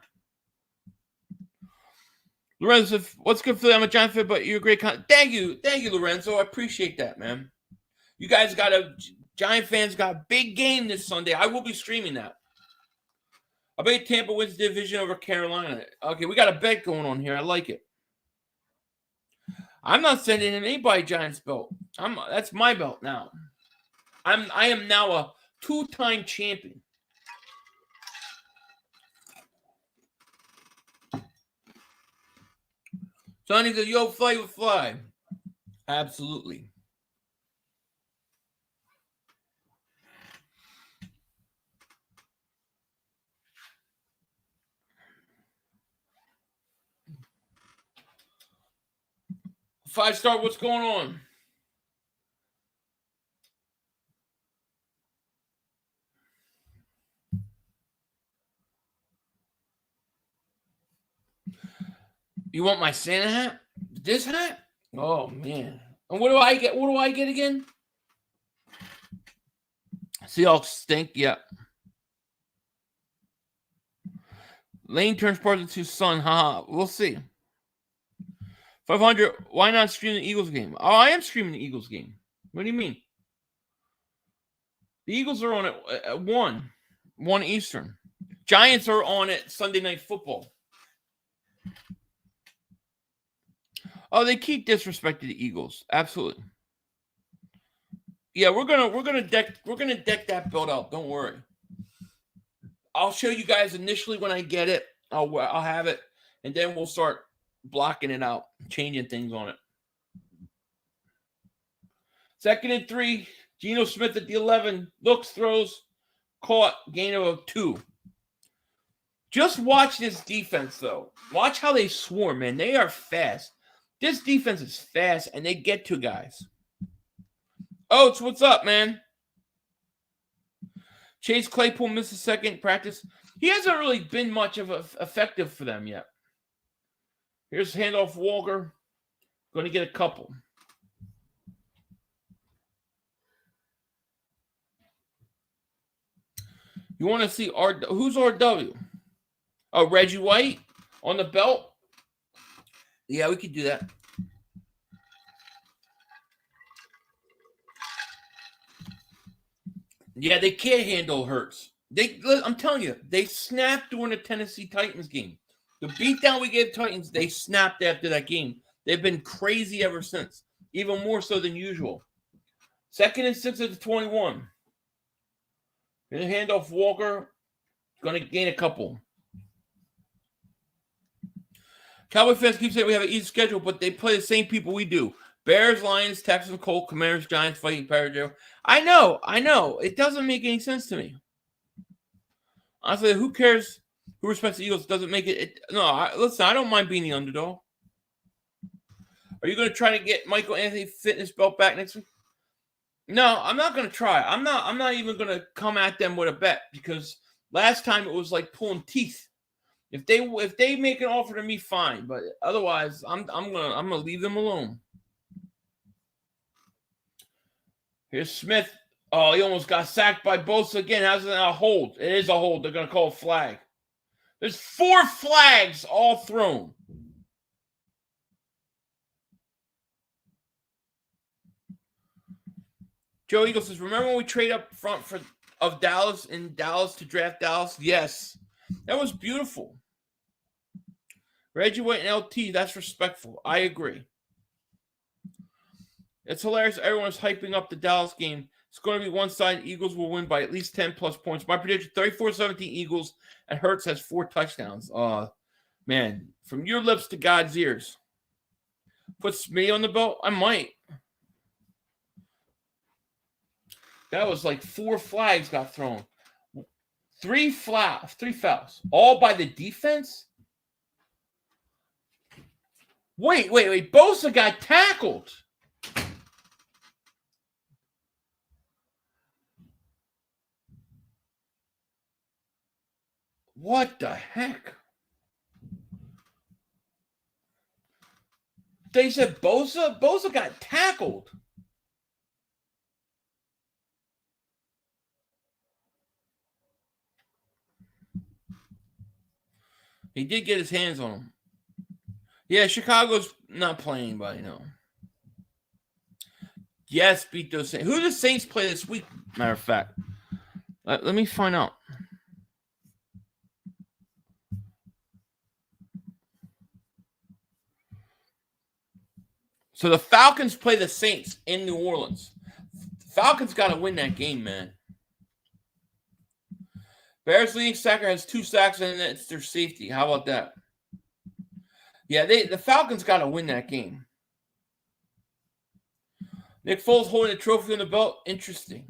[SPEAKER 5] Lorenzo, what's good for you? I'm a Giant fan, but you're a great Thank you, Lorenzo. I appreciate that, man. You guys gotta Giant fans got a big game this Sunday. I will be streaming that. I bet Tampa wins the division over Carolina. Okay, we got a bet going on here. I like it. I'm not sending in anybody Giants belt. That's my belt now. I am now a 2-time champion. Sonny said, yo, fly with fly. Absolutely. Five-star, what's going on? You want my Santa hat? This hat? Oh, man. And what do I get? What do I get again? Seahawks stink. Yep. Lane turns part into son. Haha. We'll see. 500. Why not stream the Eagles game? Oh, I am streaming the Eagles game. What do you mean? The Eagles are on at 1 Eastern. Giants are on at Sunday Night Football. Oh, they keep disrespecting the Eagles. Absolutely. Yeah, we're gonna deck that belt out. Don't worry. I'll show you guys initially when I get it. I'll have it, and then we'll start blocking it out, changing things on it. 2nd and 3. Geno Smith at the 11. Looks, throws, caught, gain of 2. Just watch this defense, though. Watch how they swarm, man. They are fast. This defense is fast, and they get to guys. Oates, what's up, man? Chase Claypool missed a second practice. He hasn't really been much of effective for them yet. Here's handoff Walker. Going to get a couple. You want to see who's RW? Oh, Reggie White on the belt? Yeah, we could do that. Yeah, they can't handle Hurts. I'm telling you, they snapped during the Tennessee Titans game. The beatdown we gave Titans, they snapped after that game. They've been crazy ever since, even more so than usual. 2nd and 6 at the 21. Gonna hand off Walker. Gonna gain a couple. Cowboy fans keep saying we have an easy schedule, but they play the same people we do. Bears, Lions, Texans, Colts, Commanders, Giants, fighting Paradise. I know. It doesn't make any sense to me. Honestly, who cares who respects the Eagles? Doesn't make it. Listen, I don't mind being the underdog. Are you going to try to get Michael Anthony fitness belt back next week? No, I'm not going to try. I'm not even going to come at them with a bet because last time it was like pulling teeth. If they make an offer to me, fine. But otherwise, I'm gonna leave them alone. Here's Smith. Oh, he almost got sacked by Bosa again. How's it a hold? It is a hold. They're gonna call a flag. There's 4 flags all thrown. Joe Eagle says, remember when we trade up front of Dallas to draft Dallas? Yes. That was beautiful. Reggie White and LT, that's respectful. I agree. It's hilarious. Everyone's hyping up the Dallas game. It's going to be one side. Eagles will win by at least 10 plus points. My prediction, 34-17 Eagles, and Hurts has 4 touchdowns. Man, from your lips to God's ears. Put Smitty on the belt? I might. That was like 4 flags got thrown. 3 fouls. All by the defense? Wait. Bosa got tackled. What the heck? They said Bosa? Bosa got tackled. He did get his hands on him. Yeah, Chicago's not playing anybody, no. Yes, beat those Saints. Who do the Saints play this week? Matter of fact, let me find out. So the Falcons play the Saints in New Orleans. Falcons got to win that game, man. Bears leading sacker has 2 sacks, and it's their safety. How about that? Yeah, the Falcons got to win that game. Nick Foles holding the trophy on the belt. Interesting.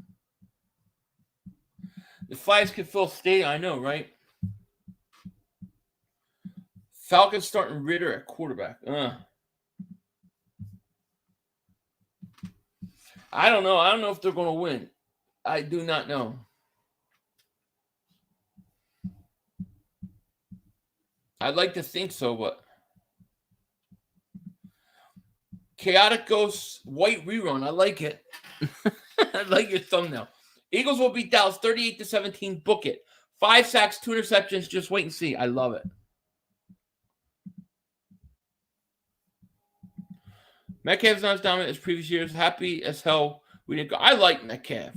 [SPEAKER 5] The flags can fill stadium. I know, right? Falcons starting Ritter at quarterback. I don't know. I don't know if they're going to win. I do not know. I'd like to think so, but Chaotic Ghost White Rerun. I like it. I like your thumbnail. Eagles will beat Dallas 38-17. Book it. 5 sacks, 2 interceptions. Just wait and see. I love it. Metcalf's not as dominant as previous years. Happy as hell we didn't go. I like Metcalf,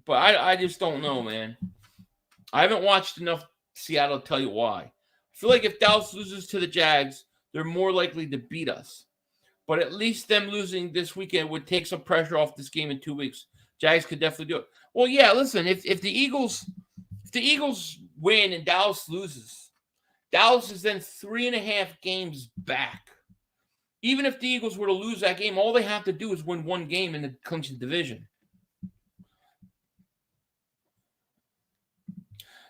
[SPEAKER 5] but I just don't know, man. I haven't watched enough Seattle to tell you why. I feel like if Dallas loses to the Jags, they're more likely to beat us. But at least them losing this weekend would take some pressure off this game in 2 weeks. Jags could definitely do it. Well, yeah, listen, if the Eagles win and Dallas loses, Dallas is then 3.5 games back. Even if the Eagles were to lose that game, all they have to do is win 1 game and clinch the division.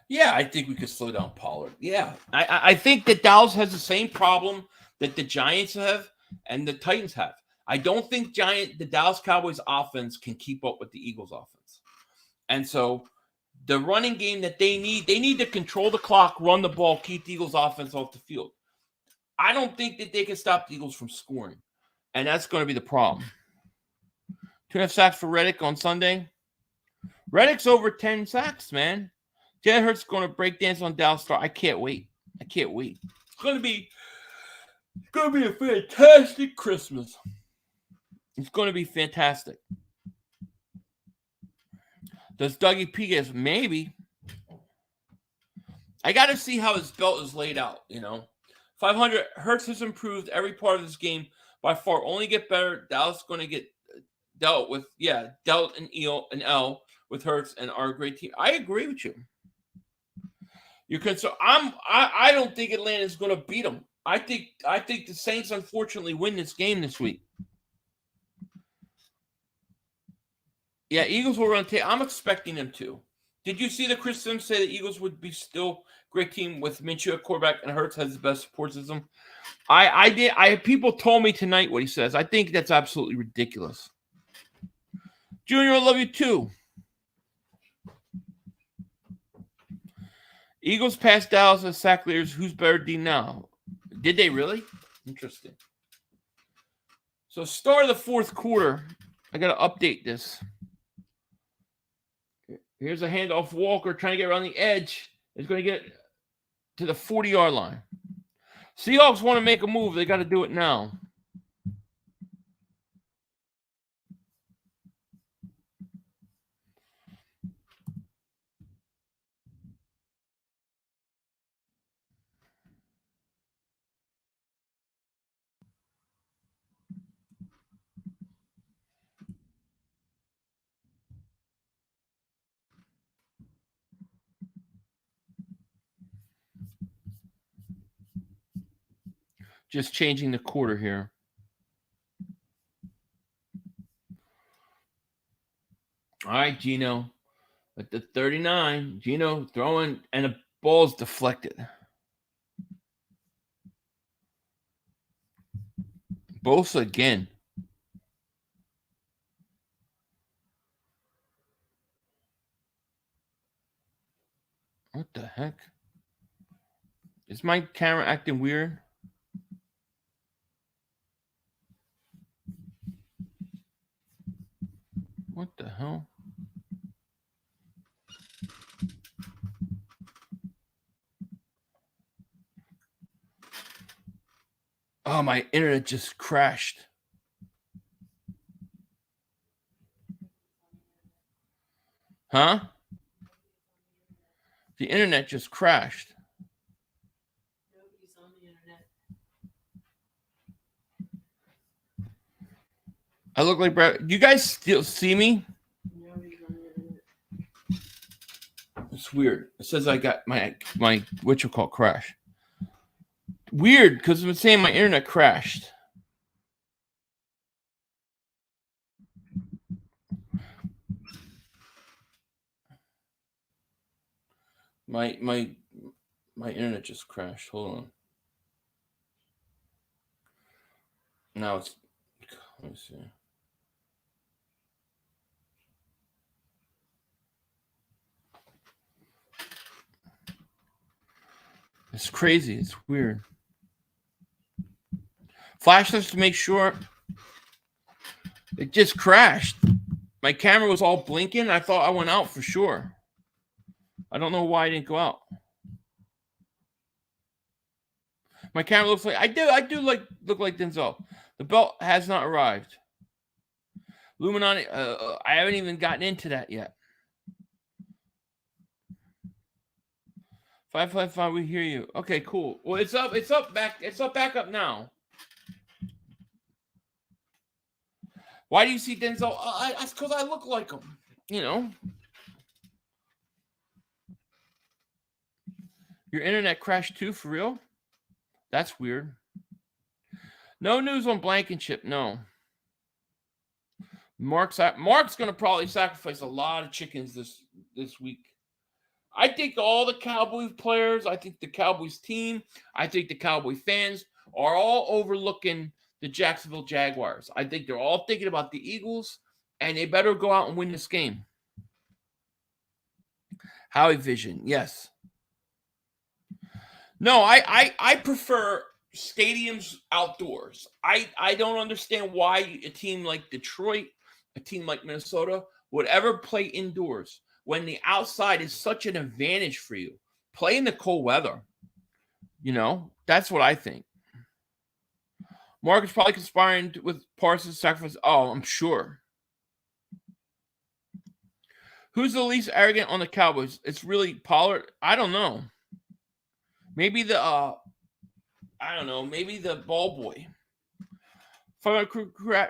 [SPEAKER 5] Yeah, I think we could slow down Pollard. Yeah, I think that Dallas has the same problem that the Giants have and the Titans have. I don't think the Dallas Cowboys offense can keep up with the Eagles offense. And so the running game that they need to control the clock, run the ball, keep the Eagles offense off the field. I don't think that they can stop the Eagles from scoring. And that's going to be the problem. 2.5 sacks for Reddick on Sunday. Reddick's over 10 sacks, man. Jalen Hurts going to break dance on Dallas Star. I can't wait. It's going to be a fantastic Christmas. It's going to be fantastic. Does Dougie P get us? Maybe. I got to see how his belt is laid out, 500. Hurts has improved every part of this game by far. Only get better. Dallas is going to get dealt an L with Hurts and our great team. I agree with you. You're concerned. I don't think Atlanta is going to beat them. I think the Saints unfortunately win this game this week. Yeah, Eagles will run. I'm expecting them to. Did you see the Chris Sims say the Eagles would be still a great team with Minshew at quarterback and Hurts has the best support system? I did. People told me tonight what he says. I think that's absolutely ridiculous. Junior, I love you too. Eagles passed Dallas as sack leaders. Who's better D now? Did they really? Interesting. So start of the fourth quarter. I got to update this. Here's a handoff. Walker trying to get around the edge. Is going to get to the 40-yard line. Seahawks want to make a move. They got to do it now. Just changing the quarter here. All right, Gino. At the 39, Gino throwing, and the ball's deflected. Bosa again. What the heck? Is my camera acting weird? What the hell? Oh, my internet just crashed. Huh? The internet just crashed.
[SPEAKER 7] Nobody's on the internet.
[SPEAKER 5] I look like Brad. You guys still see me?
[SPEAKER 7] Nobody's on the internet.
[SPEAKER 5] It's weird. It says I got my whatchamacallit crash. Weird, because I'm saying my internet crashed. My internet just crashed. Hold on. Now it's. Let me see. It's crazy. It's weird. Flash this to make sure. It just crashed. My camera was all blinking. I thought I went out for sure. I don't know why I didn't go out. My camera looks like I do look like Denzel. The belt has not arrived. Illuminati, I haven't even gotten into that yet. 555, we hear you. Okay, cool. Well, it's back up now. Why do you see Denzel? That's because I look like him. You know. Your internet crashed too, for real? That's weird. No news on Blankenship, no. Mark's going to probably sacrifice a lot of chickens this week. I think all the Cowboys players, I think the Cowboys team, I think the Cowboy fans are all overlooking the Jacksonville Jaguars. I think they're all thinking about the Eagles, and they better go out and win this game. Howie Vision, yes. No, I prefer stadiums outdoors. I don't understand why a team like Detroit, a team like Minnesota would ever play indoors when the outside is such an advantage for you. Play in the cold weather. You know, that's what I think. Mark is probably conspiring with Parsons' sacrifice. Oh, I'm sure. Who's the least arrogant on the Cowboys? It's really Pollard. I don't know. Maybe the maybe the ball boy.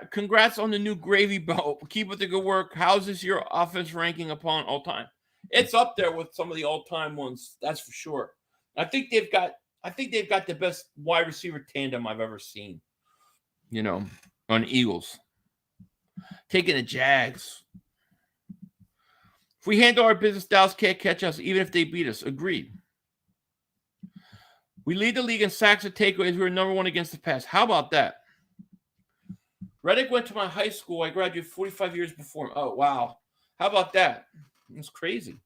[SPEAKER 5] Congrats on the new gravy belt. Keep up the good work. How's this your offense ranking upon all time? It's up there with some of the all-time ones, that's for sure. I think they've got the best wide receiver tandem I've ever seen. You know, on Eagles. Taking the Jags. If we handle our business, Dallas can't catch us, even if they beat us. Agreed. We lead the league in sacks and takeaways. We're number one against the pass. How about that? Reddick went to my high school. I graduated 45 years before him. Oh, wow. How about that? It's crazy.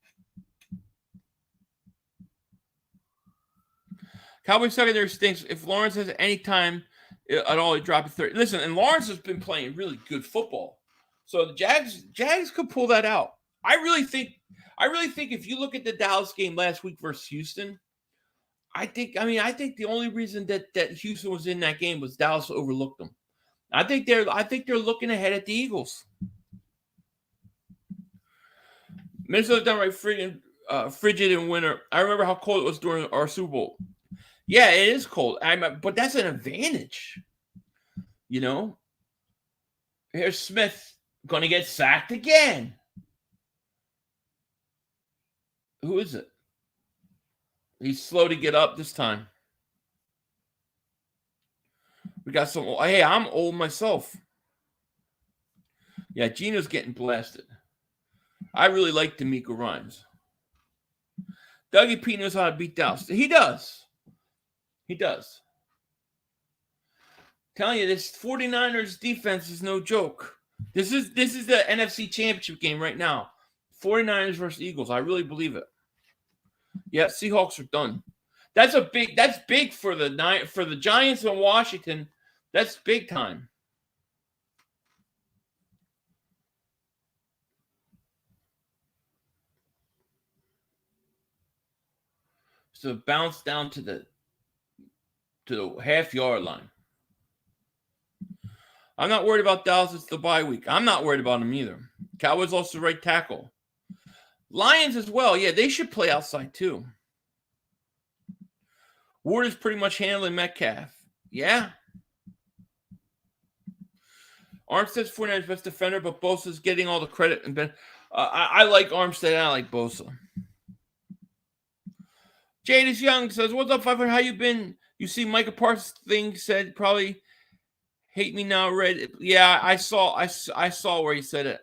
[SPEAKER 5] Cowboys secondary stinks. If Lawrence has any time at all, he dropped a 30. Listen, and Lawrence has been playing really good football. So the Jags could pull that out. I really think if you look at the Dallas game last week versus Houston, I think the only reason that Houston was in that game was Dallas overlooked them. I think they're looking ahead at the Eagles. Minnesota downright frigid in winter. I remember how cold it was during our Super Bowl. Yeah, it is cold. But that's an advantage. You know? Here's Smith going to get sacked again. Who is it? He's slow to get up this time. We got some. Hey, I'm old myself. Yeah, Gino's getting blasted. I really like D'Amico Rhymes. Dougie P knows how to beat Dallas. He does. He does. Telling you, this 49ers defense is no joke. This is the NFC Championship game right now. 49ers versus Eagles. I really believe it. Yeah, Seahawks are done. That's big for the Giants in Washington. That's big time. So bounce down to the half-yard line. I'm not worried about Dallas. It's the bye week. I'm not worried about them either. Cowboys lost the right tackle. Lions as well. Yeah, they should play outside too. Ward is pretty much handling Metcalf. Yeah. Armstead's 49ers best defender, but Bosa's getting all the credit. And I like Armstead and I like Bosa. Jadis Young says, "What's up, 500? How you been? You see Micah Parsons thing said probably hate me now. Read it. Yeah, I saw where he said it.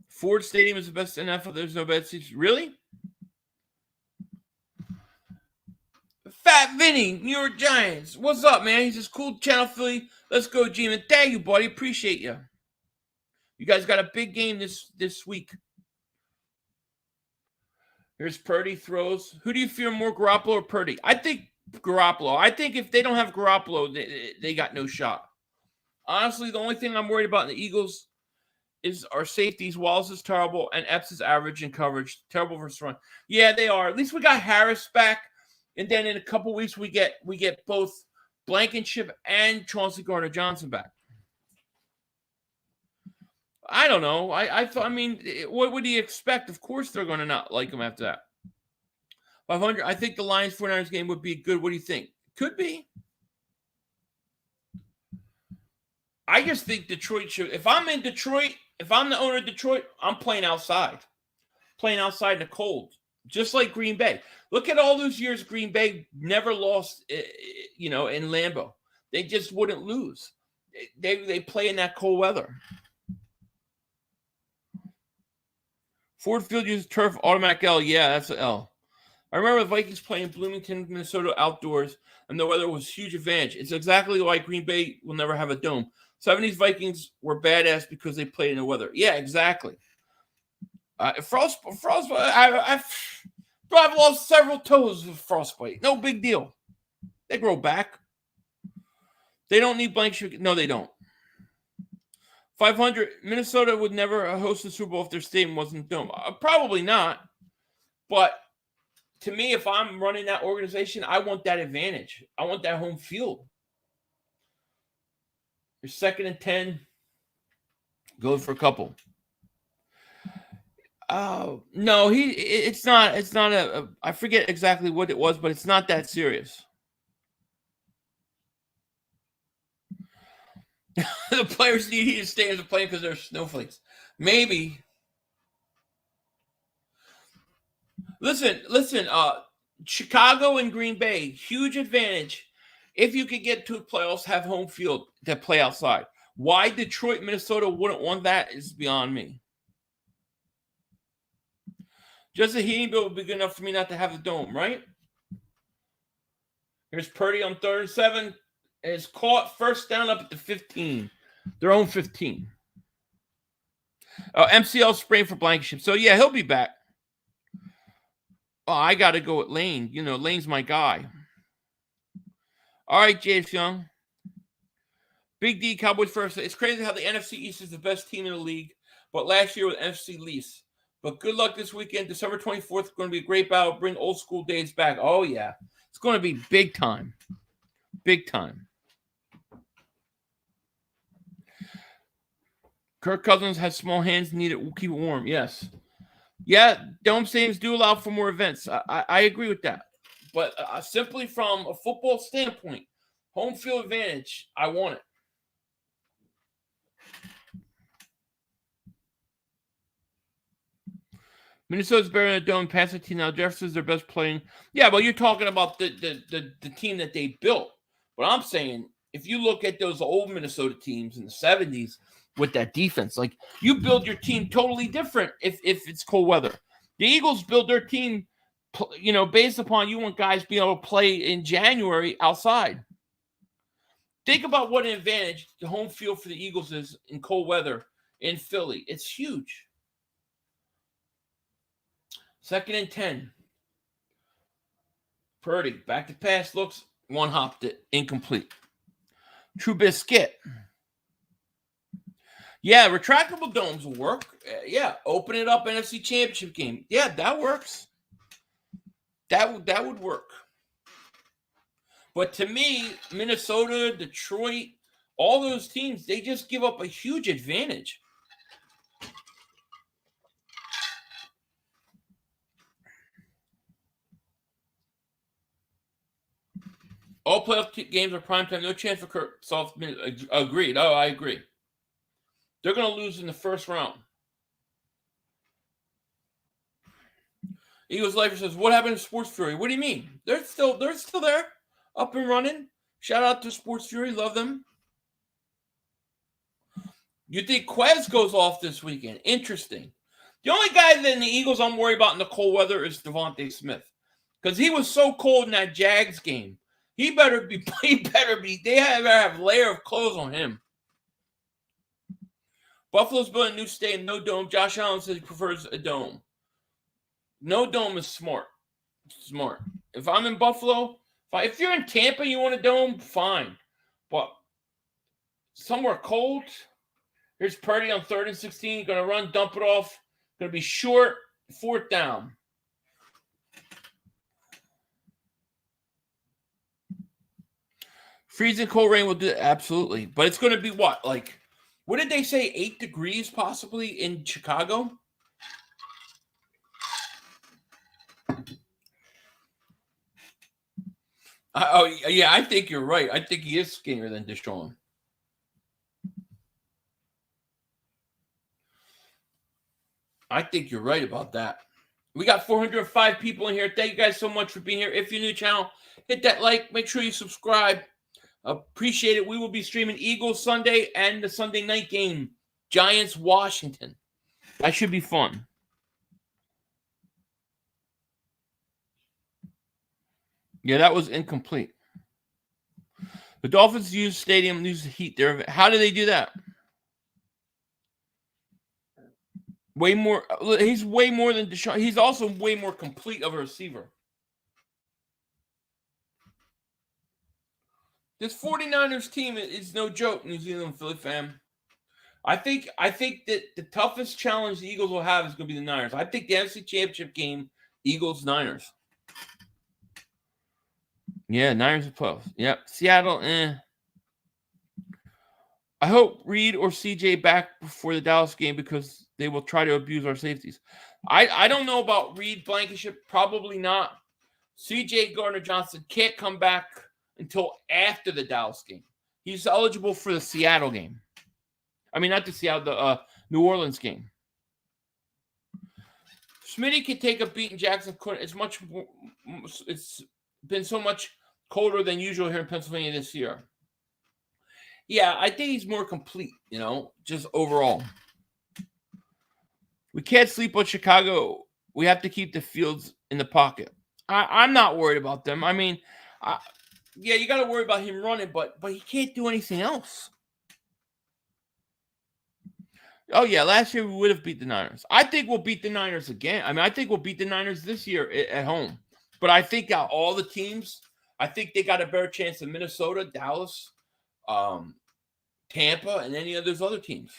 [SPEAKER 5] Ford Stadium is the best in NFL. There's no bad seats. Really? Fat Vinny, New York Giants. What's up, man? He's just cool. Channel Philly. Let's go, G-Man. Thank you, buddy. Appreciate you. You guys got a big game this week. Here's Purdy throws. Who do you fear more, Garoppolo or Purdy? I think Garoppolo. I think if they don't have Garoppolo, they got no shot. Honestly, the only thing I'm worried about in the Eagles is our safeties. Wallace is terrible, and Epps is average in coverage. Terrible versus run. Yeah, they are. At least we got Harris back. And then in a couple weeks, we get both Blankenship and Chauncey Gardner-Johnson back. I don't know. I mean, what would he expect? Of course they're going to not like him after that. 500. I think the Lions 49ers game would be good. What do you think? Could be. I just think Detroit should. If I'm in Detroit, if I'm the owner of Detroit, I'm playing outside. Playing outside in the cold. Just like Green Bay. Look at all those years Green Bay never lost, in Lambeau. They just wouldn't lose. They play in that cold weather. Ford Field uses turf, automatic L. Yeah, that's an L. I remember the Vikings playing Bloomington, Minnesota outdoors, and the weather was a huge advantage. It's exactly why Green Bay will never have a dome. 70s Vikings were badass because they played in the weather. Yeah, exactly. Frostbite. I've lost several toes with frostbite. No big deal. They grow back. They don't need blank. No, they don't. 500. Minnesota would never host the Super Bowl if their stadium wasn't dome. Probably not. But to me, if I'm running that organization, I want that advantage. I want that home field. You're 2nd and 10. Go for a couple. No, it's not I forget exactly what it was, but it's not that serious. The players need heated stadiums to play because they're snowflakes. Maybe. Listen, Chicago and Green Bay, huge advantage. If you could get to the playoffs, have home field to play outside. Why Detroit, Minnesota wouldn't want that is beyond me. Just a heating bill would be good enough for me not to have the dome, right? Here's Purdy on 3rd and 7. And it's caught first down up at the 15. Their own 15. MCL sprain for Blankenship. So, yeah, he'll be back. Oh, I got to go with Lane. Lane's my guy. All right, James Young. Big D, Cowboys first. It's crazy how the NFC East is the best team in the league, but last year was NFC least. But good luck this weekend. December 24th is going to be a great battle. Bring old school days back. Oh, yeah. It's going to be big time. Big time. Kirk Cousins has small hands, need it. We'll keep it warm. Yes. Yeah, dome stadiums do allow for more events. I agree with that. But simply from a football standpoint, home field advantage, I want it. Minnesota's better than a dome. Pass the team now. Jefferson's their best playing. Yeah, but you're talking about the team that they built. But I'm saying, if you look at those old Minnesota teams in the 70s with that defense, like you build your team totally different if it's cold weather. The Eagles build their team, based upon you want guys being able to play in January outside. Think about what an advantage the home field for the Eagles is in cold weather in Philly. It's huge. 2nd and 10. Purdy, back to pass, looks, one-hopped it, incomplete. Trubisky. Yeah, retractable domes will work. Yeah, open it up, NFC Championship game. Yeah, that works. That would work. But to me, Minnesota, Detroit, all those teams, they just give up a huge advantage. All playoff games are primetime. No chance for Kurt soft minutes. Agreed. Oh, I agree. They're going to lose in the first round. Eagles Lifer says, what happened to Sports Fury? What do you mean? They're still there, up and running. Shout out to Sports Fury. Love them. You think Quez goes off this weekend? Interesting. The only guy in the Eagles I'm worried about in the cold weather is Devontae Smith. Because he was so cold in that Jags game. He better be, they have a layer of clothes on him. Buffalo's building a new stadium, no dome. Josh Allen says he prefers a dome. No dome is smart. Smart. If I'm in Buffalo, if you're in Tampa and you want a dome, fine. But somewhere cold, here's Purdy on 3rd and 16. Going to run, dump it off. Going to be short, 4th down. Freezing cold rain will do it. Absolutely. But it's going to be what? Like, what did they say? 8 degrees possibly in Chicago? Yeah, I think you're right. I think he is skinnier than Deshaun. I think you're right about that. We got 405 people in here. Thank you guys so much for being here. If you're new to the channel, hit that like. Make sure you subscribe. Appreciate it. We will be streaming Eagles Sunday and the Sunday night game, Giants-Washington. That should be fun. Yeah, that was incomplete. The Dolphins use stadium, use the heat there. How do they do that? Way more. He's way more than Deshaun. He's also way more complete of a receiver. This 49ers team is no joke, New Zealand Philly fam. I think that the toughest challenge the Eagles will have is going to be the Niners. I think the NFC Championship game, Eagles-Niners. Yeah, Niners are close. Yep. Seattle, I hope Reed or CJ back before the Dallas game because they will try to abuse our safeties. I don't know about Reed Blankenship. Probably not. CJ Gardner-Johnson can't come back until after the Dallas game. He's eligible for the Seattle game. I mean, not the Seattle, the New Orleans game. Smitty can take a beat in Jackson. It's been so much colder than usual here in Pennsylvania this year. Yeah, I think he's more complete, just overall. We can't sleep on Chicago. We have to keep the Fields in the pocket. I'm not worried about them. I mean, yeah, you got to worry about him running, but he can't do anything else. Oh, yeah, last year we would have beat the Niners. I think we'll beat the Niners again. I mean, I think we'll beat the Niners this year at home. But I think out all the teams, I think they got a better chance than Minnesota, Dallas, Tampa, and any of those other teams.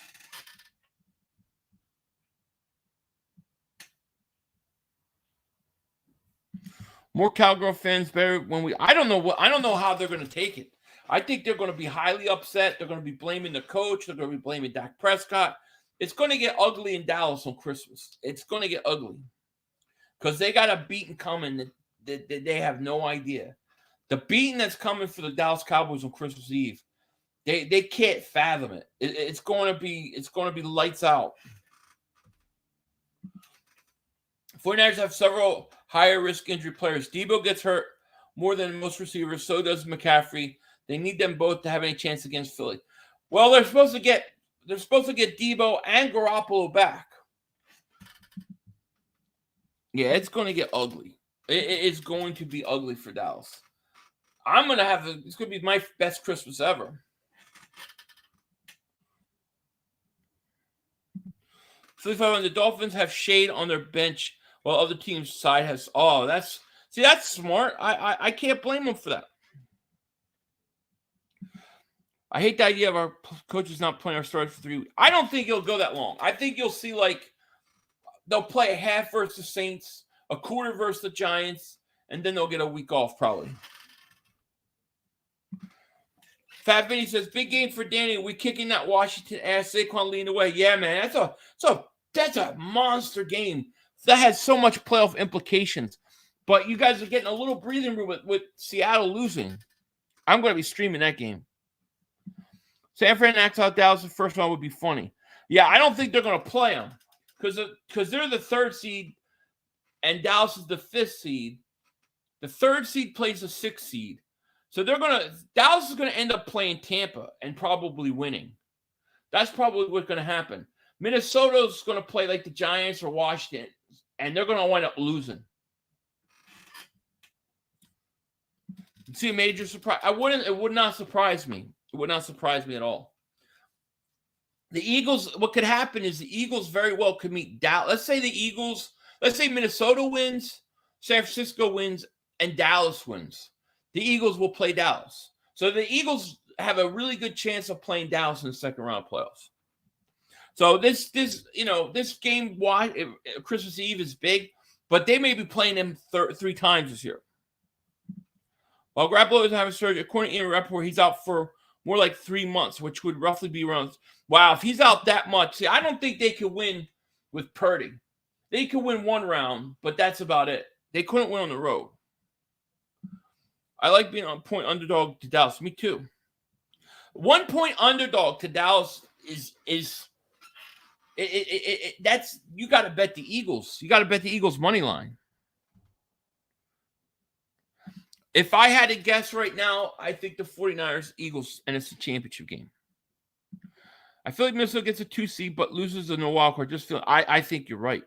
[SPEAKER 5] More Cowgirl fans better when we. I don't know how they're going to take it. I think they're going to be highly upset. They're going to be blaming the coach. They're going to be blaming Dak Prescott. It's going to get ugly in Dallas on Christmas. It's going to get ugly because they got a beating coming that they have no idea. The beating that's coming for the Dallas Cowboys on Christmas Eve, they can't fathom it. It's going to be lights out. 49ers have several higher risk injury players. Debo gets hurt more than most receivers. So does McCaffrey. They need them both to have any chance against Philly. Well, they're supposed to get Debo and Garoppolo back. Yeah, it's going to get ugly. It's going to be ugly for Dallas. It's going to be my best Christmas ever. The Dolphins have shade on their bench while other teams' side has. Oh, that's smart. I can't blame them for that. I hate the idea of our coaches not playing our starters for 3 weeks. I don't think it'll go that long. I think you'll see they'll play a half versus the Saints, a quarter versus the Giants, and then they'll get a week off probably. Fat Vinny says, big game for Danny. We kicking that Washington ass. Saquon leading away. Yeah, man. That's a monster game. That has so much playoff implications. But you guys are getting a little breathing room with Seattle losing. I'm going to be streaming that game. San Fran knocks out Dallas. The first one would be funny. Yeah, I don't think they're going to play them because they're the 3rd seed and Dallas is the 5th seed. The 3rd seed plays the 6th seed. So Dallas is going to end up playing Tampa and probably winning. That's probably what's going to happen. Minnesota's going to play like the Giants or Washington, and they're going to wind up losing. See a major surprise. It would not surprise me. It would not surprise me at all. The Eagles, what could happen is the Eagles very well could meet Dallas. Let's say Minnesota wins, San Francisco wins, and Dallas wins. The Eagles will play Dallas. So the Eagles have a really good chance of playing Dallas in the second round of playoffs. So this game, Christmas Eve is big, but they may be playing them 3 times this year. While Garoppolo is having surgery, according to Ian Rappaport, he's out for more like 3 months, which would roughly be around. Wow, if he's out that much, see, I don't think they could win with Purdy. They could win 1 round, but that's about it. They couldn't win on the road. I like being on point underdog to Dallas. Me too. 1 point underdog to Dallas is that's you got to bet the Eagles. You got to bet the Eagles money line. If I had to guess right now, I think the 49ers Eagles NFC Championship game. I feel like Minnesota gets a 2 seed but loses in the wild card. I think you're right.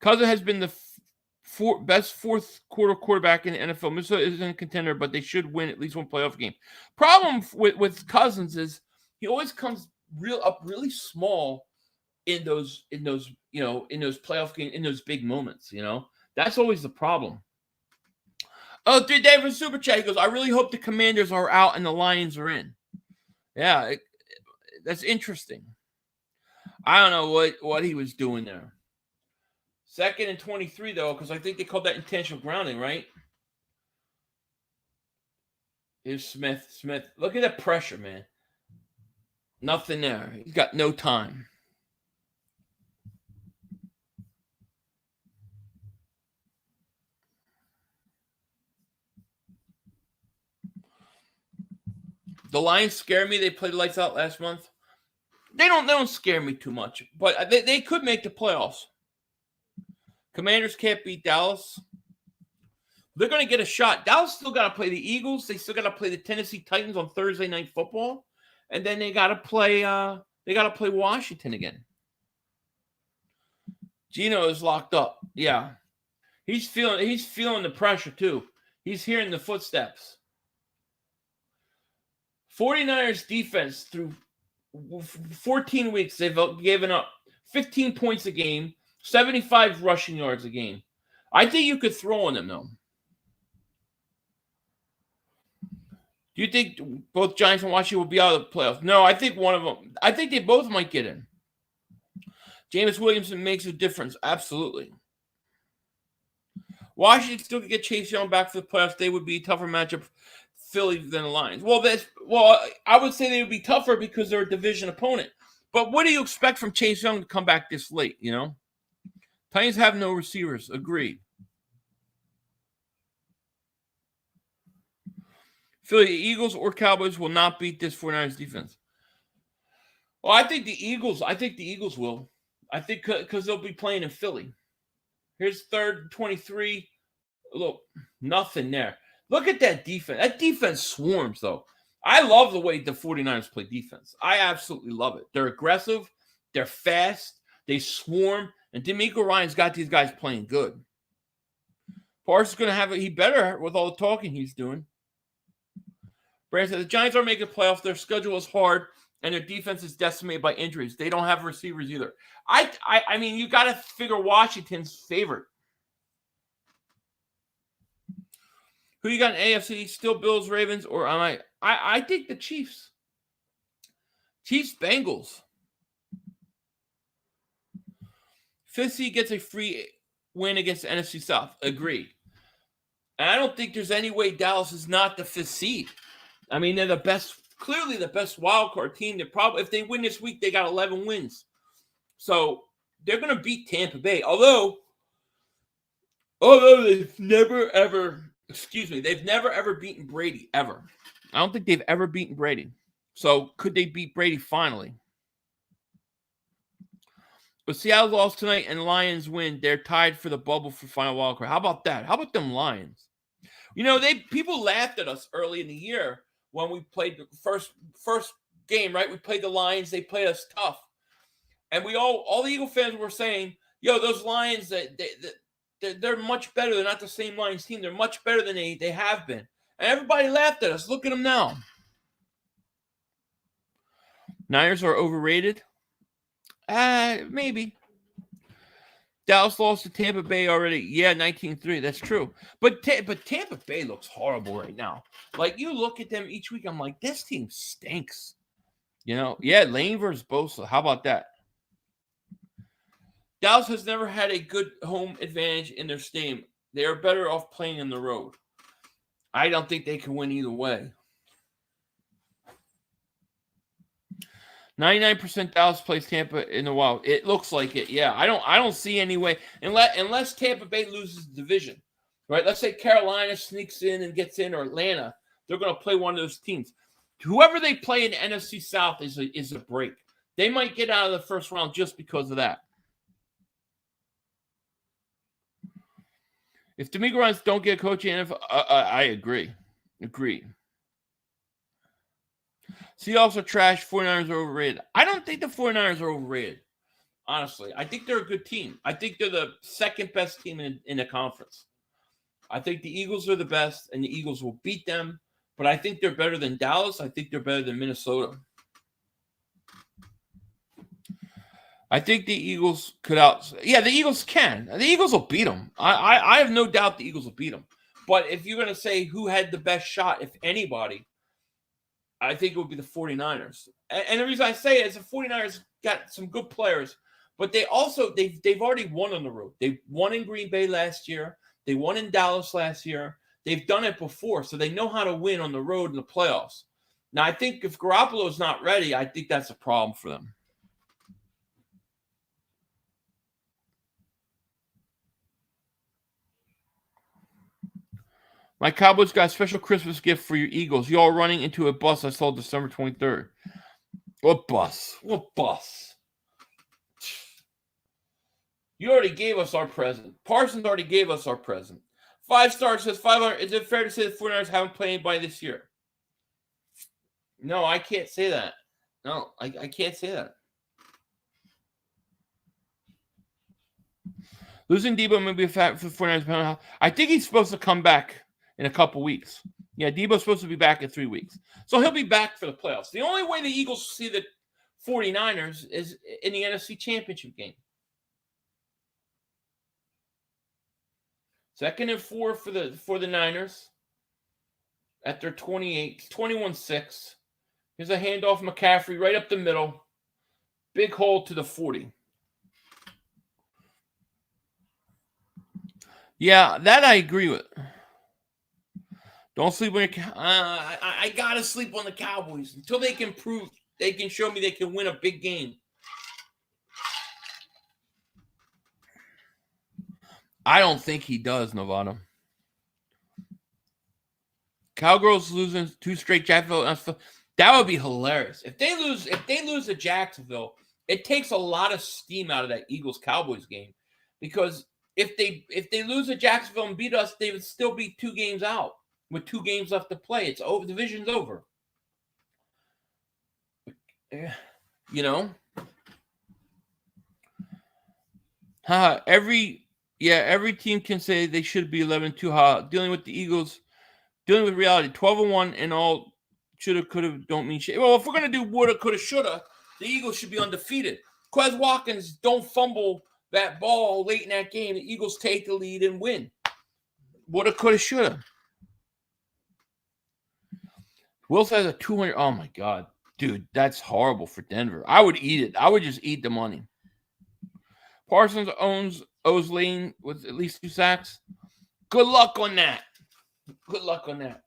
[SPEAKER 5] Cousin has been the best 4th quarter quarterback in the NFL. Minnesota isn't a contender, but they should win at least 1 playoff game. Problem with Cousins is he always comes really small in those playoff games, in those big moments. That's always the problem. Oh, dude, David Super Chat, he goes, I really hope the Commanders are out and the Lions are in. Yeah, that's interesting. I don't know what he was doing there. 2nd and 23, though, because I think they called that intentional grounding, right? Here's Smith. Look at that pressure, man. Nothing there. He's got no time. The Lions scare me. They played lights out last month. They don't scare me too much, but they could make the playoffs. Commanders can't beat Dallas. They're going to get a shot. Dallas still got to play the Eagles. They still got to play the Tennessee Titans on Thursday Night Football, and then they got to play. They got to play Washington again. Gino is locked up. Yeah, he's feeling the pressure too. He's hearing the footsteps. 49ers defense through 14 weeks, they've given up 15 points a game, 75 rushing yards a game. I think you could throw on them, though. Do you think both Giants and Washington will be out of the playoffs? No, I think one of them. I think they both might get in. Jameis Williamson makes a difference. Absolutely. Washington still could get Chase Young back for the playoffs. They would be a tougher matchup Philly than the Lions. Well, I would say they would be tougher because they're a division opponent. But what do you expect from Chase Young to come back this late, Titans have no receivers. Agreed. Philly, Eagles or Cowboys will not beat this 49ers defense. Well, I think the Eagles will. I think because they'll be playing in Philly. Here's 3rd and 23. Look, nothing there. Look at that defense. That defense swarms, though. I love the way the 49ers play defense. I absolutely love it. They're aggressive. They're fast. They swarm. And DeMeco Ryan's got these guys playing good. Parsons going to have it. He better with all the talking he's doing. Brandon said, the Giants are making playoffs. Their schedule is hard, and their defense is decimated by injuries. They don't have receivers either. I mean, you got to figure Washington's favorite. Who you got in AFC? Still Bills, Ravens, or am I think the Chiefs. Chiefs, Bengals. 5th seed gets a free win against the NFC South. Agreed. And I don't think there's any way Dallas is not the 5th seed. I mean, they're the best, clearly the best wild card team. They're probably, if they win this week, they got 11 wins. So they're going to beat Tampa Bay. Although they've never, ever Excuse me. They've never, ever beaten Brady, ever. I don't think they've ever beaten Brady. So could they beat Brady finally? But Seattle lost tonight and Lions win. They're tied for the bubble for final wild card. How about that? How about them Lions? You know, people laughed at us early in the year when we played the first game, right? We played the Lions. They played us tough. And all the Eagle fans were saying, yo, those Lions, they're much better. They're not the same Lions team. They're much better than they have been. And everybody laughed at us. Look at them now. Niners are overrated. Maybe. Dallas lost to Tampa Bay already. Yeah, 19-3. That's true. But Tampa Bay looks horrible right now. Like, you look at them each week, I'm like, this team stinks. You know? Yeah, Lane versus Bosa. How about that? Dallas has never had a good home advantage in their stadium. They are better off playing on the road. I don't think they can win either way. 99% Dallas plays Tampa in the wild. It looks like it. Yeah, I don't see any way unless Tampa Bay loses the division, right? Let's say Carolina sneaks in and gets in, or Atlanta. They're going to play one of those teams. Whoever they play in the NFC South is a break. They might get out of the first round just because of that. If D'Amico Ryans don't get a coach in, I agree. Seahawks are trash. 49ers are overrated. I don't think the 49ers are overrated, honestly. I think they're a good team. I think they're the second best team in the conference. I think the Eagles are the best, and the Eagles will beat them. But I think they're better than Dallas. I think they're better than Minnesota. I think the Eagles could Yeah, the Eagles can. The Eagles will beat them. I have no doubt the Eagles will beat them. But if you're going to say who had the best shot, if anybody, I think it would be the 49ers. And the reason I say it is the 49ers got some good players, but they've already won on the road. They won in Green Bay last year. They won in Dallas last year. They've done it before, so they know how to win on the road in the playoffs. Now, I think if Garoppolo's not ready, I think that's a problem for them. My Cowboys got a special Christmas gift for your Eagles. You all running into a bus I saw December 23rd. What bus? What bus? You already gave us our present. Parsons already gave us our present. 5-star says 500. Is it fair to say the 49ers haven't played anybody this year? No, I can't say that. No, I can't say that. Losing Debo may be a fact for the 49ers. I think he's supposed to come back in a couple weeks. Yeah, Debo's supposed to be back in 3 weeks. So he'll be back for the playoffs. The only way the Eagles see the 49ers is in the NFC Championship game. 2nd and 4 for the Niners at their 28, 21-6. Here's a handoff, McCaffrey right up the middle. Big hole to the 40. Yeah, that I agree with. Don't sleep on your. I gotta sleep on the Cowboys until they can prove, they can show me they can win a big game. I don't think he does, Nevada. Cowgirls losing 2 straight Jacksonville. That would be hilarious. If they lose to Jacksonville, it takes a lot of steam out of that Eagles-Cowboys game. Because if they lose to Jacksonville and beat us, they would still be 2 games out with 2 games left to play. It's over. Division's over. You know? Every team can say they should be 11-2. Dealing with the Eagles, dealing with reality, 12-1 and all shoulda, coulda, don't mean shit. Well, if we're gonna do woulda, coulda, shoulda, the Eagles should be undefeated. Quez Watkins don't fumble that ball late in that game. The Eagles take the lead and win. Woulda, coulda, shoulda. Wilson has a 200. Oh my God, dude, that's horrible for Denver. I would eat it. I would just eat the money. Parsons owes Lane with at least 2 sacks. Good luck on that. Good luck on that.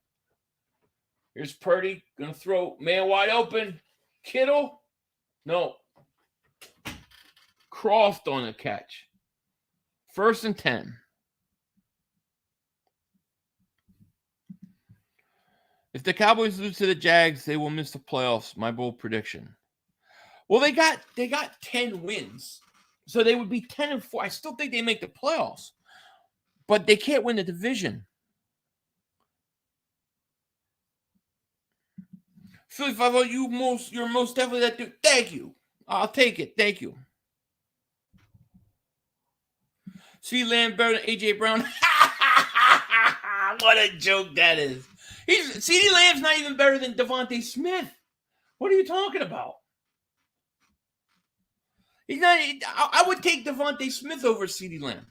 [SPEAKER 5] Here's Purdy. Going to throw man wide open. Kittle. No. Croft on the catch. 1st and 10. If the Cowboys lose to the Jags, they will miss the playoffs. My bold prediction. Well, they got 10 wins, so they would be 10-4. I still think they make the playoffs, but they can't win the division. Philly 5, you're most definitely that dude. Thank you. I'll take it. Thank you. CeeDee Lamb better than AJ Brown. What a joke that is. CeeDee Lamb's not even better than Devontae Smith. What are you talking about? He's not. I would take Devontae Smith over CeeDee Lamb,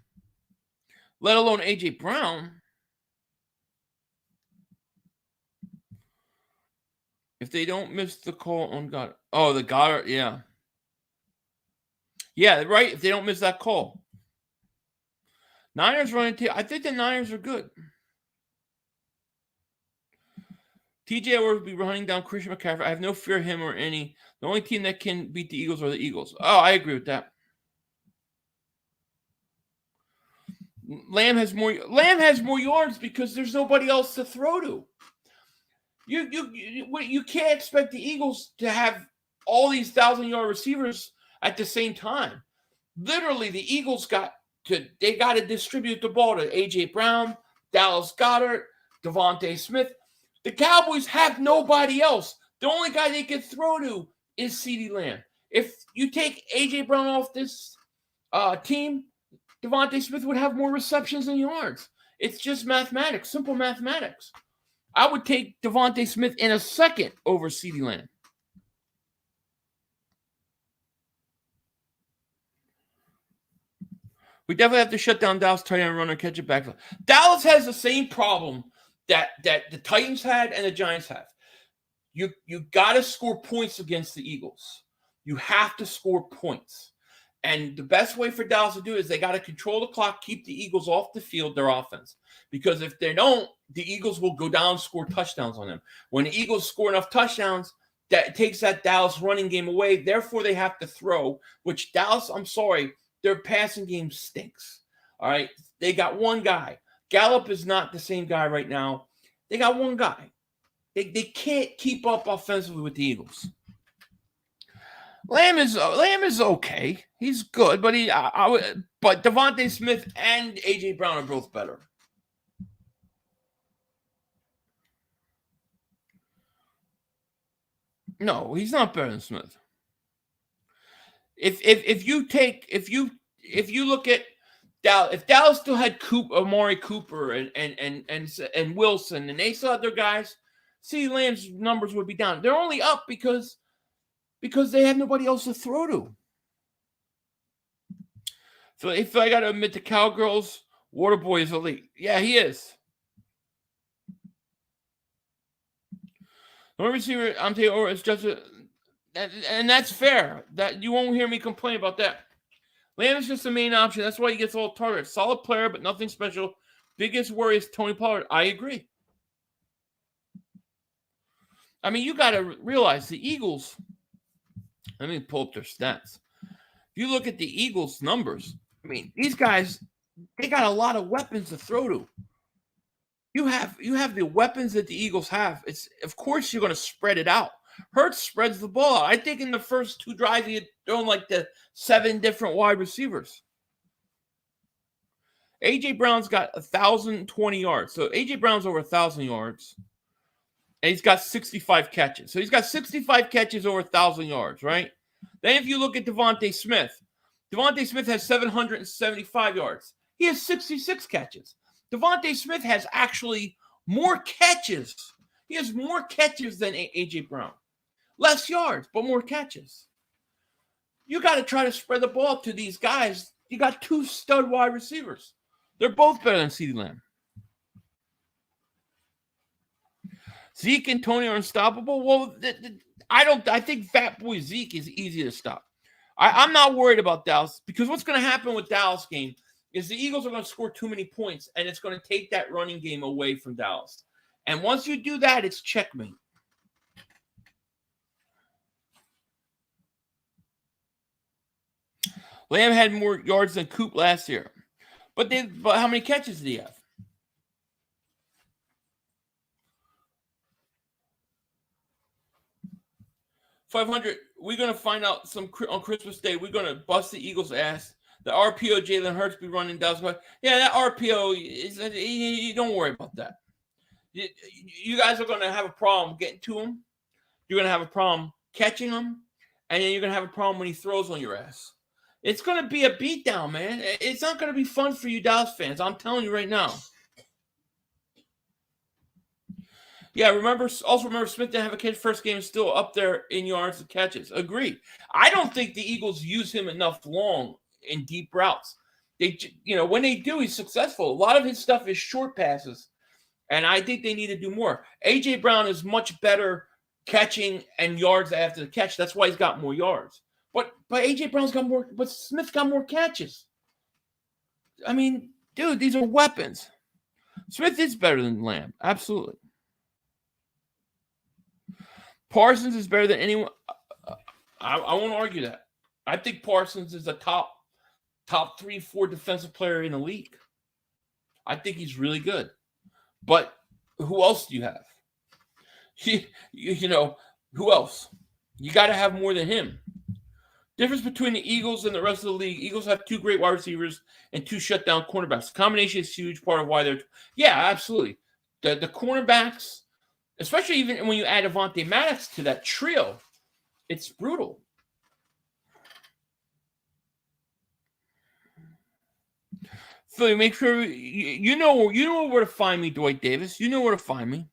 [SPEAKER 5] let alone AJ Brown. If they don't miss the call on Goddard. Oh, the Goddard, yeah. Yeah, right. If they don't miss that call. Niners running. I think the Niners are good. TJ will be running down Christian McCaffrey. I have no fear of him or any. The only team that can beat the Eagles are the Eagles. Oh, I agree with that. Lamb has more yards because there's nobody else to throw to. You can't expect the Eagles to have all these 1,000-yard receivers at the same time. Literally, the Eagles got to distribute the ball to AJ Brown, Dallas Goedert, Devontae Smith. The Cowboys have nobody else. The only guy they can throw to is CeeDee Lamb. If you take AJ Brown off this team, Devontae Smith would have more receptions than yards. It's just mathematics, simple mathematics. I would take Devontae Smith in a second over CeeDee Lamb. We definitely have to shut down Dallas tight end runner, catch it back. Dallas has the same problem that the Titans had and the Giants have. You got to score points against the Eagles. You have to score points. And the best way for Dallas to do it is they got to control the clock, keep the Eagles off the field, their offense. Because if they don't, the Eagles will go down and score touchdowns on them. When the Eagles score enough touchdowns, that takes that Dallas running game away. Therefore, they have to throw, which Dallas, I'm sorry, their passing game stinks. All right? They got one guy. Gallup is not the same guy right now. They got one guy. They can't keep up offensively with the Eagles. Lamb is okay. He's good, but but Devontae Smith and AJ Brown are both better. No, he's not better than Smith. If you look at Dallas, if Dallas still had Amari Cooper and Wilson, and they still had their guys, CeeDee Lamb's numbers would be down. They're only up because they have nobody else to throw to. So if I got to admit the Cowgirls, Waterboy is elite. Yeah, he is. No receiver, I'm taking over. It's just and that's fair. That you won't hear me complain about that. Lamb is just the main option. That's why he gets all targets. Solid player, but nothing special. Biggest worry is Tony Pollard. I agree. I mean, you got to realize the Eagles. Let me pull up their stats. If you look at the Eagles' numbers, I mean, these guys, they got a lot of weapons to throw to. You have the weapons that the Eagles have. It's of course you're going to spread it out. Hurts spreads the ball out. I think in the first two drives he had thrown like the 7 different wide receivers. AJ Brown's got 1,020 yards. So AJ Brown's over 1,000 yards. And he's got 65 catches. So he's got 65 catches over 1,000 yards, right? Then if you look at Devontae Smith has 775 yards. He has 66 catches. Devontae Smith has actually more catches. He has more catches than A.J. Brown. Less yards, but more catches. You got to try to spread the ball to these guys. You got 2 stud wide receivers. They're both better than CeeDee Lamb. Zeke and Tony are unstoppable. Well, I think Fat Boy Zeke is easy to stop. I'm not worried about Dallas because what's going to happen with Dallas game is the Eagles are going to score too many points, and it's going to take that running game away from Dallas. And once you do that, it's checkmate. Lamb had more yards than Coop last year. But how many catches did he have? 500, we're going to find out on Christmas Day. We're going to bust the Eagles' ass. The RPO, Jalen Hurts be running down. Yeah, that RPO, you don't worry about that. You guys are going to have a problem getting to him. You're going to have a problem catching him. And then you're going to have a problem when he throws on your ass. It's going to be a beatdown, man. It's not going to be fun for you Dallas fans. I'm telling you right now. Yeah, remember Smith didn't have a catch first game, still up there in yards and catches. Agreed. I don't think the Eagles use him enough long in deep routes. When they do, he's successful. A lot of his stuff is short passes, and I think they need to do more. A.J. Brown is much better catching and yards after the catch. That's why he's got more yards. But A.J. Brown's got more, but Smith's got more catches. I mean, dude, these are weapons. Smith is better than Lamb. Absolutely. Parsons is better than anyone. I won't argue that. I think Parsons is a top 3-4 defensive player in the league. I think he's really good. But who else do you have? Who else? You got to have more than him. Difference between the Eagles and the rest of the league. Eagles have 2 great wide receivers and 2 shutdown cornerbacks. The combination is a huge part of why they're. Yeah, absolutely. The cornerbacks, especially even when you add Avonte Maddox to that trio, it's brutal. Philly, make sure you know where to find me, Dwight Davis. You know where to find me.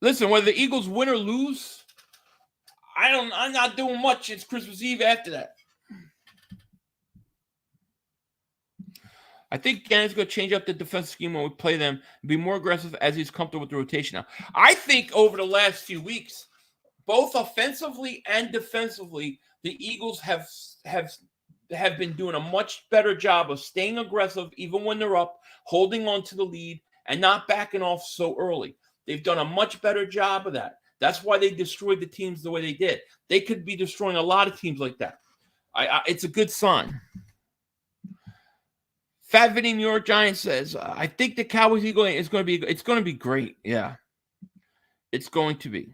[SPEAKER 5] Listen, whether the Eagles win or lose, I'm not doing much. It's Christmas Eve after that. I think Gannon's going to change up the defensive scheme when we play them and be more aggressive as he's comfortable with the rotation now. I think over the last few weeks, both offensively and defensively, the Eagles have been doing a much better job of staying aggressive even when they're up, holding on to the lead, and not backing off so early. They've done a much better job of that. That's why they destroyed the teams the way they did. They could be destroying a lot of teams like that. It's a good sign. Fat Vinny New York Giants says, I think the Cowboys Eagles is going to be great. Yeah. It's going to be.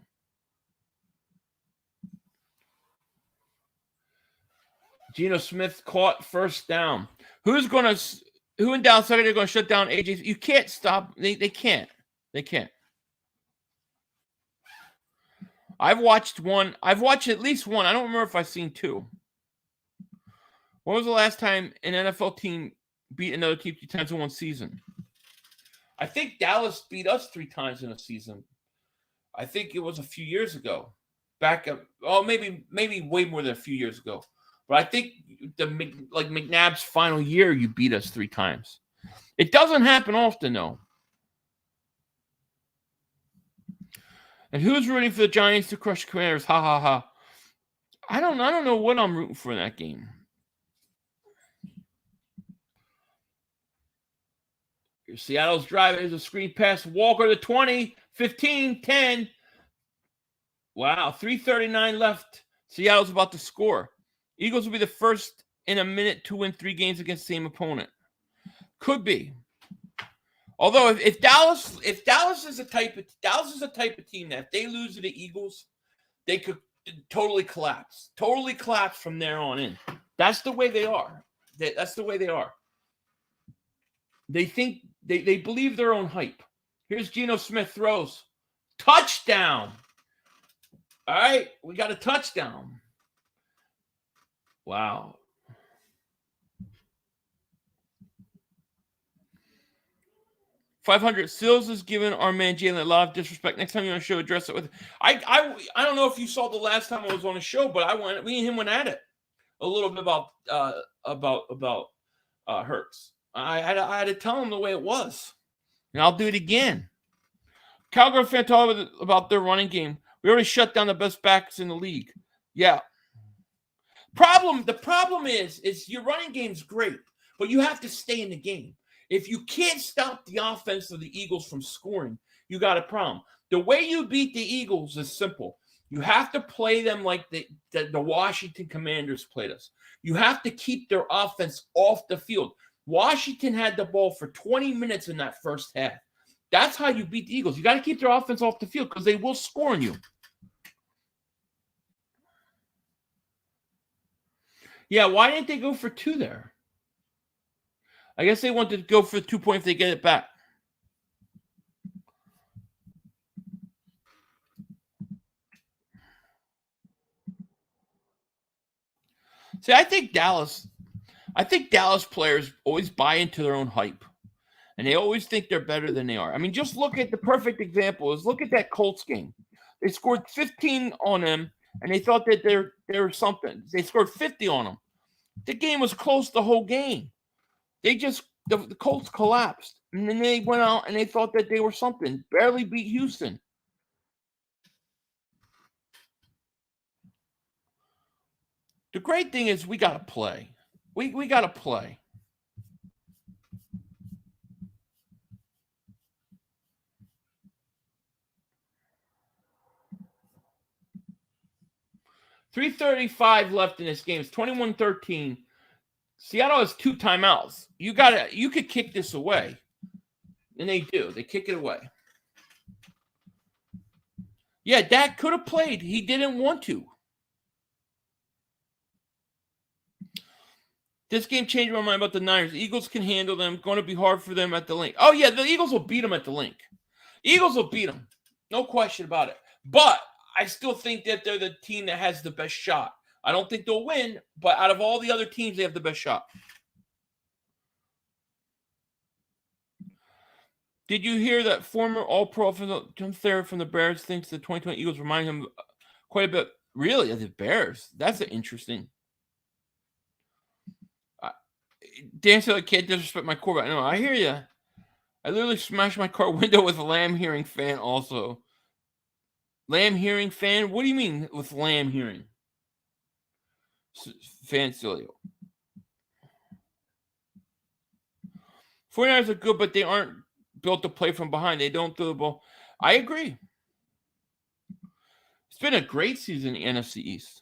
[SPEAKER 5] Geno Smith caught first down. Who in down second are going to shut down AJ? You can't stop. They can't. They can't. I've watched at least one. I don't remember if I've seen 2. When was the last time an NFL team beat another team 3 times in one season? I think Dallas beat us 3 times in a season. I think it was a few years ago. Maybe way more than a few years ago. But I think McNabb's final year, you beat us 3 times. It doesn't happen often, though. And who's rooting for the Giants to crush the Commanders? Ha ha ha. I don't know what I'm rooting for in that game. Seattle's drive is a screen pass. Walker to 20, 15, 10. Wow, 3:39 left. Seattle's about to score. Eagles will be the first in a minute to win 3 games against the same opponent. Could be. Although if Dallas is the type of team that if they lose to the Eagles, they could totally collapse. Totally collapse from there on in. That's the way they are. That's the way they are. They think they believe their own hype. Here's Geno Smith throws. Touchdown. All right, we got a touchdown. Wow. $500. Sills is giving our man Jalen a lot of disrespect. Next time you're on the show, address it with. I don't know if you saw the last time I was on the show, but we and him went at it a little bit about Hurts. I had to tell him the way it was, and I'll do it again. Cowgirl fan talking about their running game. We already shut down the best backs in the league. Yeah. The problem is your running game's great, but you have to stay in the game. If you can't stop the offense of the Eagles from scoring, you got a problem. The way you beat the Eagles is simple. You have to play them like the Washington Commanders played us. You have to keep their offense off the field. Washington had the ball for 20 minutes in that first half. That's how you beat the Eagles. You got to keep their offense off the field because they will score on you. Yeah, why didn't they go for 2 there? I guess they wanted to go for 2 points if they get it back. See, I think Dallas players always buy into their own hype. And they always think they're better than they are. I mean, just look at the perfect example is look at that Colts game. They scored 15 on them, and they thought that they were something. They scored 50 on them. The game was close the whole game. The Colts collapsed. And then they went out and they thought that they were something. Barely beat Houston. The great thing is we got to play. We got to play. .335 left in this game. It's 21-13. Seattle has 2 timeouts. You could kick this away. And they do. They kick it away. Yeah, Dak could have played. He didn't want to. This game changed my mind about the Niners. The Eagles can handle them. Going to be hard for them at the link. Oh, yeah, the Eagles will beat them at the link. Eagles will beat them. No question about it. But I still think that they're the team that has the best shot. I don't think they'll win, but out of all the other teams, they have the best shot. Did you hear that former All-Pro offensive player from the Bears thinks the 2020 Eagles remind him quite a bit, really, of the Bears? That's interesting. Dan said I can't disrespect my quarterback. No, I hear you. I literally smashed my car window with a Lamb hearing fan also. Lamb hearing fan? What do you mean with Lamb hearing? Fan Cilio. 49ers are good, but they aren't built to play from behind. They don't throw the ball. I agree. It's been a great season in the NFC East.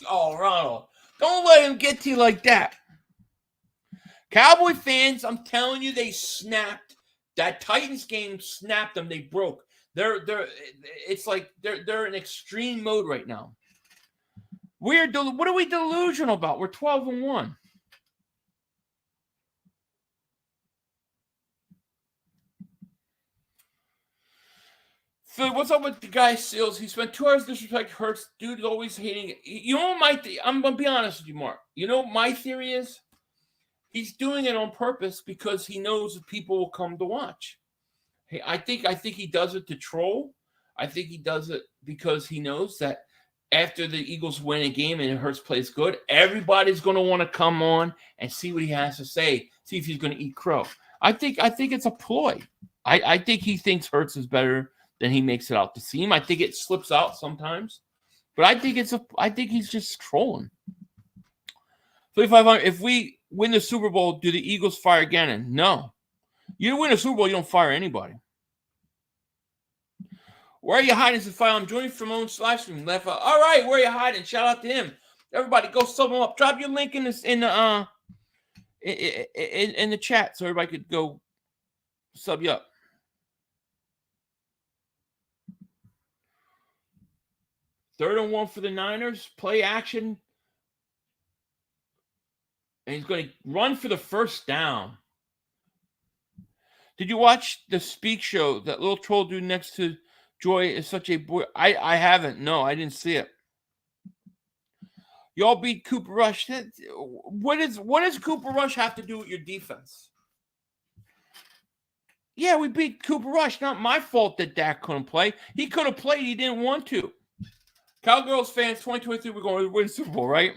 [SPEAKER 5] Oh, Ronald. Don't let him get to you like that. Cowboy fans, I'm telling you, they snapped. That Titans game snapped them. They broke. It's like they're in extreme mode right now. What are we delusional about? We're 12-1. Phil, what's up with the guy Seals? He spent 2 hours disrespecting Hurts. Dude's always hating it. You know I'm gonna be honest with you, Mark. You know what my theory is? He's doing it on purpose because he knows that people will come to watch. Hey, I think he does it to troll. I think he does it because he knows that after the Eagles win a game and Hurts plays good, everybody's going to want to come on and see what he has to say, see if he's going to eat crow. I think it's a ploy. I think he thinks Hurts is better than he makes it out to seem. I think it slips out sometimes, but I think he's just trolling. 3,500. If we win the Super Bowl, do the Eagles fire Gannon? No. You win a Super Bowl, you don't fire anybody. Where are you hiding? I'm joining from Owen's live stream. All right, where are you hiding? Shout out to him. Everybody, go sub him up. Drop your link in the chat so everybody could go sub you up. Third and 1 for the Niners. Play action. And he's going to run for the first down. Did you watch the Speak Show? That little troll dude next to Joy is such a boy. I haven't. No, I didn't see it. Y'all beat Cooper Rush. What does Cooper Rush have to do with your defense? Yeah, we beat Cooper Rush. Not my fault that Dak couldn't play. He could have played. He didn't want to. Cowgirls fans, 2023, we're going to win Super Bowl, right?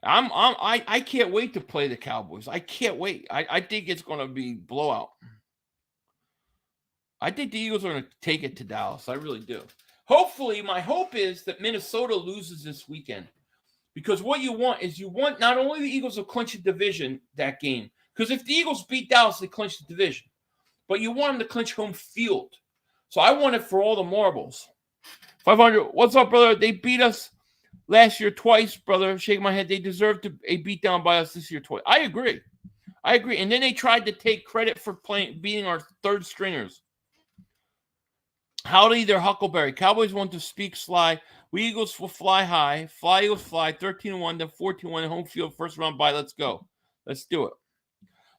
[SPEAKER 5] I can't wait to play the Cowboys. I can't wait. I think it's going to be blowout. I think the Eagles are going to take it to Dallas. I really do. Hopefully, my hope is that Minnesota loses this weekend. Because what you want is not only the Eagles to clinch the division that game. Because if the Eagles beat Dallas, they clinch the division. But you want them to clinch home field. So I want it for all the marbles. 500. What's up, brother? They beat us last year twice, brother. Shake my head. They deserve a beat down by us this year twice. I agree. And then they tried to take credit for beating our third stringers. Howdy there, Huckleberry. Cowboys want to speak Sly. We Eagles will fly high. Fly Eagles fly. 13-1, then 14-1 home field. First round bye. Let's go. Let's do it.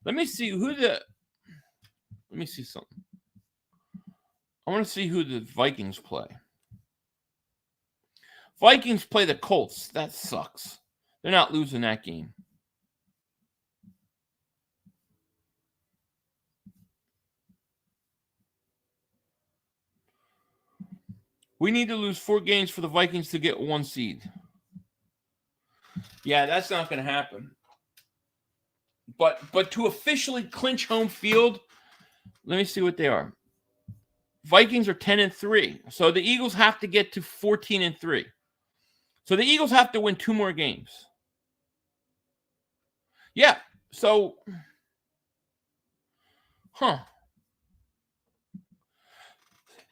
[SPEAKER 5] Let me see Let me see something. I want to see who the Vikings play. Vikings play the Colts. That sucks. They're not losing that game. We need to lose 4 games for the Vikings to get 1 seed. Yeah, that's not going to happen. But to officially clinch home field, let me see what they are. Vikings are 10-3. So the Eagles have to get to 14-3. So the Eagles have to win 2 more games. Yeah. So,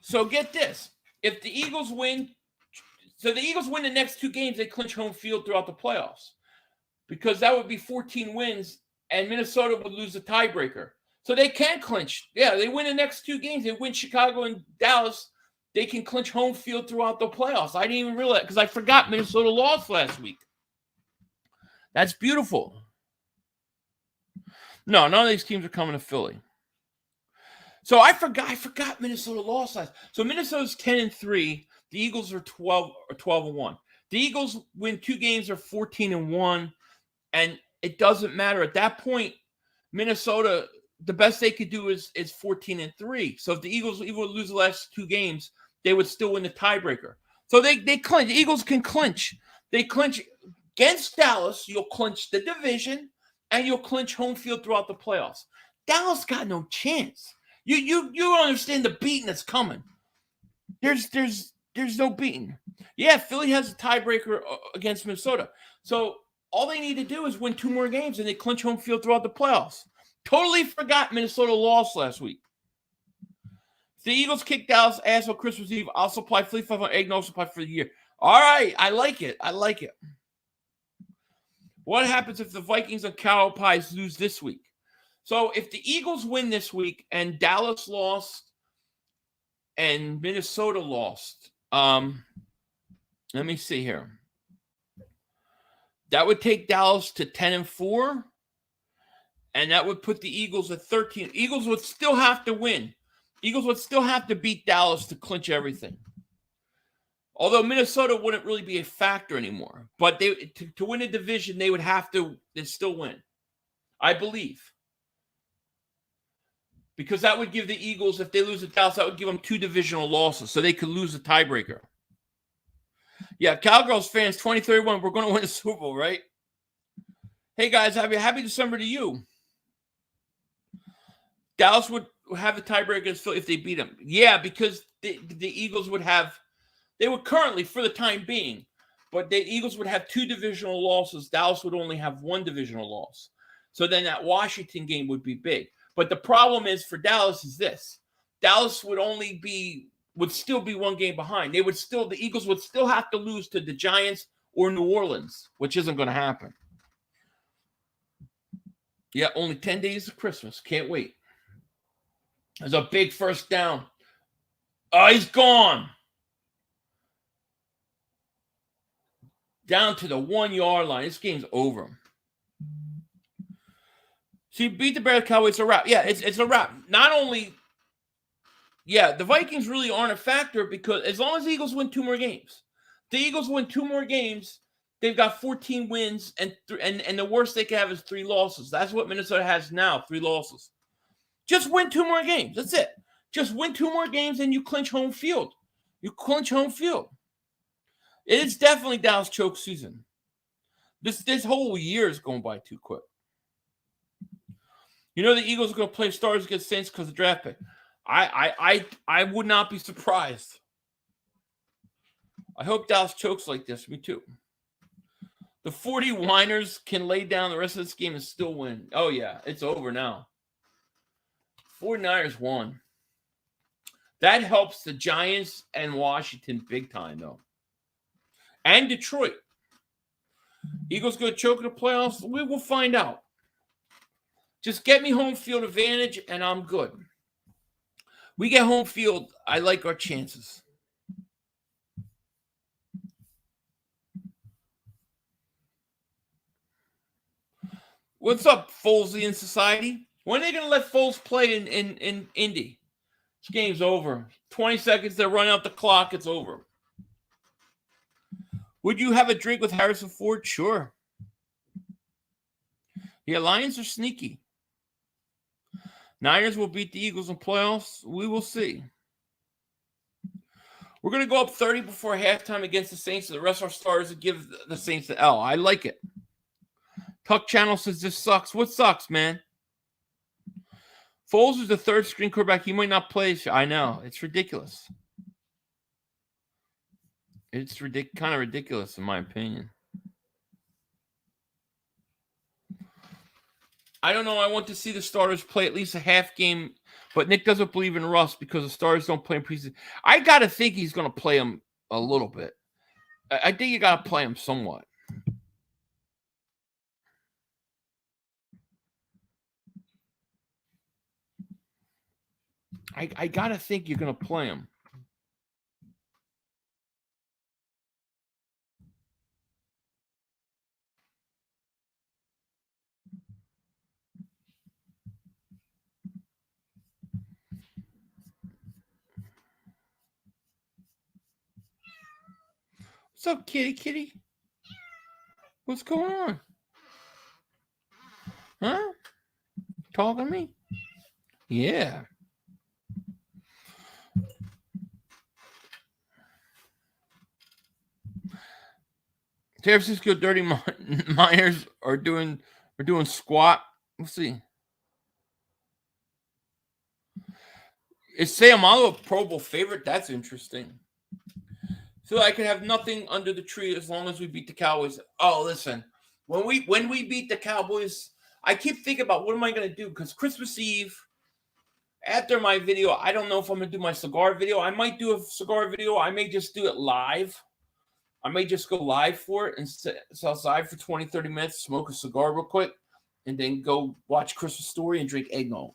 [SPEAKER 5] So get this. If the Eagles win, so the Eagles win the next 2 games, they clinch home field throughout the playoffs. Because that would be 14 wins, and Minnesota would lose the tiebreaker. So they can clinch. Yeah, they win the next 2 games. They win Chicago and Dallas. They can clinch home field throughout the playoffs. I didn't even realize because I forgot Minnesota lost last week. That's beautiful. No, none of these teams are coming to Philly. So I forgot Minnesota lost last. So Minnesota's 10-3. The Eagles are 12-1. The Eagles win 2 games, are 14-1, and it doesn't matter at that point. Minnesota, the best they could do is 14-3. So if the Eagles even lose the last 2 games, they would still win the tiebreaker. So they clinch. The Eagles can clinch. They clinch against Dallas. You'll clinch the division, and you'll clinch home field throughout the playoffs. Dallas got no chance. You don't understand the beating that's coming. There's no beating. Yeah, Philly has a tiebreaker against Minnesota. So all they need to do is win 2 more games, and they clinch home field throughout the playoffs. Totally forgot Minnesota lost last week. If the Eagles kick Dallas ass on Christmas Eve, I'll supply Fleet 500 Eggnog supply for the year. All right, I like it. What happens if the Vikings and Cowboys lose this week? So if the Eagles win this week and Dallas lost and Minnesota lost, let me see here. That would take Dallas to 10-4, and that would put the Eagles at 13. Eagles would still have to win. Eagles would still have to beat Dallas to clinch everything. Although Minnesota wouldn't really be a factor anymore. But to win a division, they would have to still win, I believe. Because that would give the Eagles, if they lose to Dallas, that would give them 2 divisional losses, so they could lose the tiebreaker. Yeah, Cowgirls fans, 2031, we're going to win the Super Bowl, right? Hey, guys, happy December to you. Dallas would have the tiebreaker against Philly if they beat them. Yeah, because the Eagles would have, they would currently, for the time being, but the Eagles would have 2 divisional losses. Dallas would only have 1 divisional loss. So then that Washington game would be big. But the problem is for Dallas is this. Dallas would still be 1 game behind. The Eagles would still have to lose to the Giants or New Orleans, which isn't going to happen. Yeah, only 10 days of Christmas. Can't wait. There's a big first down. Oh, he's gone. Down to the 1-yard line. This game's over. So you beat the Bears, Cowboys, it's a wrap. Yeah, it's a wrap. Not only, yeah, the Vikings really aren't a factor because as long as the Eagles win 2 more games, the Eagles win 2 more games, they've got 14 wins, and the worst they can have is 3 losses. That's what Minnesota has now, 3 losses. Just win 2 more games. That's it. Just win 2 more games, and you clinch home field. You clinch home field. It is definitely Dallas choke season. This whole year is going by too quick. You know the Eagles are going to play stars against Saints because of the draft pick. I would not be surprised. I hope Dallas chokes like this. Me too. The 40 whiners can lay down the rest of this game and still win. Oh, yeah. It's over now. 49ers won. That helps the Giants and Washington big time, though. And Detroit. Eagles going to choke in the playoffs? We will find out. Just get me home field advantage, and I'm good. We get home field. I like our chances. What's up, Folesy in society? When are they going to let Foles play in Indy? This game's over. 20 seconds, they're running out the clock. It's over. Would you have a drink with Harrison Ford? Sure. Yeah, Lions are sneaky. Niners will beat the Eagles in playoffs. We will see. We're going to go up 30 before halftime against the Saints. So the rest of our starters will give the Saints the L. I like it. Tuck Channel says this sucks. What sucks, man? Foles is the third string quarterback. He might not play. I know. It's ridiculous. It's kind of ridiculous in my opinion. I don't know. I want to see the starters play at least a half game, but Nick doesn't believe in Russ because the starters don't play in preseason. I got to think he's going to play him a little bit. I think you got to play him somewhat. I got to think you're going to play him. What's up, kitty? What's going on? Huh? Talking to me? Yeah. San Francisco Dirty Miners are doing squat. Let's see. Is Sayamalu a Pro Bowl favorite? That's interesting. So I could have nothing under the tree as long as we beat the Cowboys. Oh, listen. When we beat the Cowboys, I keep thinking about what am I going to do? Because Christmas Eve, after my video, I don't know if I'm going to do my cigar video. I might do a cigar video. I may just do it live. I may just go live for it and sit outside for 20, 30 minutes, smoke a cigar real quick, and then go watch Christmas Story and drink eggnog.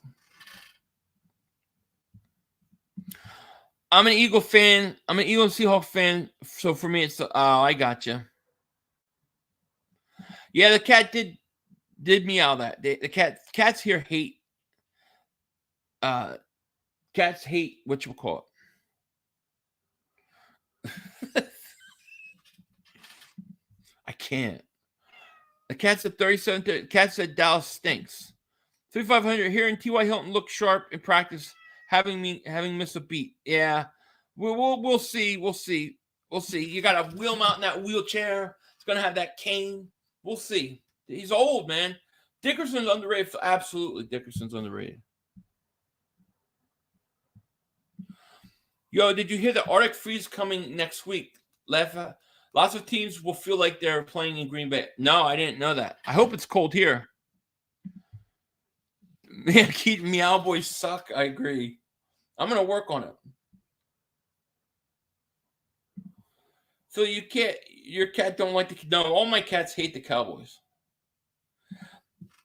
[SPEAKER 5] I'm an Eagle fan. I'm an Eagle and Seahawks fan. So for me, it's I got you. Yeah, the cat did meow that. The cats here hate. Cats hate what you call it. I can't. The cat said 37. Cat said Dallas stinks. 3,500 here in T.Y. Hilton looked sharp in practice, having missed a beat. Yeah, we'll see. We'll see. You got to wheel him out in that wheelchair. It's gonna have that cane. We'll see. He's old, man. Dickerson's underrated. Absolutely, Dickerson's underrated. Yo, did you hear the Arctic freeze coming next week? Lots of teams will feel like they're playing in Green Bay. No, I didn't know that. I hope it's cold here. Man, Meow Boys suck. I agree. I'm going to work on it. So your cat don't like no, all my cats hate the Cowboys.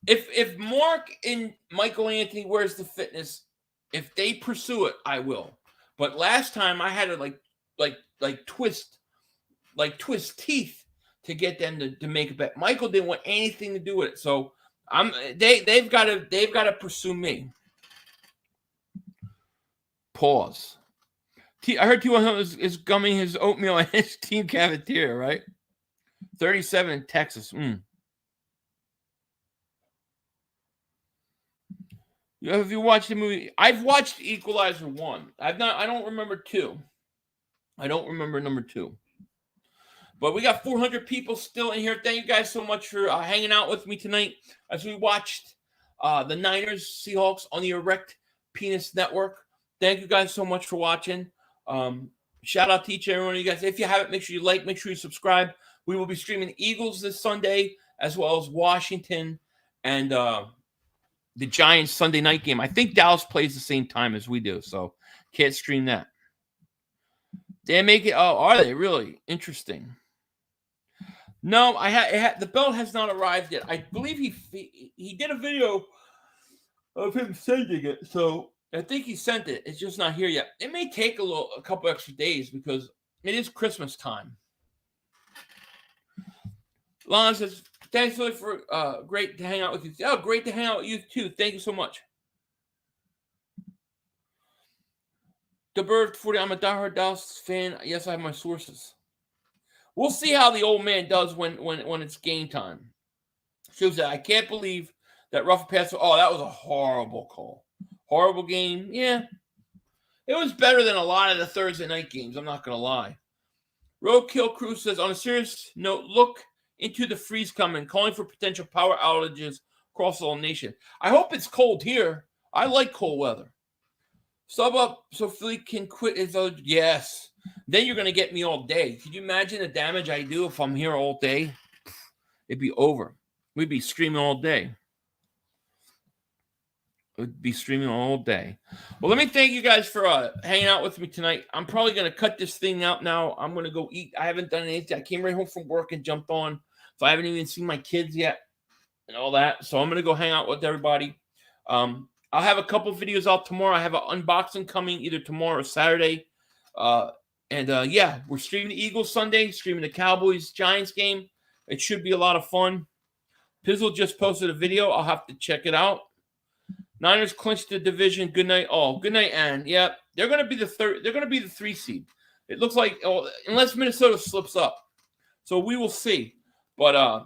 [SPEAKER 5] If Mark and Michael Anthony, where's the fitness? If they pursue it, I will. But last time I had to like twist teeth to get them to make a bet. Michael didn't want anything to do with it, so they've got to pursue me. Pause. I heard T1 is gumming his oatmeal in his team cafeteria, right? 37 in Texas. Have you watched the movie? I've watched Equalizer 1. I don't remember 2. I don't remember number 2. But we got 400 people still in here. Thank you guys so much for hanging out with me tonight as we watched the Niners Seahawks on the Erect Penis Network. Thank you guys so much for watching. Shout out to each and every one of you guys. If you haven't, make sure you like, make sure you subscribe. We will be streaming Eagles this Sunday, as well as Washington and the Giants Sunday night game. I think Dallas plays the same time as we do, so can't stream that. They make it. Oh, are they really? Interesting. No, the belt has not arrived yet. I believe he did a video of him sending it, so I think he sent it. It's just not here yet. It may take a couple extra days because it is Christmas time. Lon says, thanks Philly, for great to hang out with you. Oh, great to hang out with you too. Thank you so much. The Bird 40, I'm a diehard Dallas fan. Yes, I have my sources. We'll see how the old man does when it's game time. Shows that I can't believe that rough pass. Oh, that was a horrible call. Horrible game. Yeah. It was better than a lot of the Thursday night games. I'm not going to lie. Roadkill Crew says, on a serious note, look into the freeze coming, calling for potential power outages across the whole nation. I hope it's cold here. I like cold weather. Sub up so Philly can quit his other. Yes. Then you're going to get me all day. Could you imagine the damage I do if I'm here all day? It'd be over. We'd be streaming all day. We'd be streaming all day. Well, let me thank you guys for hanging out with me tonight. I'm probably going to cut this thing out now. I'm going to go eat. I haven't done anything. I came right home from work and jumped on. So I haven't even seen my kids yet and all that. So I'm going to go hang out with everybody. I'll have a couple videos out tomorrow. I have an unboxing coming either tomorrow or Saturday. Yeah, we're streaming the Eagles Sunday, streaming the Cowboys Giants game. It should be a lot of fun. Pizzle just posted a video. I'll have to check it out. Niners clinched the division. Good night, all. Good night, Ann. Yeah, they're going to be the third. They're going to be the 3 seed. It looks like, unless Minnesota slips up. So we will see. But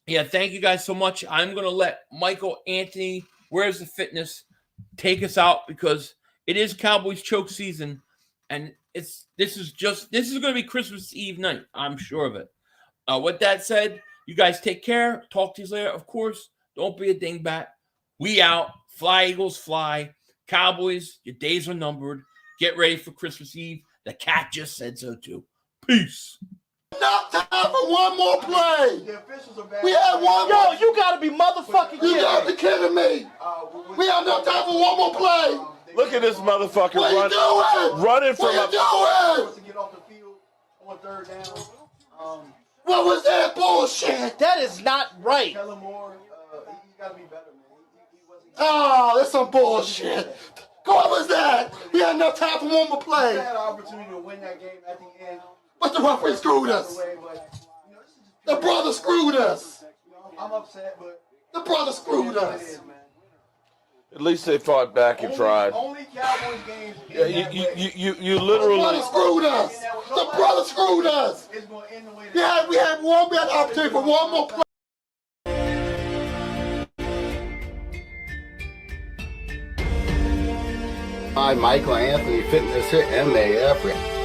[SPEAKER 5] yeah, thank you guys so much. I'm going to let Michael Anthony, Where's the Fitness, take us out because it is Cowboys choke season, and this is going to be Christmas Eve night. I'm sure of it. With that said, you guys take care. Talk to you later. Of course, don't be a dingbat. We out. Fly, Eagles, fly. Cowboys, your days are numbered. Get ready for Christmas Eve. The cat just said so too. Peace.
[SPEAKER 2] Enough time for one more play.
[SPEAKER 3] The officials are bad.
[SPEAKER 2] We had one
[SPEAKER 6] Yo,
[SPEAKER 2] more.
[SPEAKER 6] you gotta be motherfucking
[SPEAKER 2] You
[SPEAKER 6] kidding
[SPEAKER 2] got
[SPEAKER 6] me.
[SPEAKER 2] to be kidding me. We have enough time for one more play.
[SPEAKER 4] Look at this motherfucker
[SPEAKER 2] What are you doing?
[SPEAKER 4] running from
[SPEAKER 2] What
[SPEAKER 4] a.
[SPEAKER 2] are you doing?
[SPEAKER 3] To get off the field on 3rd down.
[SPEAKER 2] What was that bullshit?
[SPEAKER 6] That is not right.
[SPEAKER 3] Kellen Moore, he's got to be better, man. He wasn't.
[SPEAKER 2] Oh, that's some bullshit. What was that? We had enough time for one more
[SPEAKER 3] He
[SPEAKER 2] play.
[SPEAKER 3] had an opportunity to win that game at the end.
[SPEAKER 2] But the referee screwed us.
[SPEAKER 3] Away, but, you know, this is just
[SPEAKER 2] The brother screwed us.
[SPEAKER 3] You know, I'm upset, but
[SPEAKER 2] The brother screwed
[SPEAKER 3] it
[SPEAKER 2] us.
[SPEAKER 3] is, man.
[SPEAKER 4] At least they fought back and tried.
[SPEAKER 3] Only Cowboys games.
[SPEAKER 4] Yeah, you
[SPEAKER 2] The
[SPEAKER 4] literally.
[SPEAKER 2] brother screwed us. The brother screwed us.
[SPEAKER 3] It's going to end the way
[SPEAKER 2] We had an opportunity for one more play. Hi, Michael Anthony, Fitness Hit MAF.